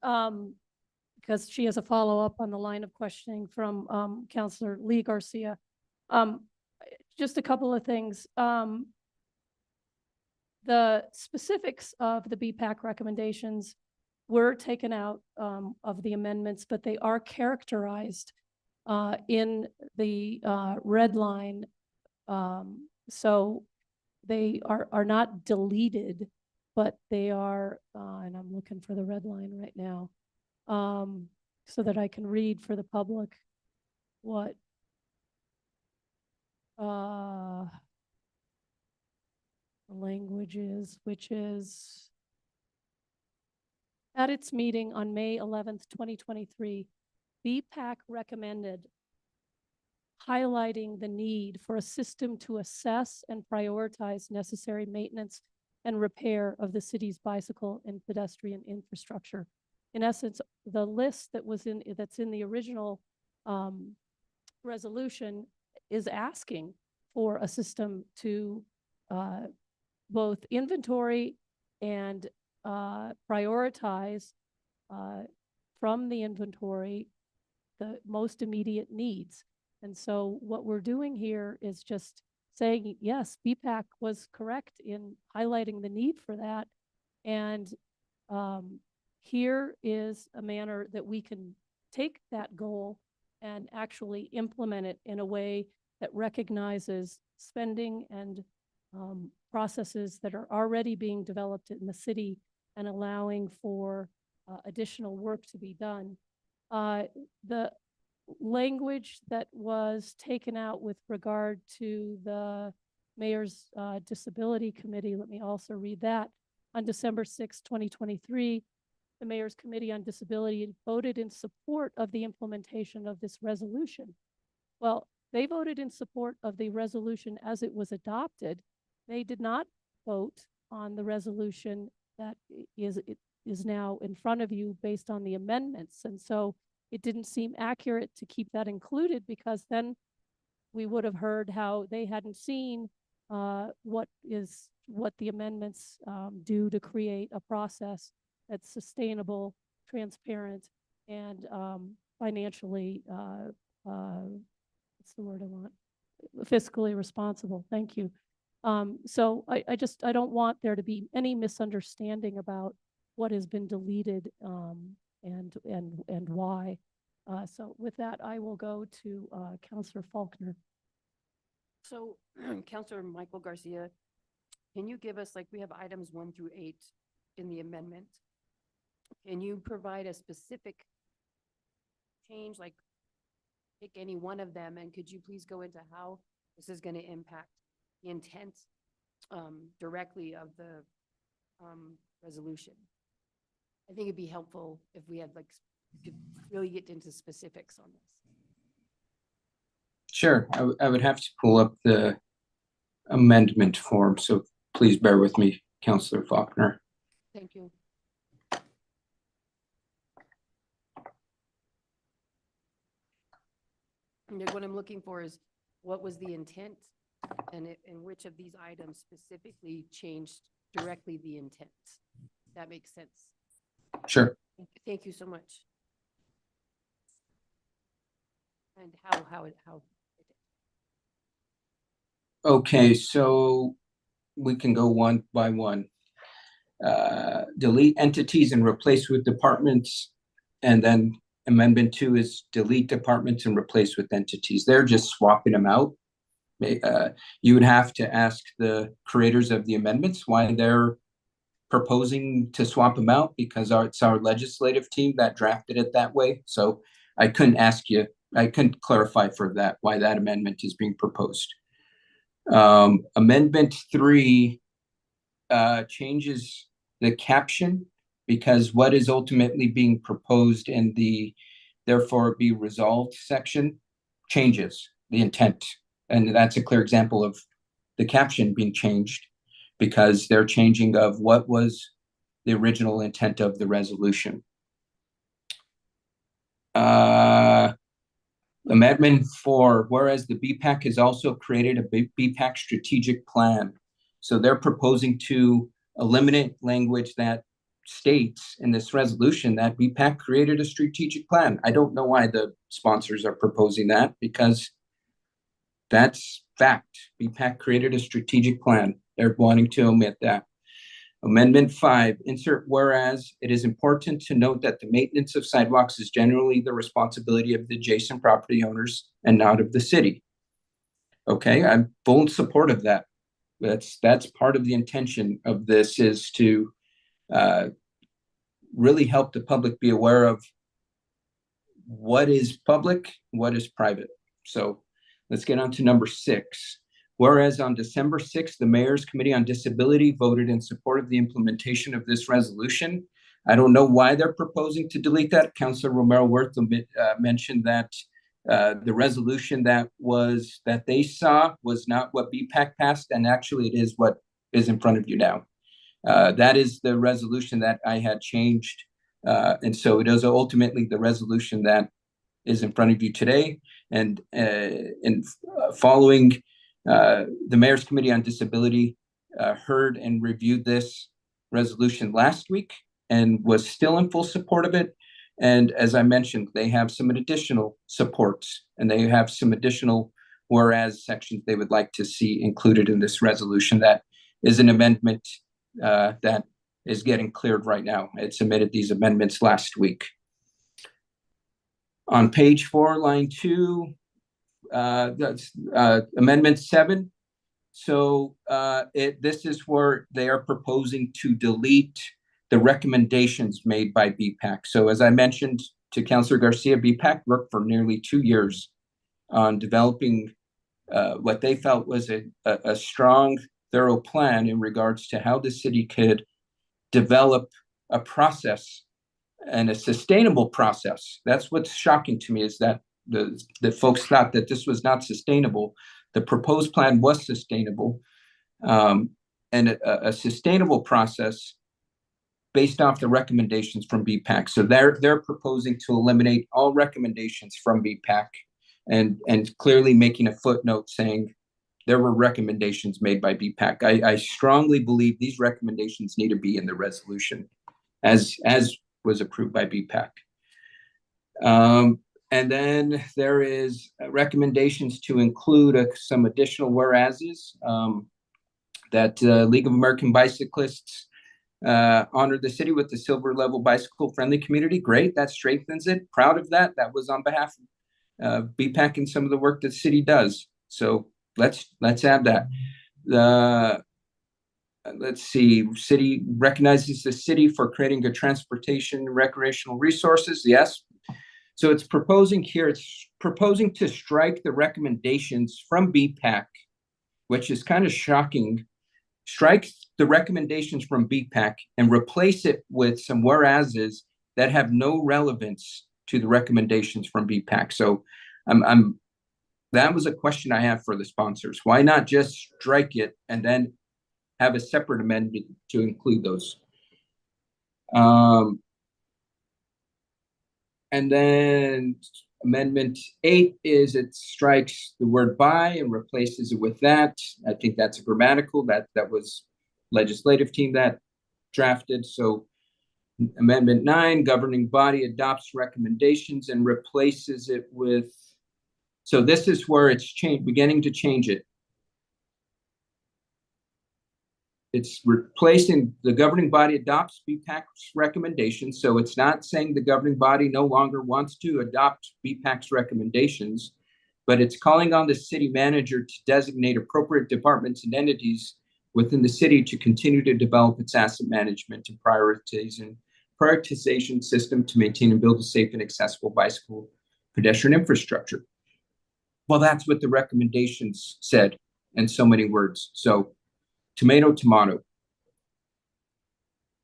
because she has a follow-up on the line of questioning from Counselor Lee Garcia. Just a couple of things. The specifics of the BPAC recommendations were taken out of the amendments, but they are characterized in the red line. So they are not deleted, but they are, and I'm looking for the red line right now, so that I can read for the public what the language is, which is at its meeting on May 11th, 2023, BPAC recommended highlighting the need for a system to assess and prioritize necessary maintenance and repair of the city's bicycle and pedestrian infrastructure. In essence, the list that was that's in the original resolution is asking for a system to both inventory and prioritize from the inventory the most immediate needs. And so what we're doing here is just saying, yes, BPAC was correct in highlighting the need for that. And here is a manner that we can take that goal and actually implement it in a way that recognizes spending and processes that are already being developed in the city and allowing for additional work to be done. The language that was taken out with regard to the Mayor's Disability Committee, let me also read that. On December 6, 2023, the Mayor's Committee on Disability voted in support of the implementation of this resolution. Well, they voted in support of the resolution as it was adopted. They did not vote on the resolution that is now in front of you based on the amendments. And so it didn't seem accurate to keep that included, because then we would have heard how they hadn't seen what the amendments do to create a process that's sustainable, transparent, and financially, what's the word I want? Fiscally responsible. Thank you. So I don't want there to be any misunderstanding about what has been deleted and why. So with that, I will go to Councilor Faulkner. So Counselor Michael Garcia, can you give us, like, we have items 1 through 8 in the amendment. Can you provide a specific change, like pick any one of them, and could you please go into how this is going to impact the intent directly of the resolution? I think it'd be helpful if we had, like, could really get into specifics on this. Sure, I would have to pull up the amendment form, so please bear with me, Councilor Faulkner. Thank you. And what I'm looking for is, what was the intent, and which of these items specifically changed directly the intent? That makes sense. Sure. Thank you so much. And how. Okay, so we can go one by one. Delete entities and replace with departments, and then Amendment 2 is delete departments and replace with entities. They're just swapping them out. You would have to ask the creators of the amendments why they're proposing to swap them out, because it's our legislative team that drafted it that way. So I couldn't clarify for that, why that amendment is being proposed. Amendment 3 changes the caption, because what is ultimately being proposed in the therefore be resolved section changes the intent. And that's a clear example of the caption being changed, because they're changing of what was the original intent of the resolution. Amendment 4, whereas the BPAC has also created a BPAC strategic plan. So they're proposing to eliminate language that states in this resolution that BPAC created a strategic plan. I don't know why the sponsors are proposing that, because that's fact. BPAC created a strategic plan. They're wanting to omit that. Amendment 5, insert whereas it is important to note that the maintenance of sidewalks is generally the responsibility of the adjacent property owners and not of the city. Okay, I'm full in support of that. That's part of the intention of this, is to really help the public be aware of what is public, what is private. So let's get on to number 6. Whereas on December 6th, the Mayor's Committee on Disability voted in support of the implementation of this resolution. I don't know why they're proposing to delete that. Councilor Romero Worth mentioned that the resolution that they saw was not what BPAC passed, and actually it is what is in front of you now. That is the resolution that I had changed. And so it is ultimately the resolution that is in front of you today. And following the Mayor's Committee on Disability heard and reviewed this resolution last week and was still in full support of it. And as I mentioned, they have some additional supports, and they have some additional whereas sections they would like to see included in this resolution. That is an amendment that is getting cleared right now. It submitted these amendments last week. On page 4, line 2, that's Amendment 7. So this is where they are proposing to delete the recommendations made by BPAC. So as I mentioned to Councilor Garcia, BPAC worked for nearly 2 years on developing what they felt was a strong, thorough plan in regards to how the city could develop a process and a sustainable process. That's what's shocking to me, is that the folks thought that this was not sustainable. The proposed plan was sustainable, and a sustainable process based off the recommendations from BPAC. So they're proposing to eliminate all recommendations from BPAC and clearly making a footnote saying there were recommendations made by BPAC. I strongly believe these recommendations need to be in the resolution as was approved by BPAC. And then there is recommendations to include some additional whereases, that League of American Bicyclists honor the city with the silver level bicycle friendly community. Great, that strengthens it. Proud of that. That was on behalf of BPAC and some of the work that the city does. So let's add that. Let's see, city recognizes the city for creating good transportation and recreational resources. Yes. So it's proposing to strike the recommendations from BPAC, which is kind of shocking. Strike the recommendations from BPAC and replace it with some whereases that have no relevance to the recommendations from BPAC. So that was a question I have for the sponsors. Why not just strike it and then have a separate amendment to include those? And then Amendment 8 is it strikes the word by and replaces it with that. I think that's grammatical. That was legislative team that drafted. So Amendment 9, governing body adopts recommendations and replaces it with, so this is where it's beginning to change it. It's replacing the governing body adopts BPAC's recommendations. So it's not saying the governing body no longer wants to adopt BPAC's recommendations, but it's calling on the city manager to designate appropriate departments and entities within the city to continue to develop its asset management and prioritization system to maintain and build a safe and accessible bicycle pedestrian infrastructure. Well, that's what the recommendations said in so many words. So tomato, tomato.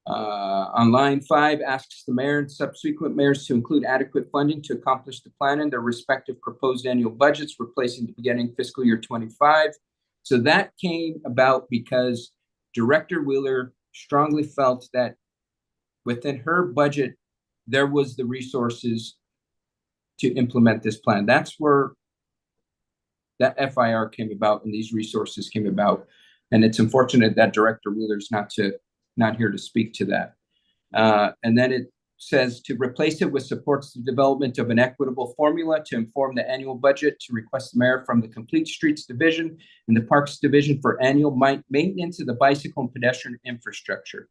On line 5, asks the mayor and subsequent mayors to include adequate funding to accomplish the plan in their respective proposed annual budgets, replacing the beginning fiscal year 25. So that came about because Director Wheeler strongly felt that within her budget, there was the resources to implement this plan. That's where that FIR came about and these resources came about. And it's unfortunate that Director Wheeler's not here to speak to that. And then it says to replace it with supports the development of an equitable formula to inform the annual budget, to request the mayor from the Complete Streets Division and the Parks Division for annual maintenance of the bicycle and pedestrian infrastructure.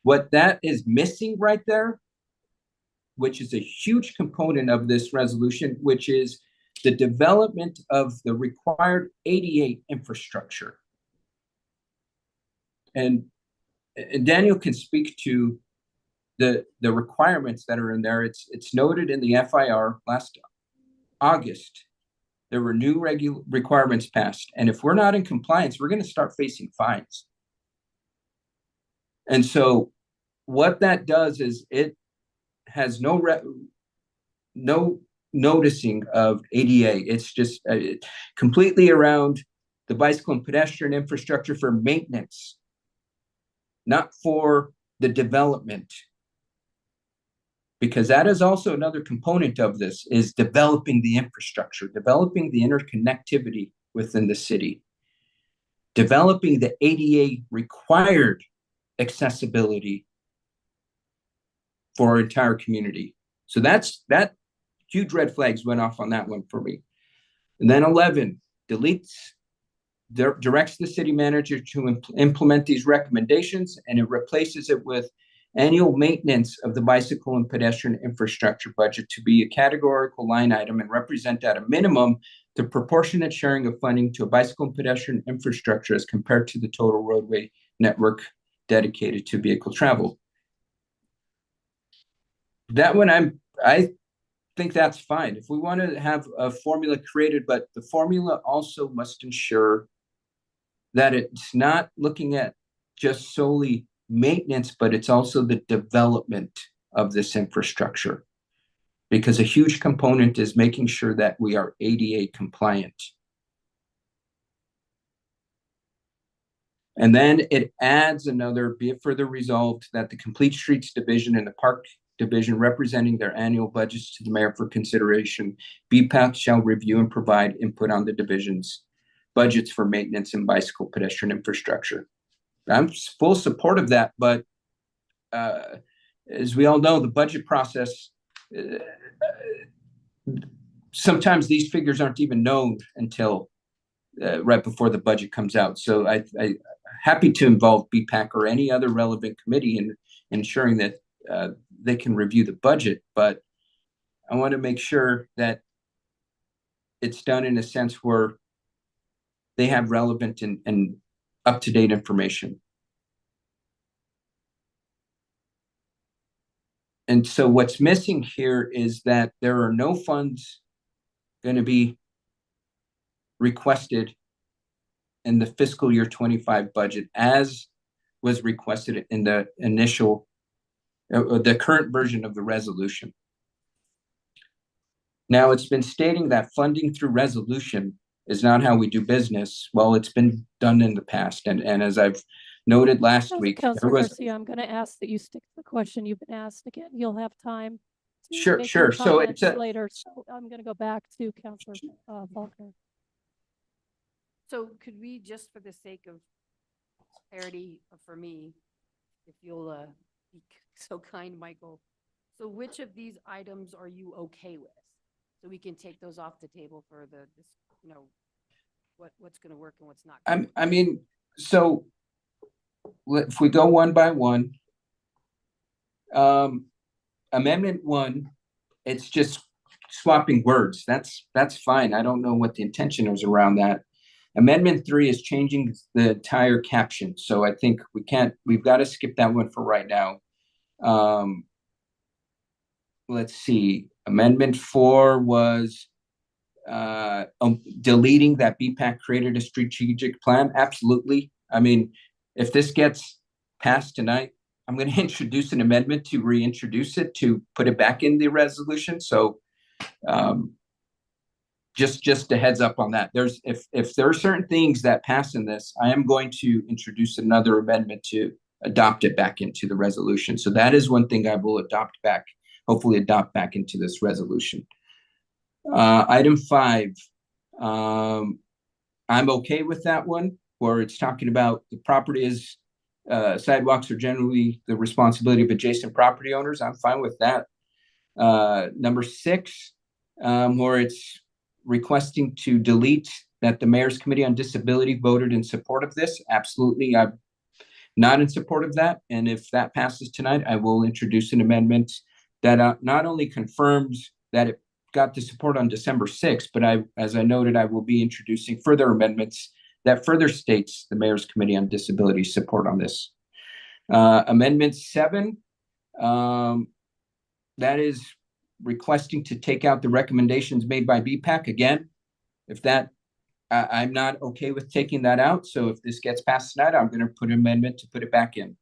What that is missing right there, which is a huge component of this resolution, which is the development of the required ADA infrastructure. And Daniel can speak to the requirements that are in there. It's noted in the FIR last August. There were new requirements passed. And if we're not in compliance, we're going to start facing fines. And so what that does is it has no noticing of ADA. It's just completely around the bicycle and pedestrian infrastructure for maintenance, not for the development. Because that is also another component of this, is developing the infrastructure, developing the interconnectivity within the city, developing the ADA required accessibility for our entire community. So that huge red flags went off on that one for me. And then 11, directs the city manager to implement these recommendations, and it replaces it with annual maintenance of the bicycle and pedestrian infrastructure budget to be a categorical line item and represent at a minimum the proportionate sharing of funding to a bicycle and pedestrian infrastructure as compared to the total roadway network dedicated to vehicle travel. That one, I think that's fine. If we want to have a formula created, but the formula also must ensure that it's not looking at just solely maintenance, but it's also the development of this infrastructure. because a huge component is making sure that we are ADA compliant. And then it adds another, be it further resolved that the Complete Streets Division and the Park Division representing their annual budgets to the mayor for consideration, BPAC shall review and provide input on the division's budgets for maintenance and bicycle pedestrian infrastructure. I'm full support of that, but as we all know, the budget process, sometimes these figures aren't even known until right before the budget comes out. So I happy to involve BPAC or any other relevant committee in ensuring that they can review the budget, but I want to make sure that it's done in a sense where they have relevant and up-to-date information. And so what's missing here is that there are no funds going to be requested in the fiscal year 25 budget as was requested in the initial, the current version of the resolution. Now, it's been stating that funding through resolution is not how we do business. Well, it's been done in the past. And as I've noted last week, there Councilor was, Garcia, I'm going to ask that you stick to the question you've been asked again. You'll have time. to Sure, make your sure. So comments it's later. So I'm going to go back to Councilor Faulkner. So could we, just for the sake of clarity for me, if you'll be so kind, Michael, so which of these items are you okay with? So we can take those off the table for this, you know, what's going to work and what's not. I mean, so if we go one by one, Amendment 1, it's just swapping words. That's fine. I don't know what the intention is around that. Amendment 3 is changing the entire caption. So I think we've got to skip that one for right now. Let's see. Amendment 4 was deleting that BPAC created a strategic plan. Absolutely. I mean, if this gets passed tonight, I'm going to introduce an amendment to reintroduce it, to put it back in the resolution. So just a heads up on that. If there are certain things that pass in this, I am going to introduce another amendment to adopt it back into the resolution. So that is one thing I will hopefully adopt back into this resolution. Item 5, I'm okay with that one, where it's talking about the property is sidewalks are generally the responsibility of adjacent property owners. I'm fine with that. Number 6, where it's requesting to delete that the Mayor's Committee on Disability voted in support of this. Absolutely, I'm not in support of that. And if that passes tonight, I will introduce an amendment that not only confirms that it got the support on December 6th, but as I noted, I will be introducing further amendments that further states the Mayor's Committee on Disability support on this. Amendment 7, that is requesting to take out the recommendations made by BPAC. Again, if that, I'm not okay with taking that out. So if this gets passed tonight, I'm going to put an amendment to put it back in.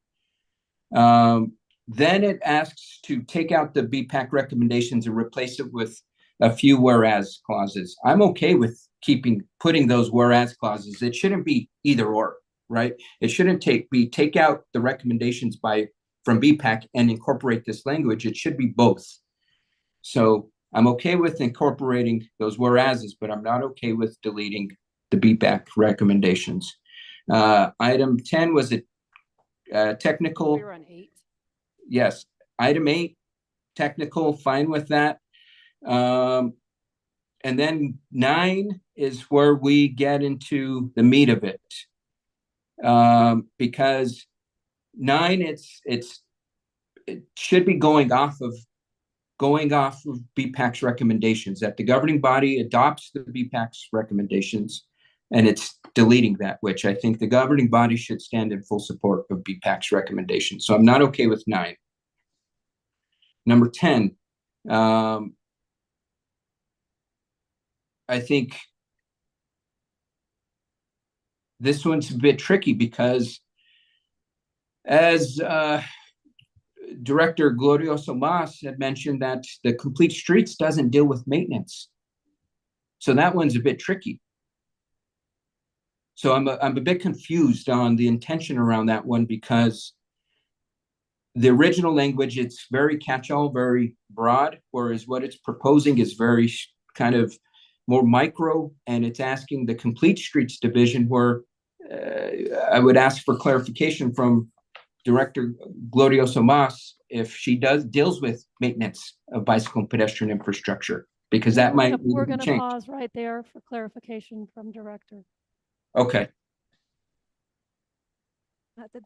Then it asks to take out the BPAC recommendations and replace it with a few whereas clauses. I'm okay with putting those whereas clauses. It shouldn't be either or, right? It shouldn't take out the recommendations from BPAC and incorporate this language. It should be both. So I'm okay with incorporating those whereases, but I'm not okay with deleting the BPAC recommendations. Item 10 was a technical. We were on 8. Yes. Item 8, technical, fine with that. And then 9 is where we get into the meat of it. Because 9, it should be going off of BPAC's recommendations, that the governing body adopts the BPAC's recommendations, and it's deleting that, which I think the governing body should stand in full support of BPAC's recommendations. So I'm not okay with 9. Number 10, I think this one's a bit tricky because as Director Glorioso Mas had mentioned that the Complete Streets doesn't deal with maintenance. So that one's a bit tricky. So I'm a bit confused on the intention around that one because the original language, it's very catch-all, very broad, whereas what it's proposing is very kind of more micro, and it's asking the Complete Streets Division where I would ask for clarification from Director Glorioso Mas if she deals with maintenance of bicycle and pedestrian infrastructure, because that might need We're to be gonna changed. pause right there for clarification from Director. Okay, Not the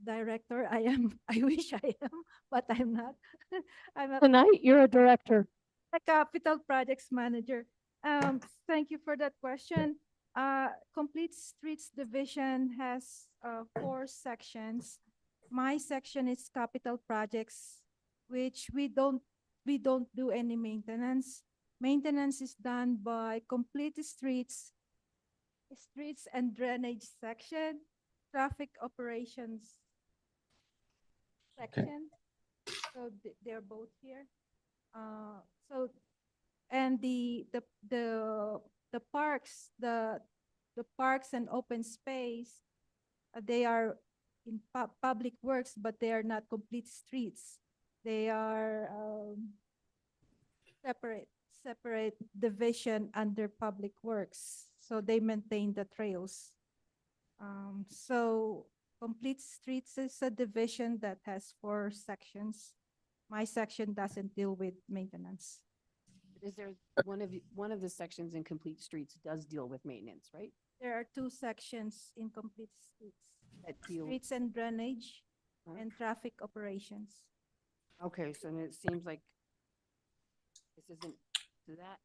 director, I am, I wish I am, but I'm not. I'm a Tonight, you're a director. capital projects manager. Thank you for that question. Complete Streets Division has 4 sections. My section is capital projects, which we don't do any maintenance. Maintenance is done by Complete Streets and Drainage section, Traffic Operations section. So they're both here. So, and the parks, the parks and open space, they are in public works, but they are not Complete Streets. They are separate division under public works. So they maintain the trails. So Complete Streets is a division that has 4 sections. My section doesn't deal with maintenance. Is there one of the sections in Complete Streets does deal with maintenance, right? There are 2 sections in Complete Streets. That deal. Streets and drainage Huh? and traffic operations. Okay, so then it seems like this isn't to that.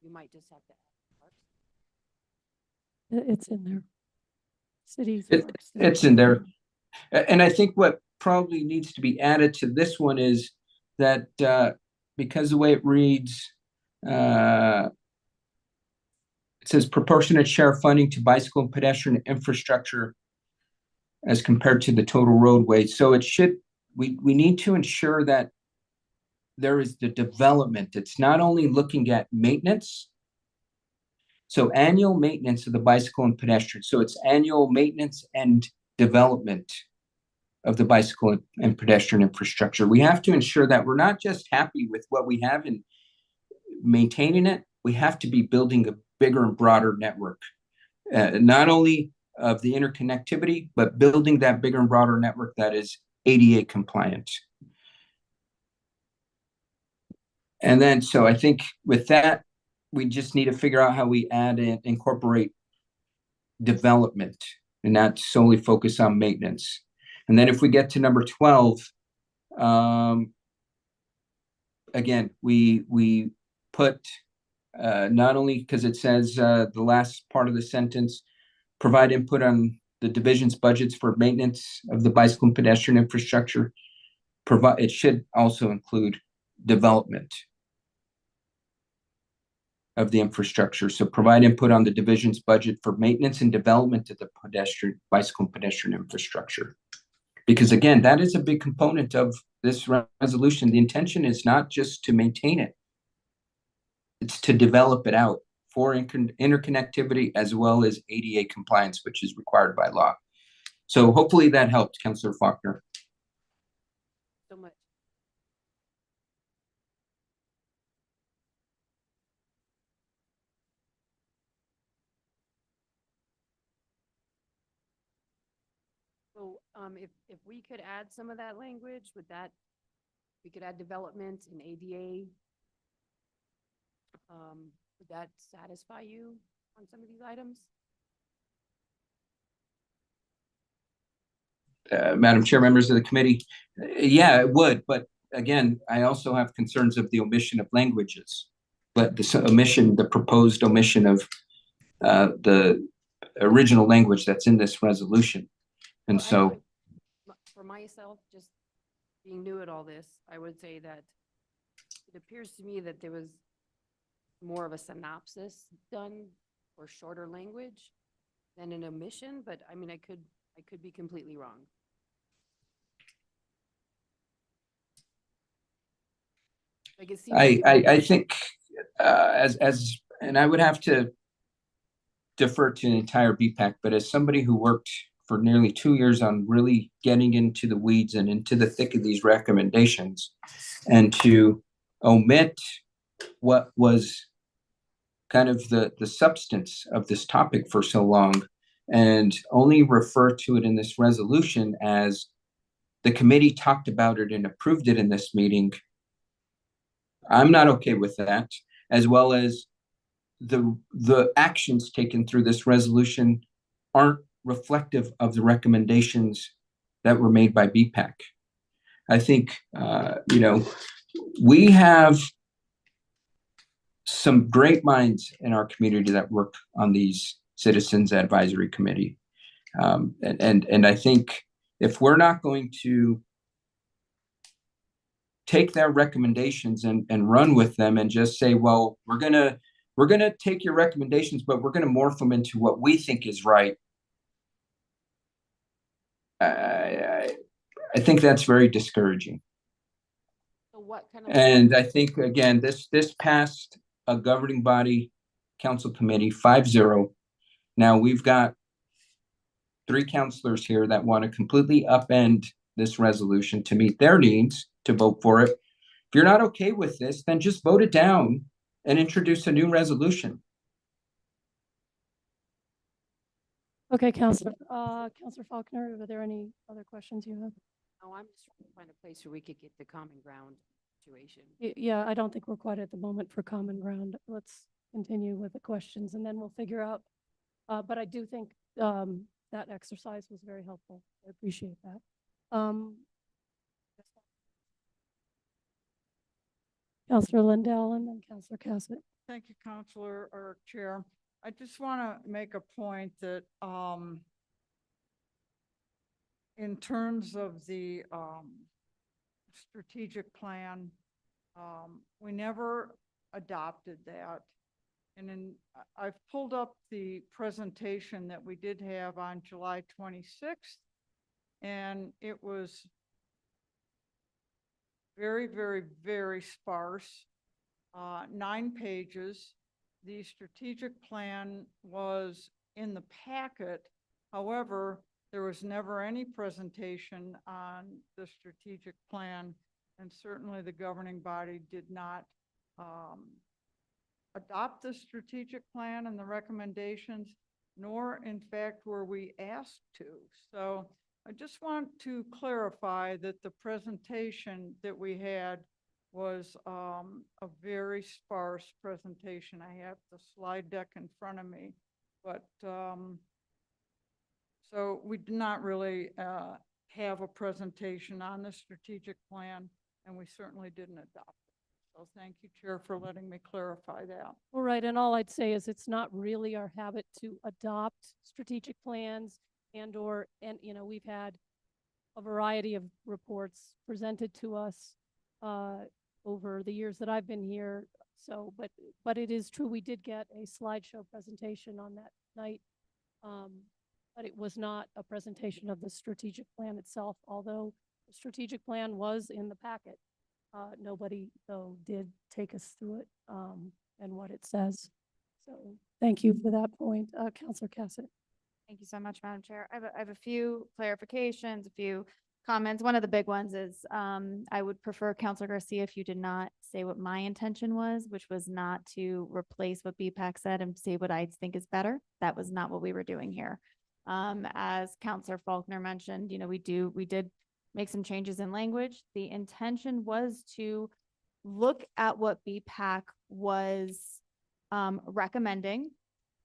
You might just have to add parks. It's in there. Cities. parks. it's in there. And I think what probably needs to be added to this one is that because the way it reads, it says proportionate share of funding to bicycle and pedestrian infrastructure as compared to the total roadway. So it should, we need to ensure that there is the development. It's not only looking at maintenance. So annual maintenance of the bicycle and pedestrian. So it's annual maintenance and development of the bicycle and pedestrian infrastructure. We have to ensure that we're not just happy with what we have and maintaining it. We have to be building a bigger and broader network, not only of the interconnectivity, but building that bigger and broader network that is ADA compliant. And then, so I think with that, we just need to figure out how we add and incorporate development and not solely focus on maintenance. And then if we get to number 12, again, we put not only because it says the last part of the sentence, provide input on the division's budgets for maintenance of the bicycle and pedestrian infrastructure. It should also include development of the infrastructure. So provide input on the division's budget for maintenance and development of the bicycle and pedestrian infrastructure. Because again, that is a big component of this resolution. The intention is not just to maintain it. It's to develop it out for interconnectivity as well as ADA compliance, which is required by law. So hopefully that helped, Councillor Faulkner. So much. So if we could add some of that language, we could add development in ADA. Would that satisfy you on some of these items? Madam Chair, members of the committee, yeah, it would. But again, I also have concerns of the omission of languages. But the proposed omission of the original language that's in this resolution. And so, For myself, just being new at all this, I would say that it appears to me that there was more of a synopsis done or shorter language than an omission, but I mean, I could be completely wrong. Like it seems. like- I think, and I would have to defer to the entire BPAC, but as somebody who worked for nearly 2 years on really getting into the weeds and into the thick of these recommendations, and to omit what was kind of the substance of this topic for so long, and only refer to it in this resolution as the committee talked about it and approved it in this meeting, I'm not okay with that, as well as the actions taken through this resolution aren't reflective of the recommendations that were made by BPAC. I think, we have some great minds in our community that work on these citizens advisory committee. And I think if we're not going to take their recommendations and run with them and just say, well, we're gonna take your recommendations, but we're gonna morph them into what we think is right. I think that's very discouraging. So what kind of? And I think, again, this passed a governing body council committee 5-0. Now we've got 3 counselors here that want to completely upend this resolution to meet their needs, to vote for it. If you're not okay with this, then just vote it down and introduce a new resolution. Okay, Counselor Faulkner, are there any other questions you have? No, I'm just trying to find a place where we could get the common ground situation. Yeah, I don't think we're quite at the moment for common ground. Let's continue with the questions and then we'll figure out. But I do think that exercise was very helpful. I appreciate that. Counselor Lindell and then Counselor Cassett. Thank you, Counselor or Chair. I just want to make a point that in terms of the strategic plan, we never adopted that. And I've pulled up the presentation that we did have on July 26th, and it was very, very, very sparse, 9 pages. The strategic plan was in the packet. However, there was never any presentation on the strategic plan, and certainly the governing body did not adopt the strategic plan and the recommendations, nor in fact were we asked to. So I just want to clarify that the presentation that we had was a very sparse presentation. I have the slide deck in front of me, but so we did not really have a presentation on the strategic plan, and we certainly didn't adopt it. So thank you, Chair, for letting me clarify that. All right, and all I'd say is it's not really our habit to adopt strategic plans and we've had a variety of reports presented to us over the years that I've been here. So, but it is true, we did get a slideshow presentation on that night. But it was not a presentation of the strategic plan itself, although the strategic plan was in the packet. Nobody, though, did take us through it and what it says. So thank you for that point. Counselor Cassett. Thank you so much, Madam Chair. I have a few clarifications, a few comments. One of the big ones is I would prefer, Counselor Garcia, if you did not say what my intention was, which was not to replace what BPAC said and say what I think is better. That was not what we were doing here. As Counselor Faulkner mentioned, we did make some changes in language. The intention was to look at what BPAC was recommending,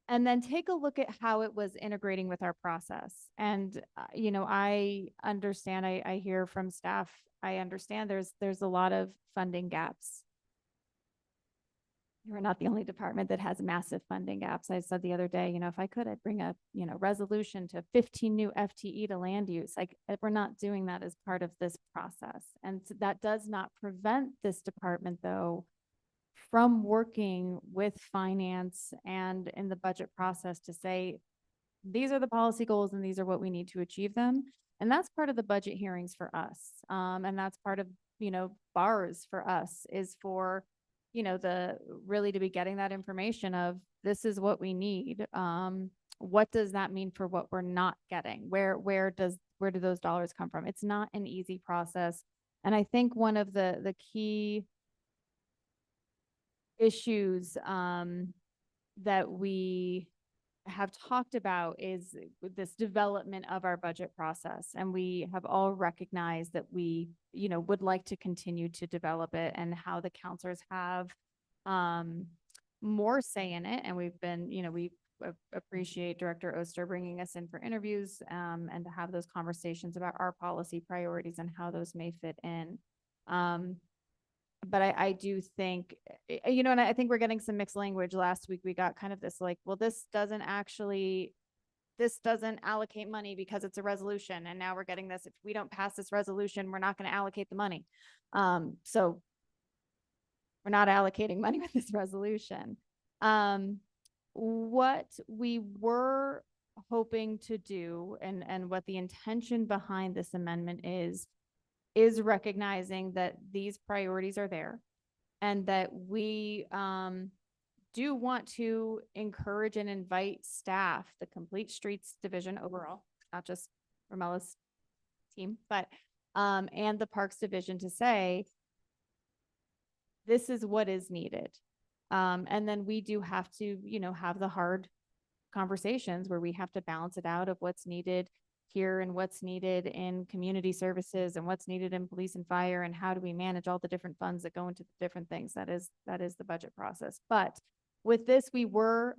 and then take a look at how it was integrating with our process. And, I understand, I hear from staff, I understand there's a lot of funding gaps. We're not the only department that has massive funding gaps. I said the other day, if I could, I'd bring a, resolution to 15 new FTE to land use. Like, we're not doing that as part of this process. And so that does not prevent this department, though, from working with finance and in the budget process to say, these are the policy goals and these are what we need to achieve them. And that's part of the budget hearings for us. And that's part of, bars for us is for, really to be getting that information of this is what we need. What does that mean for what we're not getting? Where do those dollars come from? It's not an easy process. And I think one of the key issues, that we have talked about is this development of our budget process. And we have all recognized that we, would like to continue to develop it, and how the counselors have more say in it. And we've been, we appreciate Director Oster bringing us in for interviews, and to have those conversations about our policy priorities and how those may fit in. But I do think, and I think we're getting some mixed language. Last week, we got kind of this like, well, this doesn't allocate money because it's a resolution. And now we're getting this, if we don't pass this resolution, we're not going to allocate the money. So we're not allocating money with this resolution. What we were hoping to do, and what the intention behind this amendment is recognizing that these priorities are there, and that we do want to encourage and invite staff, the Complete Streets Division overall, not just Romella's team, but and the Parks Division, to say, this is what is needed. And then we do have to, have the hard conversations where we have to balance it out of what's needed here and what's needed in community services and what's needed in police and fire, and how do we manage all the different funds that go into the different things. That is the budget process. But with this, we were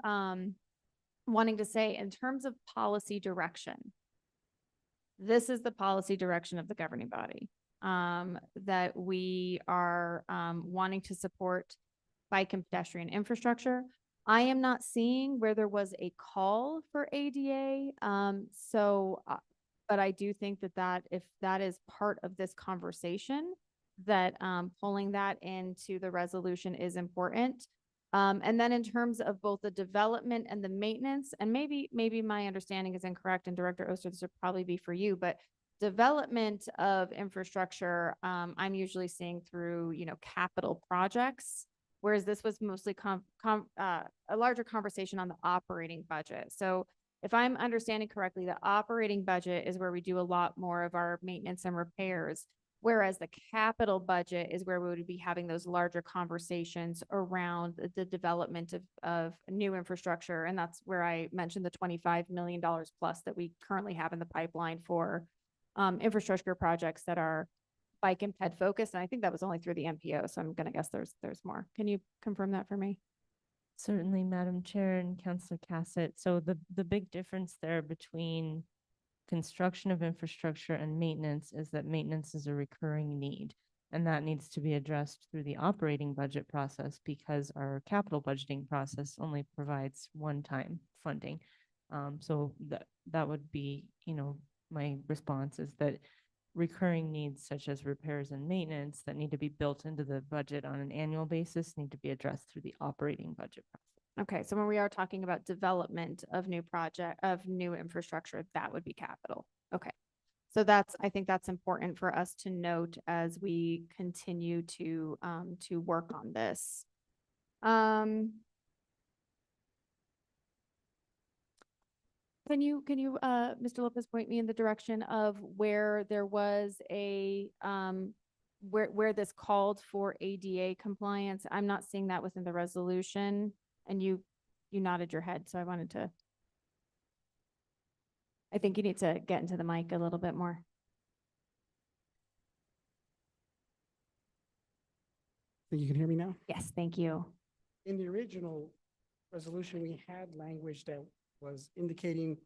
wanting to say, in terms of policy direction, this is the policy direction of the governing body, that we are wanting to support bike and pedestrian infrastructure. I am not seeing where there was a call for ADA. But I do think that if that is part of this conversation, that pulling that into the resolution is important. And then in terms of both the development and the maintenance, and maybe my understanding is incorrect, and Director Oster, this would probably be for you, but development of infrastructure, I'm usually seeing through, capital projects, whereas this was mostly a larger conversation on the operating budget. So if I'm understanding correctly, the operating budget is where we do a lot more of our maintenance and repairs, whereas the capital budget is where we would be having those larger conversations around the development of new infrastructure. And that's where I mentioned the $25 million plus that we currently have in the pipeline for infrastructure projects that are bike and ped focused. And I think that was only through the MPO. So I'm going to guess there's more. Can you confirm that for me? Certainly, Madam Chair and Councilor Cassett. So the big difference there between construction of infrastructure and maintenance is that maintenance is a recurring need, and that needs to be addressed through the operating budget process, because our capital budgeting process only provides one-time funding. So that would be, my response is that recurring needs such as repairs and maintenance that need to be built into the budget on an annual basis need to be addressed through the operating budget process. Okay, so when we are talking about development of new infrastructure, that would be capital. Okay. So I think that's important for us to note as we continue to work on this. Can you, Mr. Lopez, point me in the direction of where there was where this called for ADA compliance? I'm not seeing that within the resolution, and you nodded your head, so I think you need to get into the mic a little bit more. Think you can hear me now? Yes, thank you. In the original resolution, we had language that was indicating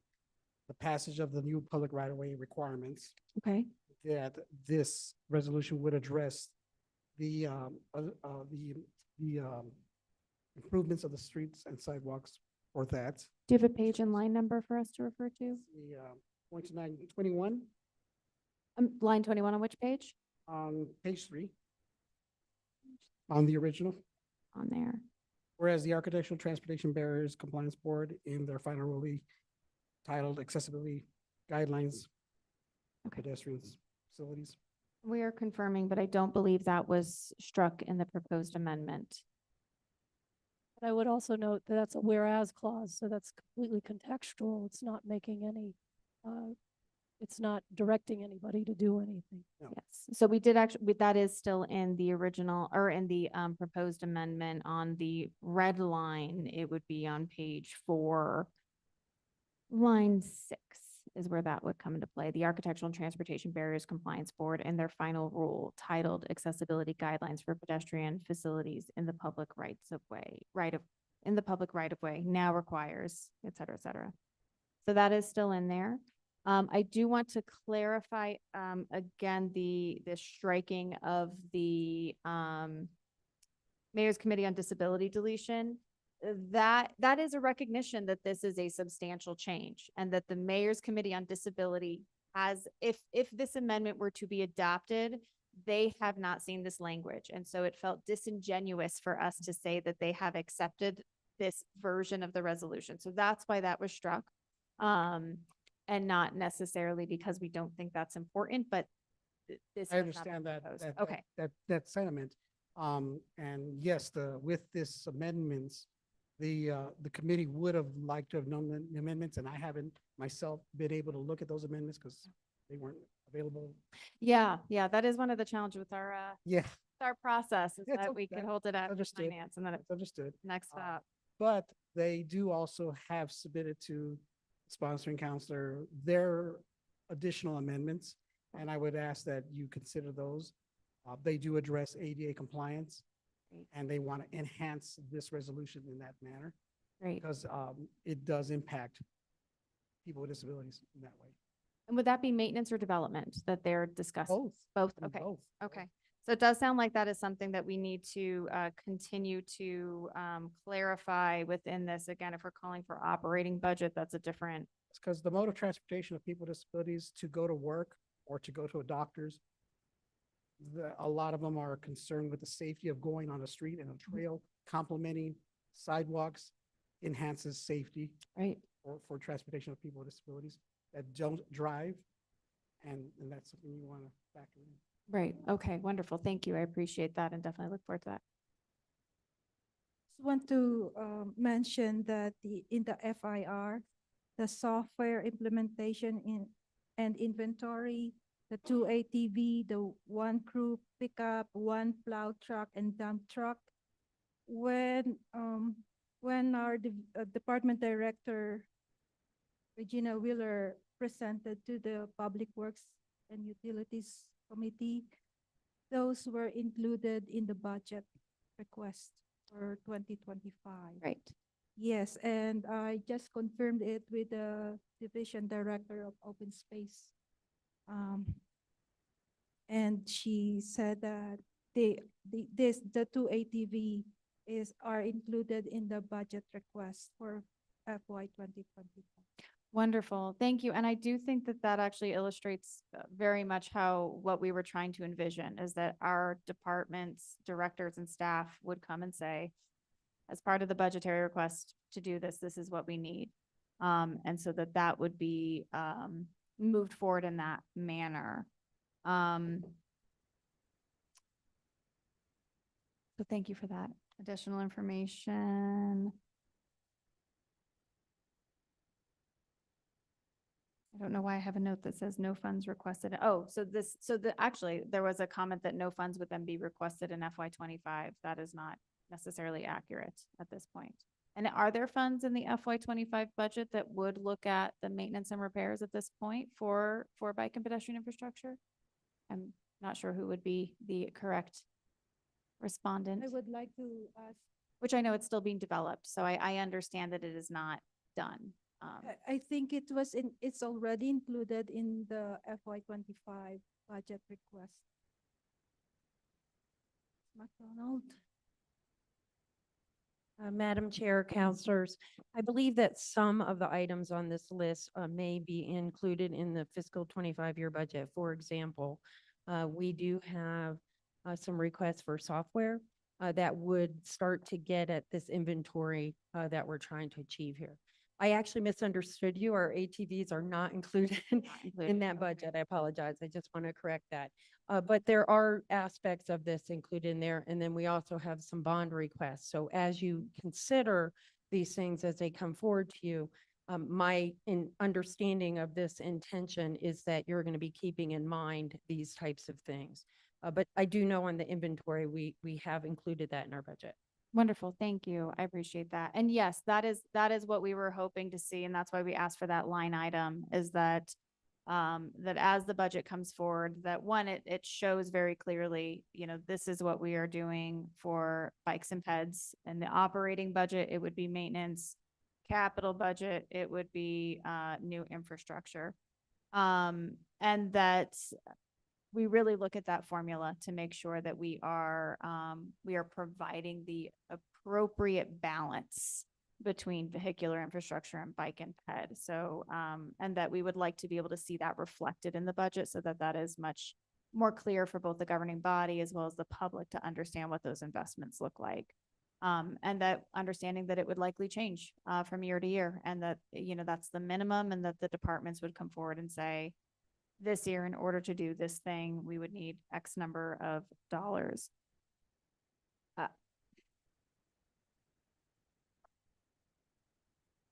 the passage of the new public right-of-way requirements, Okay. that this resolution would address the improvements of the streets and sidewalks for that. Do you have a page and line number for us to refer to? The point to 921 Line 21 on which page? on page 3 on the original. On there. Whereas the Architectural Transportation Barriers Compliance Board in their final ruling titled Accessibility Guidelines for Okay. Pedestrians Facilities. We are confirming, but I don't believe that was struck in the proposed amendment. But I would also note that that's a whereas clause, so that's completely contextual. It's not making any, it's not directing anybody to do anything. Yes, so we did actually, that is still in the original, or in the proposed amendment on the red line. It would be on page 4, line 6 is where that would come into play. The Architectural and Transportation Barriers Compliance Board and their final rule titled Accessibility Guidelines for Pedestrian Facilities in the Public Rights of Way, in the public right of way now requires, et cetera, et cetera. So that is still in there. I do want to clarify, again, the striking of the, Mayor's Committee on Disability deletion. That is a recognition that this is a substantial change and that the Mayor's Committee on Disability has, if this amendment were to be adopted, they have not seen this language. And so it felt disingenuous for us to say that they have accepted this version of the resolution. So that's why that was struck. And not necessarily because we don't think that's important, but this. I was not understand that, proposed. that, Okay, that sentiment. And yes, with this amendments, the committee would have liked to have known the amendments, and I haven't myself been able to look at those amendments because they weren't available. yeah, that is one of the challenges with Yeah, our process is Yeah, it's that o- we could that- hold it at understood. finance and then it's that's understood. next up. But they do also have submitted to sponsoring counselor their additional amendments. And I would ask that you consider those. They do address ADA compliance Great. and they want to enhance this resolution in that manner Great. because it does impact people with disabilities in that way. And would that be maintenance or development that they're discussing? Both. Both, I mean, okay. both. Okay, so it does sound like that is something that we need to continue to clarify within this. Again, if we're calling for operating budget, that's a different. It's because the mode of transportation of people with disabilities to go to work or to go to a doctor's, a lot of them are concerned with the safety of going on a street and a trail, complementing sidewalks enhances safety Right. for transportation of people with disabilities that don't drive. And that's something you want to factor in. Right, okay, wonderful. Thank you. I appreciate that and definitely look forward to that. Just want to mention that in the FIR, the software implementation and inventory, the 2 ATV, the 1 crew pickup, 1 plow truck and dump truck. When our department director, Regina Wheeler, presented to the Public Works and Utilities Committee, those were included in the budget request for 2025. Right. Yes, and I just confirmed it with the Division Director of Open Space. And she said that the 2 ATV are included in the budget request for FY 2025. Wonderful. Thank you. And I do think that that actually illustrates very much what we were trying to envision is that our departments, directors and staff would come and say, as part of the budgetary request to do this, this is what we need. And so that would be moved forward in that manner. So thank you for that additional information. I don't know why I have a note that says no funds requested. Oh, actually, there was a comment that no funds would then be requested in FY 25. That is not necessarily accurate at this point. And are there funds in the FY 25 budget that would look at the maintenance and repairs at this point for bike and pedestrian infrastructure? I'm not sure who would be the correct respondent, I would like to ask, which I know it's still being developed. So I understand that it is not done. I think it's already included in the FY 25 budget request. McDonald? Madam Chair, Councilors, I believe that some of the items on this list may be included in the fiscal 25-year budget. For example, we do have some requests for software that would start to get at this inventory that we're trying to achieve here. I actually misunderstood you. Our ATVs are not included included, in that okay. budget. I apologize. I just want to correct that. But there are aspects of this included in there. And then we also have some bond requests. So as you consider these things as they come forward to you, my understanding of this intention is that you're going to be keeping in mind these types of things. But I do know on the inventory, we have included that in our budget. Wonderful. Thank you. I appreciate that. And yes, that is what we were hoping to see. And that's why we asked for that line item, is that that as the budget comes forward, that one, it shows very clearly, you know, this is what we are doing for bikes and peds. And the operating budget, it would be maintenance. Capital budget, it would be new infrastructure. And that we really look at that formula to make sure that we are providing the appropriate balance between vehicular infrastructure and bike and ped. So, and that we would like to be able to see that reflected in the budget so that that is much more clear for both the governing body as well as the public to understand what those investments look like. And that understanding that it would likely change from year to year, and that, you know, that's the minimum, and that the departments would come forward and say, this year, in order to do this thing, we would need X number of dollars.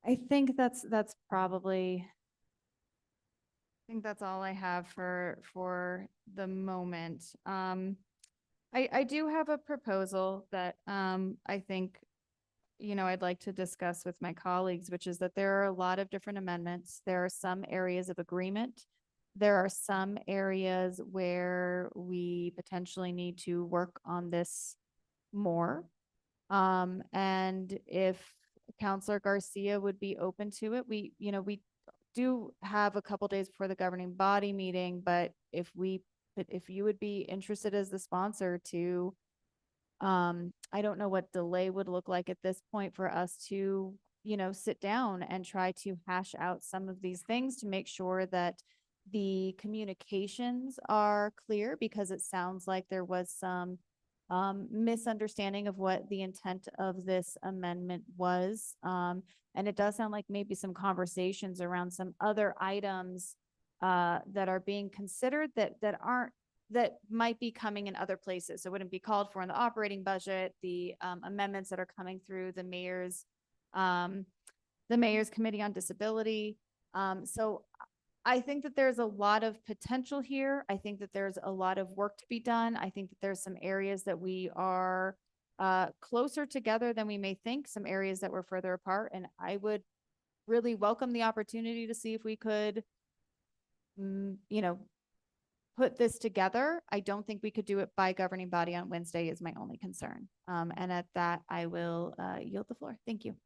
I think that's probably, I think that's all I have for the moment. I do have a proposal that I think, you know, I'd like to discuss with my colleagues, which is that there are a lot of different amendments. There are some areas of agreement. There are some areas where we potentially need to work on this more. And if Counselor Garcia would be open to it, we do have a couple days before the governing body meeting, but if you would be interested as the sponsor to, I don't know what delay would look like at this point for us to, you know, sit down and try to hash out some of these things to make sure that the communications are clear, because it sounds like there was some misunderstanding of what the intent of this amendment was. And it does sound like maybe some conversations around some other items that are being considered that might be coming in other places. So it wouldn't be called for in the operating budget, the amendments that are coming through the mayor's Committee on Disability. So I think that there's a lot of potential here. I think that there's a lot of work to be done. I think that there's some areas that we are closer together than we may think, some areas that we're further apart. And I would really welcome the opportunity to see if we could, you know, put this together. I don't think we could do it by governing body on Wednesday is my only concern. And at that, I will yield the floor. Thank you.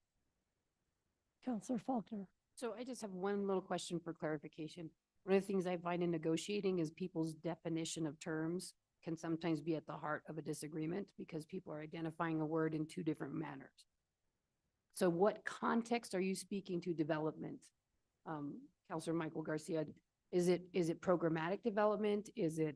Counselor Faulkner. So I just have one little question for clarification. One of the things I find in negotiating is people's definition of terms can sometimes be at the heart of a disagreement because people are identifying a word in two different manners. So what context are you speaking to development? Counselor Michael Garcia, is it programmatic development? Is it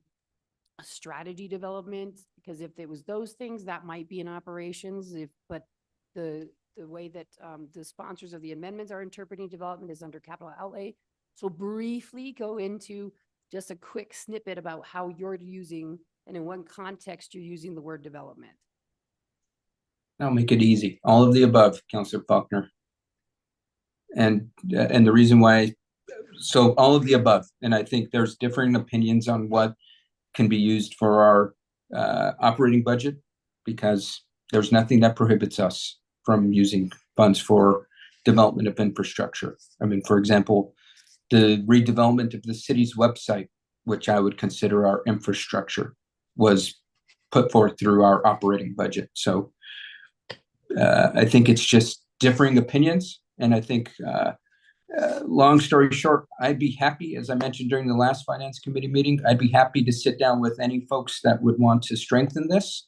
a strategy development? Because if it was those things, that might be in operations. But the way that the sponsors of the amendments are interpreting development is under capital outlay. So briefly go into just a quick snippet about how you're using and in what context you're using the word development. I'll make it easy. All of the above, Councilor Faulkner. And the reason why, so all of the above. And I think there's differing opinions on what can be used for our operating budget, because there's nothing that prohibits us from using funds for development of infrastructure. I mean, for example, the redevelopment of the city's website, which I would consider our infrastructure, was put forth through our operating budget. So I think it's just differing opinions. And I think, long story short, I'd be happy, as I mentioned during the last Finance Committee meeting, I'd be happy to sit down with any folks that would want to strengthen this.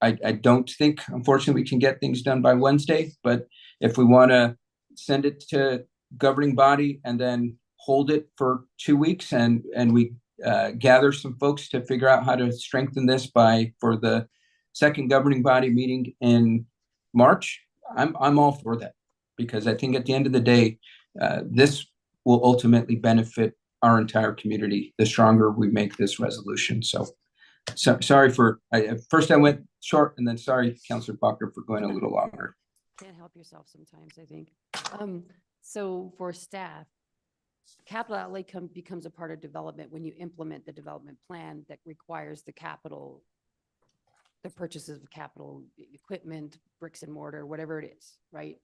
I don't think, unfortunately, we can get things done by Wednesday, but if we want to send it to governing body and then hold it for 2 weeks and we gather some folks to figure out how to strengthen this for the second governing body meeting in March, I'm all for that. because I think at the end of the day, this will ultimately benefit our entire community, the stronger we make this resolution. So sorry for, first I went short, and then sorry, Counselor Bacher, for going a little longer. Can't help yourself sometimes, I think. So for staff, capital outlay becomes a part of development when you implement the development plan that requires the capital, the purchases of capital equipment, bricks and mortar, whatever it is, right?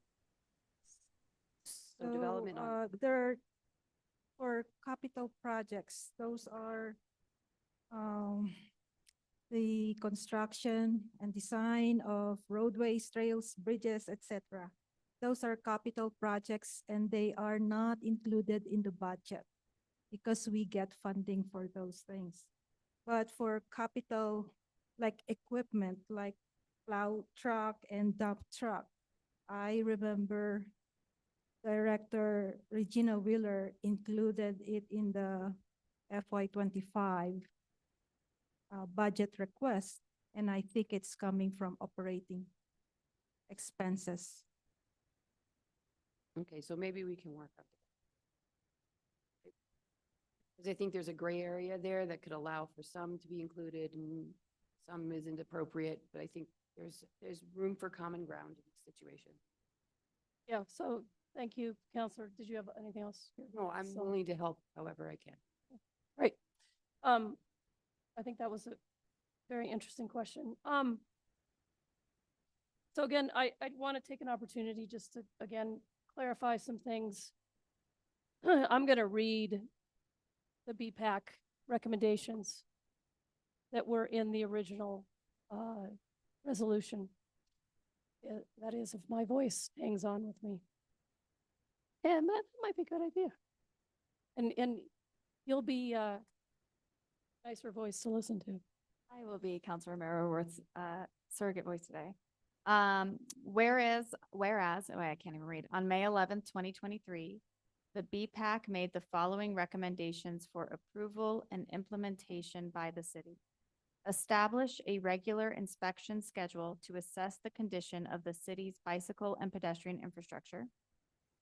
So development on, There, for capital projects, those are the construction and design of roadways, trails, bridges, etc. Those are capital projects and they are not included in the budget because we get funding for those things. But for capital, like equipment, like plow truck and dump truck, I remember Director Regina Wheeler included it in the FY25 budget request, and I think it's coming from operating expenses. okay, so maybe we can work on it. Because I think there's a gray area there that could allow for some to be included and some isn't appropriate, but I think there's room for common ground in this situation. Yeah, so thank you, Counselor. Did you have anything else? No, I'm So- willing to help however I can. Right. I think that was a very interesting question. So again, I'd want to take an opportunity just to, again, clarify some things. I'm going to read the BPAC recommendations that were in the original resolution. That is, if my voice hangs on with me. And that might be a good idea. And you'll be nicer voice to listen to. I will be Counselor Romero Worth's surrogate voice today. Whereas, oh, I can't even read. On May 11th, 2023, the BPAC made the following recommendations for approval and implementation by the city. Establish a regular inspection schedule to assess the condition of the city's bicycle and pedestrian infrastructure.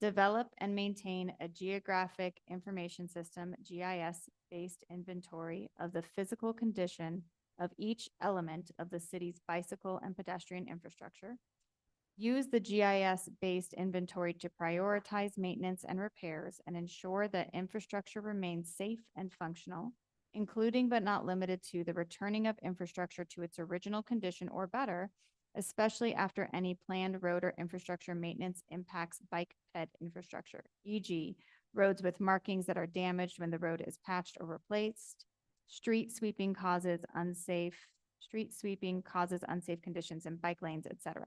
Develop and maintain a geographic information system, GIS-based inventory of the physical condition of each element of the city's bicycle and pedestrian infrastructure. Use the GIS-based inventory to prioritize maintenance and repairs and ensure that infrastructure remains safe and functional, including but not limited to the returning of infrastructure to its original condition or better, especially after any planned road or infrastructure maintenance impacts bike ped infrastructure, e.g. roads with markings that are damaged when the road is patched or replaced. Street sweeping causes unsafe conditions in bike lanes, etc.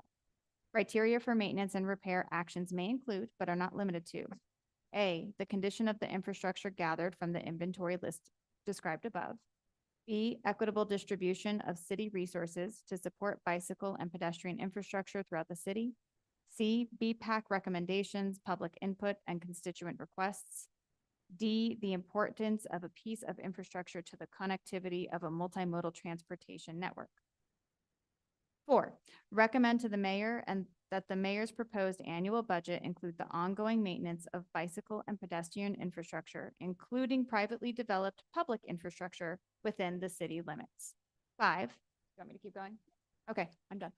Criteria for maintenance and repair actions may include, but are not limited to: A, the condition of the infrastructure gathered from the inventory list described above. B, equitable distribution of city resources to support bicycle and pedestrian infrastructure throughout the city. C, BPAC recommendations, public input, and constituent requests. D, the importance of a piece of infrastructure to the connectivity of a multimodal transportation network. 4, recommend to the mayor and that the mayor's proposed annual budget include the ongoing maintenance of bicycle and pedestrian infrastructure, including privately developed public infrastructure within the city limits. 5, you want me to keep going? Okay, I'm done.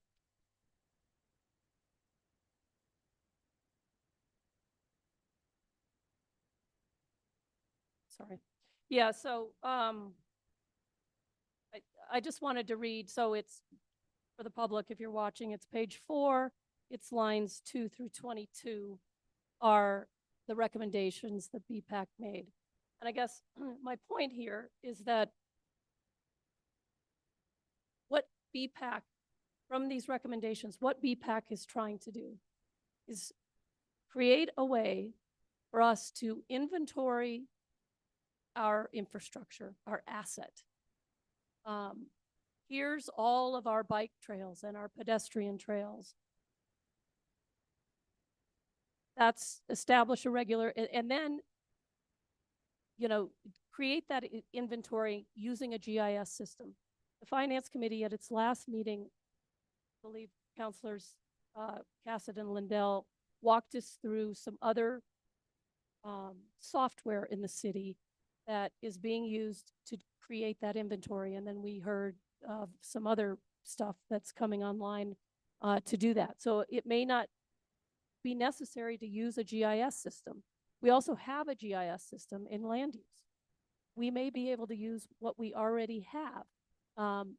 Sorry. Yeah, so I just wanted to read, so it's for the public, if you're watching, it's page 4, it's lines 2 through 22 are the recommendations that BPAC made. And I guess my point here is that what BPAC, from these recommendations, what BPAC is trying to do is create a way for us to inventory our infrastructure, our asset. Here's all of our bike trails and our pedestrian trails. That's establish a regular, and then, you know, create that inventory using a GIS system. The Finance Committee at its last meeting, I believe Councilors Cassidy and Lindell walked us through some other software in the city that is being used to create that inventory. And then we heard of some other stuff that's coming online to do that. So it may not be necessary to use a GIS system. We also have a GIS system in land use. We may be able to use what we already have.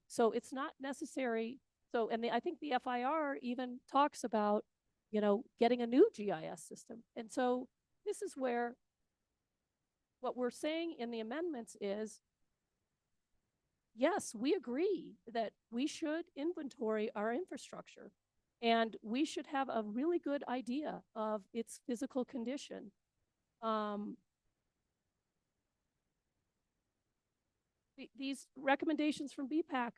So it's not necessary. So, and I think the FIR even talks about, you know, getting a new GIS system. And so this is where what we're saying in the amendments is, yes, we agree that we should inventory our infrastructure and we should have a really good idea of its physical condition. These recommendations from BPAC,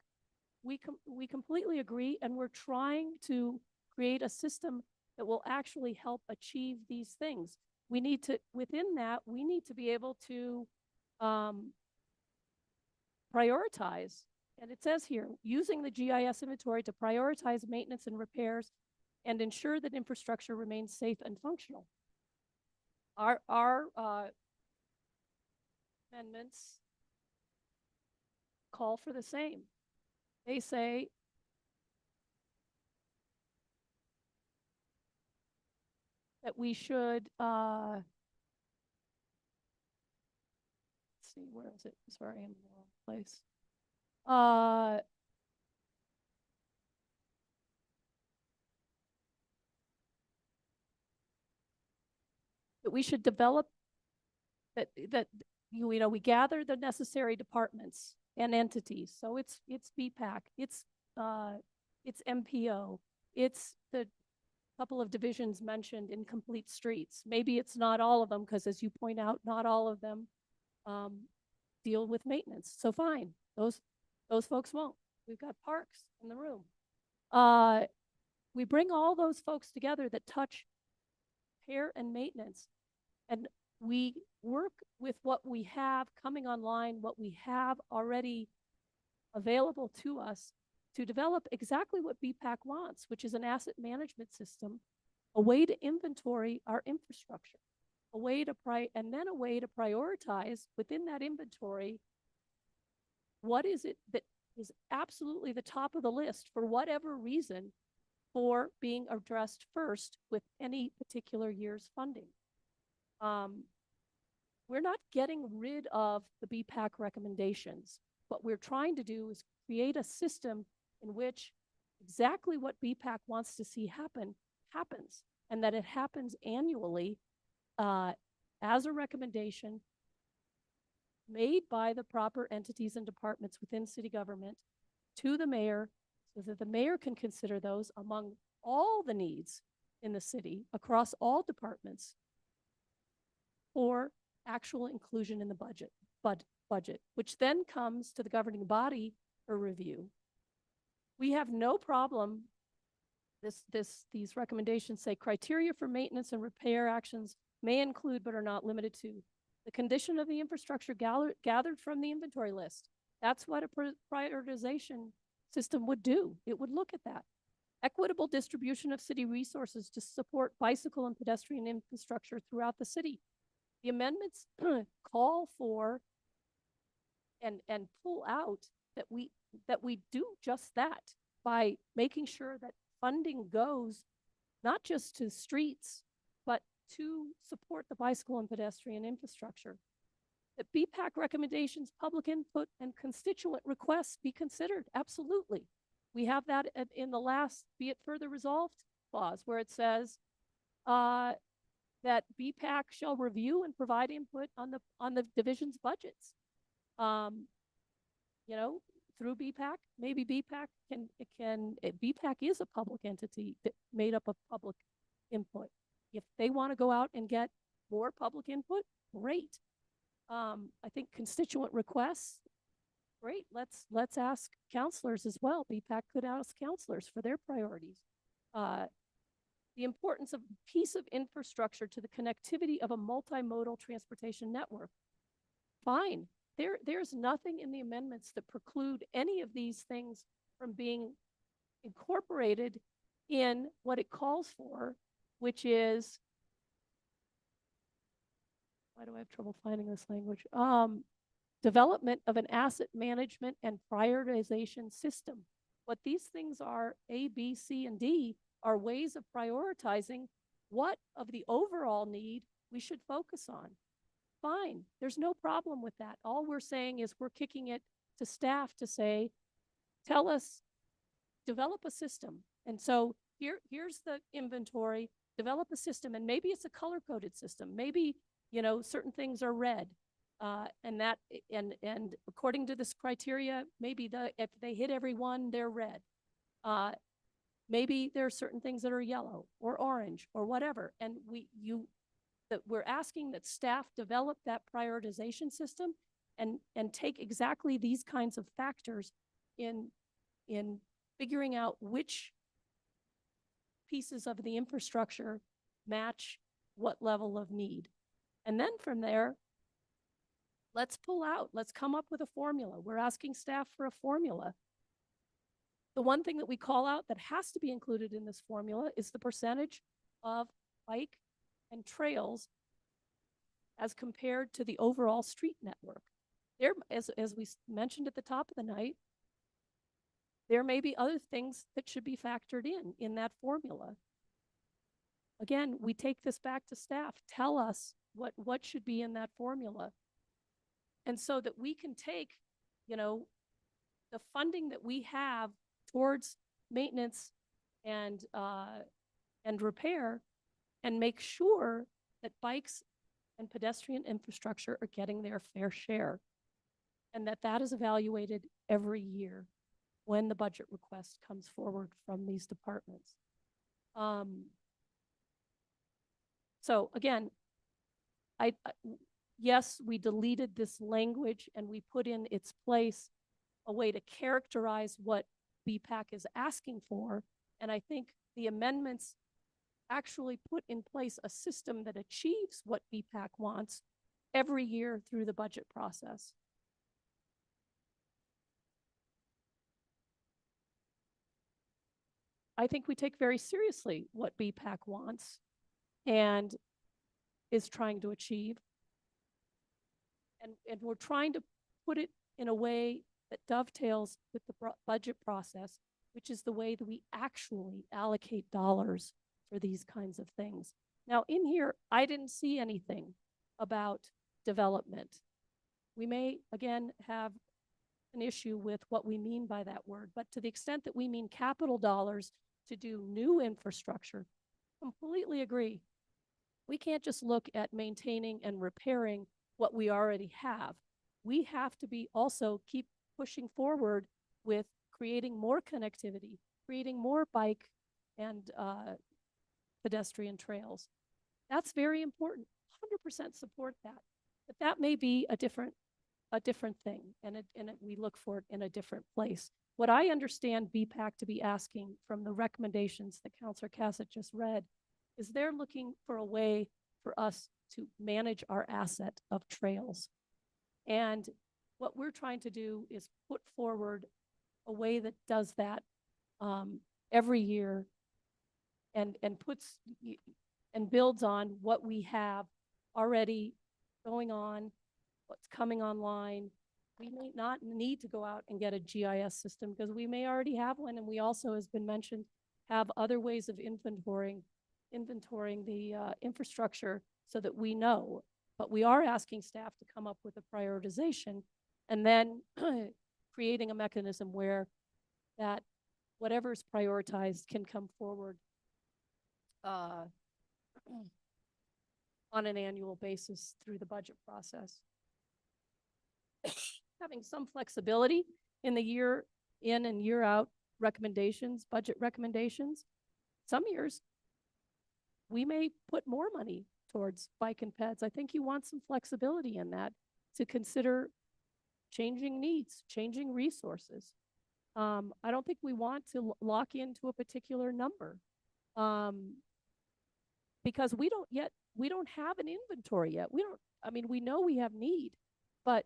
we completely agree, and we're trying to create a system that will actually help achieve these things. We need to, within that, we need to be able to prioritize, and it says here, using the GIS inventory to prioritize maintenance and repairs and ensure that infrastructure remains safe and functional. Our amendments call for the same. They say that we should, let's see, where is it? Sorry, I'm in the wrong place. That we should develop that you know, we gather the necessary departments and entities. So it's BPAC, it's MPO, it's the couple of divisions mentioned in Complete Streets. Maybe it's not all of them, because as you point out, not all of them deal with maintenance. So fine, those folks won't. We've got parks in the room. We bring all those folks together that touch repair and maintenance, and we work with what we have coming online, what we have already available to us, to develop exactly what BPAC wants, which is an asset management system, a way to inventory our infrastructure, a way to and then a way to prioritize within that inventory, what is it that is absolutely the top of the list for whatever reason for being addressed first with any particular year's funding. We're not getting rid of the BPAC recommendations. What we're trying to do is create a system in which exactly what BPAC wants to see happen happens, and that it happens annually as a recommendation made by the proper entities and departments within city government to the mayor, so that the mayor can consider those among all the needs in the city across all departments for actual inclusion in the budget, which then comes to the governing body for review. We have no problem. These recommendations say criteria for maintenance and repair actions may include but are not limited to the condition of the infrastructure gathered from the inventory list. That's what a prioritization system would do. It would look at that. Equitable distribution of city resources to support bicycle and pedestrian infrastructure throughout the city. The amendments call for and pull out that we do just that by making sure that funding goes not just to streets, but to support the bicycle and pedestrian infrastructure. That BPAC recommendations, public input, and constituent requests be considered. Absolutely. We have that in the last be it further resolved clause, where it says that BPAC shall review and provide input on the division's budgets. You know, through BPAC, maybe BPAC BPAC is a public entity that made up of public input. If they want to go out and get more public input, great. I think constituent requests, great. Let's ask counselors as well. BPAC could ask counselors for their priorities. The importance of a piece of infrastructure to the connectivity of a multimodal transportation network. Fine. There's nothing in the amendments that preclude any of these things from being incorporated in what it calls for which is, why do I have trouble finding this language? Development of an asset management and prioritization system. What these things are, A, B, C, and D, are ways of prioritizing what of the overall need we should focus on. Fine, there's no problem with that. All we're saying is we're kicking it to staff to say, tell us, develop a system. And so here's the inventory, develop a system, and maybe it's a color-coded system. Maybe, you know, certain things are red. And according to this criteria, maybe if they hit every one, they're red. Maybe there are certain things that are yellow or orange or whatever. And we're asking that staff develop that prioritization system and take exactly these kinds of factors in figuring out which pieces of the infrastructure match what level of need. And then from there, let's come up with a formula. We're asking staff for a formula. The one thing that we call out that has to be included in this formula is the percentage of bike and trails as compared to the overall street network. There, as we mentioned at the top of the night, there may be other things that should be factored in that formula. Again, we take this back to staff. Tell us what should be in that formula. And so that we can take, you know, the funding that we have towards maintenance and repair and make sure that bikes and pedestrian infrastructure are getting their fair share, and that is evaluated every year when the budget request comes forward from these departments. So again, yes, we deleted this language and we put in its place a way to characterize what BPAC is asking for. And I think the amendments actually put in place a system that achieves what BPAC wants every year through the budget process. I think we take very seriously what BPAC wants and is trying to achieve. And we're trying to put it in a way that dovetails with the budget process, which is the way that we actually allocate dollars for these kinds of things. Now, in here, I didn't see anything about development. We may, again, have an issue with what we mean by that word, but to the extent that we mean capital dollars to do new infrastructure, completely agree. We can't just look at maintaining and repairing what we already have. We have to be also keep pushing forward with creating more connectivity, creating more bike and pedestrian trails. That's very important. 100% support that. But that may be a different thing, and we look for it in a different place. What I understand BPAC to be asking from the recommendations that Councilor Cassett just read is they're looking for a way for us to manage our asset of trails. And what we're trying to do is put forward a way that does that every year and puts and builds on what we have already going on, what's coming online. We may not need to go out and get a GIS system because we may already have one. And we also, as been mentioned, have other ways of inventorying the infrastructure so that we know. But we are asking staff to come up with a prioritization and then creating a mechanism where that whatever is prioritized can come forward on an annual basis through the budget process. Having some flexibility in the year in and year out recommendations, budget recommendations. Some years we may put more money towards bike and peds. I think you want some flexibility in that to consider changing needs, changing resources. I don't think we want to lock into a particular number because we don't have an inventory yet. We know we have need, but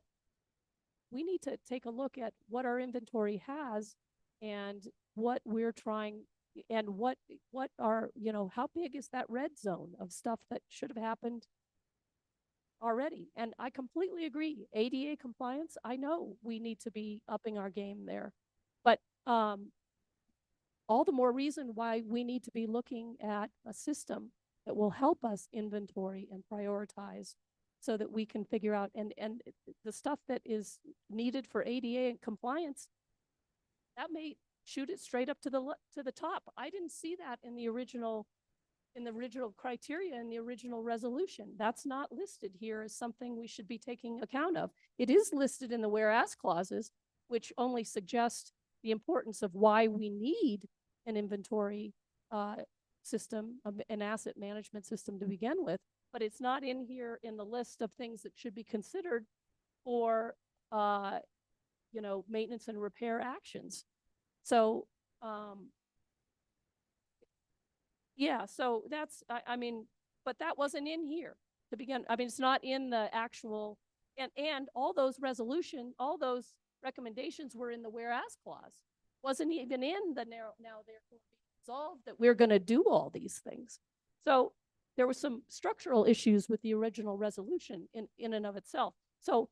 we need to take a look at what our inventory has and what we're trying And what are, how big is that red zone of stuff that should have happened already? And I completely agree. ADA compliance, I know we need to be upping our game there. But all the more reason why we need to be looking at a system that will help us inventory and prioritize so that we can figure out, and the stuff that is needed for ADA and compliance, that may shoot it straight up to the top. I didn't see that in the original criteria in the original resolution. That's not listed here as something we should be taking account of. It is listed in the whereas clauses, which only suggest the importance of why we need an inventory system, an asset management system to begin with, but it's not in here in the list of things that should be considered for maintenance and repair actions. So yeah, so that's, I mean, but that wasn't in here to begin. I mean, it's not in the actual, and all those recommendations were in the whereas clause. Wasn't even in the now therefore be resolved that we're going to do all these things. So there were some structural issues with the original resolution in and of itself. So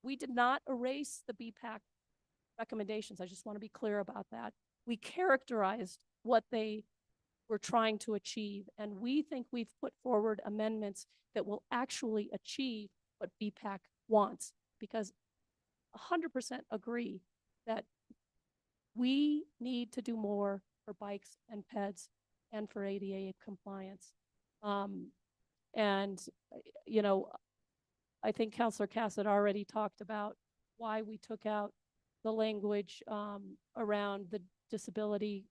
we did not erase the BPAC recommendations. I just want to be clear about that. We characterized what they were trying to achieve, and we think we've put forward amendments that will actually achieve what BPAC wants, because 100% agree that we need to do more for bikes and peds and for ADA compliance. And, I think Councilor Cass had already talked about why we took out the language around the disability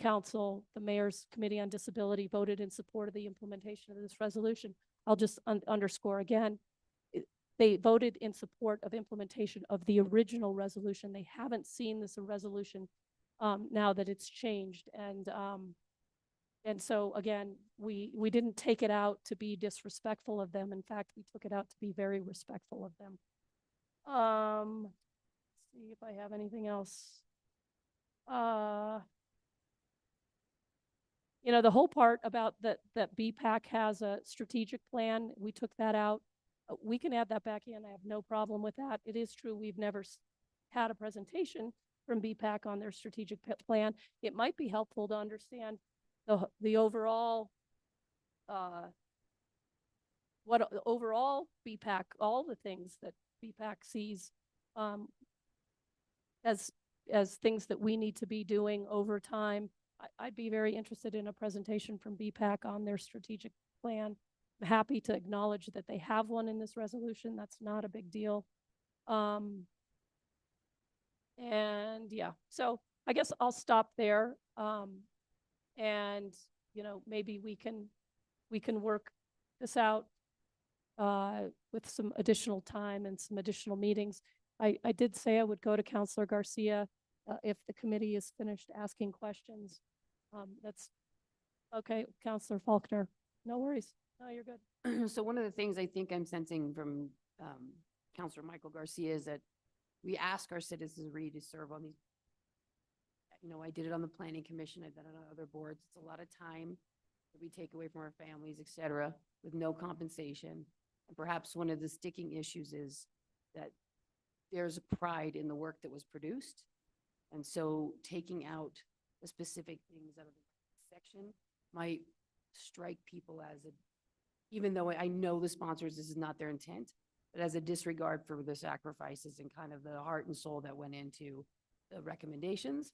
council. The Mayor's Committee on Disability voted in support of the implementation of this resolution. I'll just underscore again, they voted in support of implementation of the original resolution. They haven't seen this resolution now that it's changed. And so again, we didn't take it out to be disrespectful of them. In fact, we took it out to be very respectful of them. Let's see if I have anything else. The whole part about that BPAC has a strategic plan, we took that out. We can add that back in. I have no problem with that. It is true we've never had a presentation from BPAC on their strategic plan. It might be helpful to understand the overall overall BPAC, all the things that BPAC sees as things that we need to be doing over time. I'd be very interested in a presentation from BPAC on their strategic plan. I'm happy to acknowledge that they have one in this resolution. That's not a big deal. And yeah, so I guess I'll stop there. And maybe we can work this out with some additional time and some additional meetings. I did say I would go to Councilor Garcia if the committee is finished asking questions. That's okay. Councilor Faulkner, no worries. No, you're good. So one of the things I think I'm sensing from Councilor Michael Garcia is that we ask our citizenry to serve on these. I did it on the Planning Commission. I've done it on other boards. It's a lot of time that we take away from our families, et cetera, with no compensation. And perhaps one of the sticking issues is that there's a pride in the work that was produced. And so taking out the specific things out of the section might strike people as even though I know the sponsors, this is not their intent, but as a disregard for the sacrifices and kind of the heart and soul that went into the recommendations.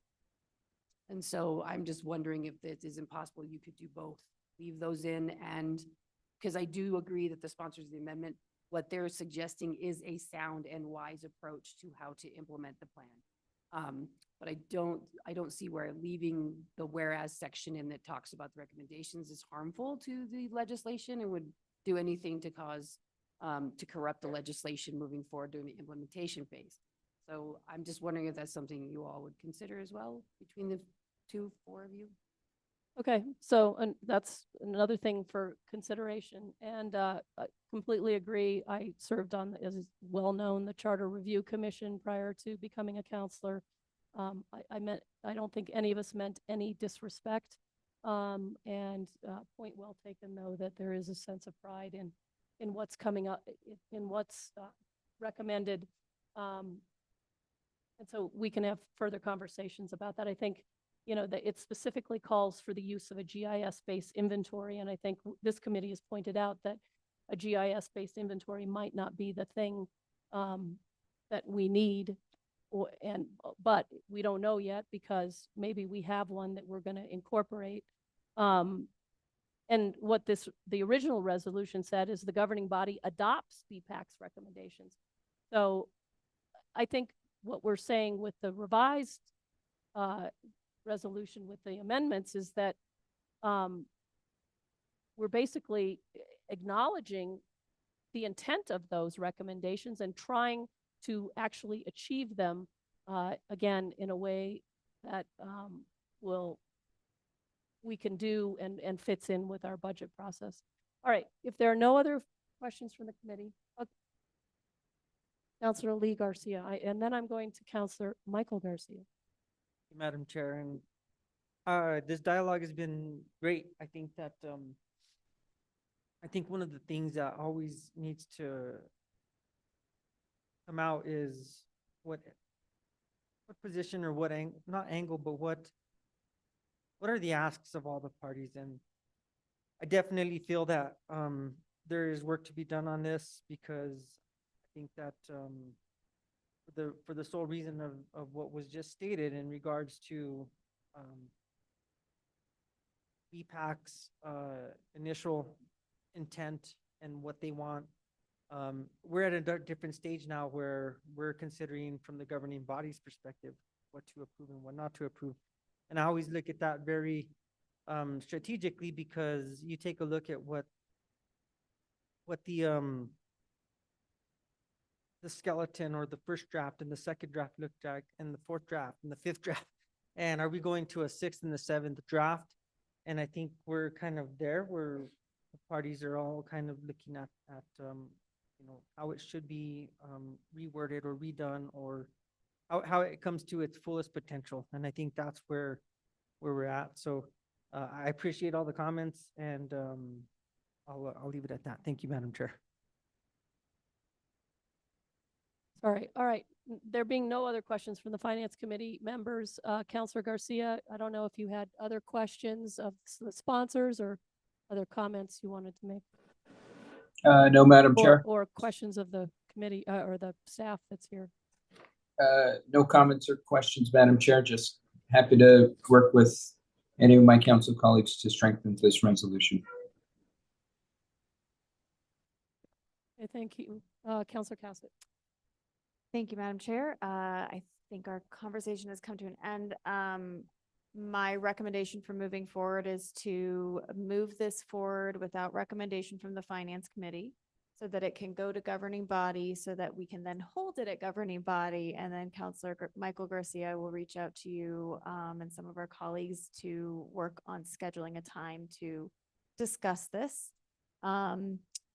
And so I'm just wondering if it is impossible, you could do both, leave those in, and because I do agree that the sponsors of the amendment, what they're suggesting is a sound and wise approach to how to implement the plan. But I don't see where leaving the whereas section in that talks about the recommendations is harmful to the legislation and would do anything to cause to corrupt the legislation moving forward during the implementation phase. So I'm just wondering if that's something you all would consider as well between the four of you. Okay, so that's another thing for consideration. And I completely agree. I served on, as is well known, the Charter Review Commission prior to becoming a counselor. I don't think any of us meant any disrespect. Point well taken, though, that there is a sense of pride in what's coming up, in what's recommended. And so we can have further conversations about that. I think, that it specifically calls for the use of a GIS-based inventory. And I think this committee has pointed out that a GIS-based inventory might not be the thing that we need. But we don't know yet, because maybe we have one that we're going to incorporate. And what the original resolution said is the governing body adopts BPAC's recommendations. So I think what we're saying with the revised resolution with the amendments is that we're basically acknowledging the intent of those recommendations and trying to actually achieve them, again, in a way that we can do and fits in with our budget process. All right, if there are no other questions from the committee, Councilor Lee Garcia, and then I'm going to Councilor Michael Garcia. Madam Chair, and this dialogue has been great. I think that I think one of the things that always needs to come out is what position or what not angle, but what are the asks of all the parties. And I definitely feel that there is work to be done on this, because I think that for the sole reason of what was just stated in regards to BPAC's initial intent and what they want. We're at a different stage now where we're considering from the governing body's perspective what to approve and what not to approve. And I always look at that very strategically, because you take a look at what the skeleton or the first draft and the second draft looked like, and the fourth draft and the fifth draft. And are we going to a sixth and the seventh draft? And I think we're kind of there where the parties are all kind of looking at how it should be reworded or redone, or how it comes to its fullest potential. And I think that's where we're at. So I appreciate all the comments, and I'll leave it at that. Thank you, Madam Chair. Sorry. All right. There being no other questions from the Finance Committee members, Councilor Garcia, I don't know if you had other questions of the sponsors or other comments you wanted to make. No, Madam Chair. Or questions of the committee or the staff that's here. No comments or questions, Madam Chair. Just happy to work with any of my council colleagues to strengthen this resolution. Okay, thank you. Councilor Cassidy. Thank you, Madam Chair. I think our conversation has come to an end. My recommendation for moving forward is to move this forward without recommendation from the Finance Committee, so that it can go to governing body, so that we can then hold it at governing body. And then Councilor Michael Garcia will reach out to you and some of our colleagues to work on scheduling a time to discuss this.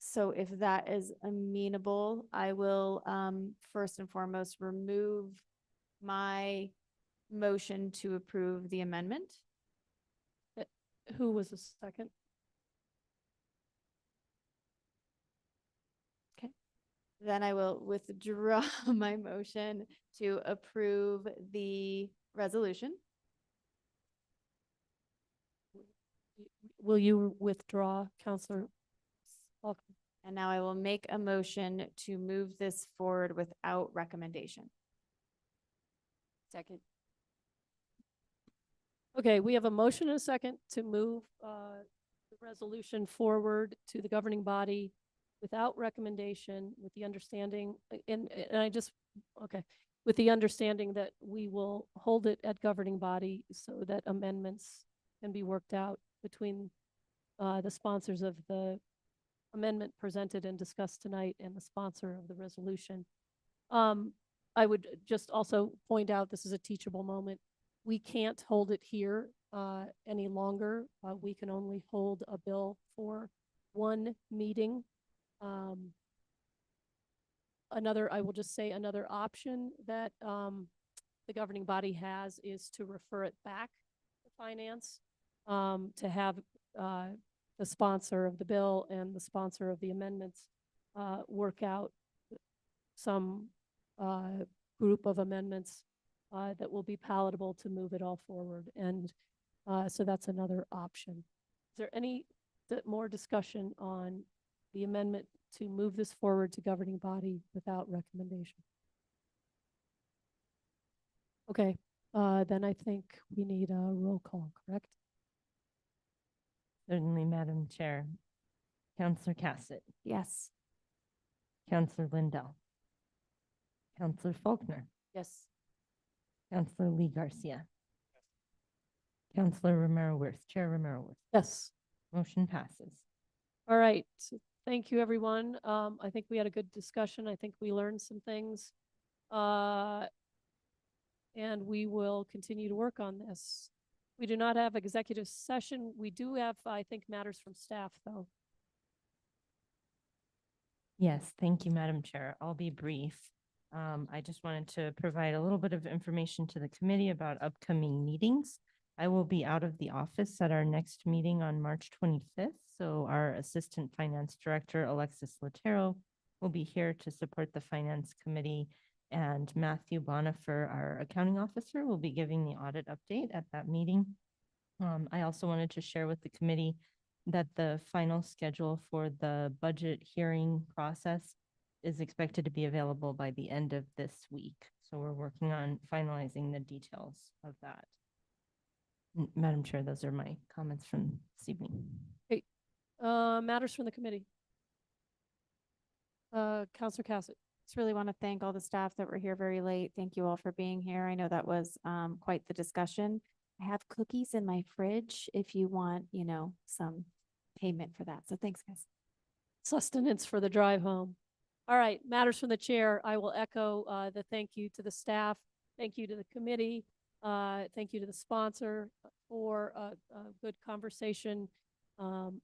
So if that is amenable, I will first and foremost remove my motion to approve the amendment. Who was the second? Okay. Then I will withdraw my motion to approve the resolution. Will you withdraw, Councilor? And now I will make a motion to move this forward without recommendation. Second. Okay, we have a motion and a second to move the resolution forward to the governing body without recommendation, with the understanding, with the understanding that we will hold it at governing body so that amendments can be worked out between the sponsors of the amendment presented and discussed tonight and the sponsor of the resolution. I would just also point out, this is a teachable moment. We can't hold it here any longer. We can only hold a bill for one meeting. I will just say another option that the governing body has is to refer it back to finance, to have, the sponsor of the bill and the sponsor of the amendments, work out some, group of amendments, that will be palatable to move it all forward. And, so that's another option. Is there any more discussion on the amendment to move this forward to governing body without recommendation? Okay, then I think we need a roll call, correct? Certainly, Madam Chair. Counselor Cassett, Yes. Counselor Lindell, Counselor Faulkner, Yes. Counselor Lee Garcia, Counselor Romero Worth, Chair Romero Worth. Yes. Motion passes. All right. So thank you, everyone. I think we had a good discussion. I think we learned some things. And we will continue to work on this. We do not have executive session. We do have, I think, matters from staff, though. Yes, thank you, Madam Chair. I'll be brief. I just wanted to provide a little bit of information to the committee about upcoming meetings. I will be out of the office at our next meeting on March 25th. So our Assistant Finance Director, Alexis Latero, will be here to support the Finance Committee. And Matthew Bonifer, our Accounting Officer, will be giving the audit update at that meeting. I also wanted to share with the committee that the final schedule for the budget hearing process is expected to be available by the end of this week. So we're working on finalizing the details of that. Madam Chair, those are my comments from this evening. Okay. Matters from the committee. Counselor Cassett. Just really want to thank all the staff that were here very late. Thank you all for being here. I know that was quite the discussion. I have cookies in my fridge if you want, some payment for that. So thanks, guys. Sustenance for the drive home. All right, matters from the chair. I will echo the thank you to the staff. Thank you to the committee. Thank you to the sponsor for a good conversation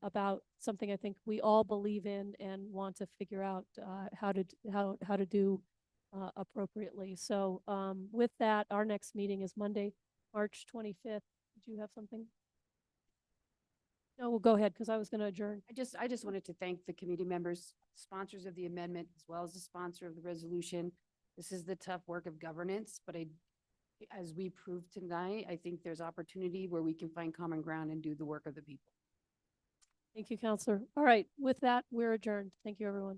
about something I think we all believe in and want to figure out how to do appropriately. So with that, our next meeting is Monday, March 25th. Did you have something? No, we'll go ahead because I was going to adjourn. I just wanted to thank the committee members, sponsors of the amendment, as well as the sponsor of the resolution. This is the tough work of governance, but as we proved tonight, I think there's opportunity where we can find common ground and do the work of the people. Thank you, Counselor. All right, with that, we're adjourned. Thank you, everyone.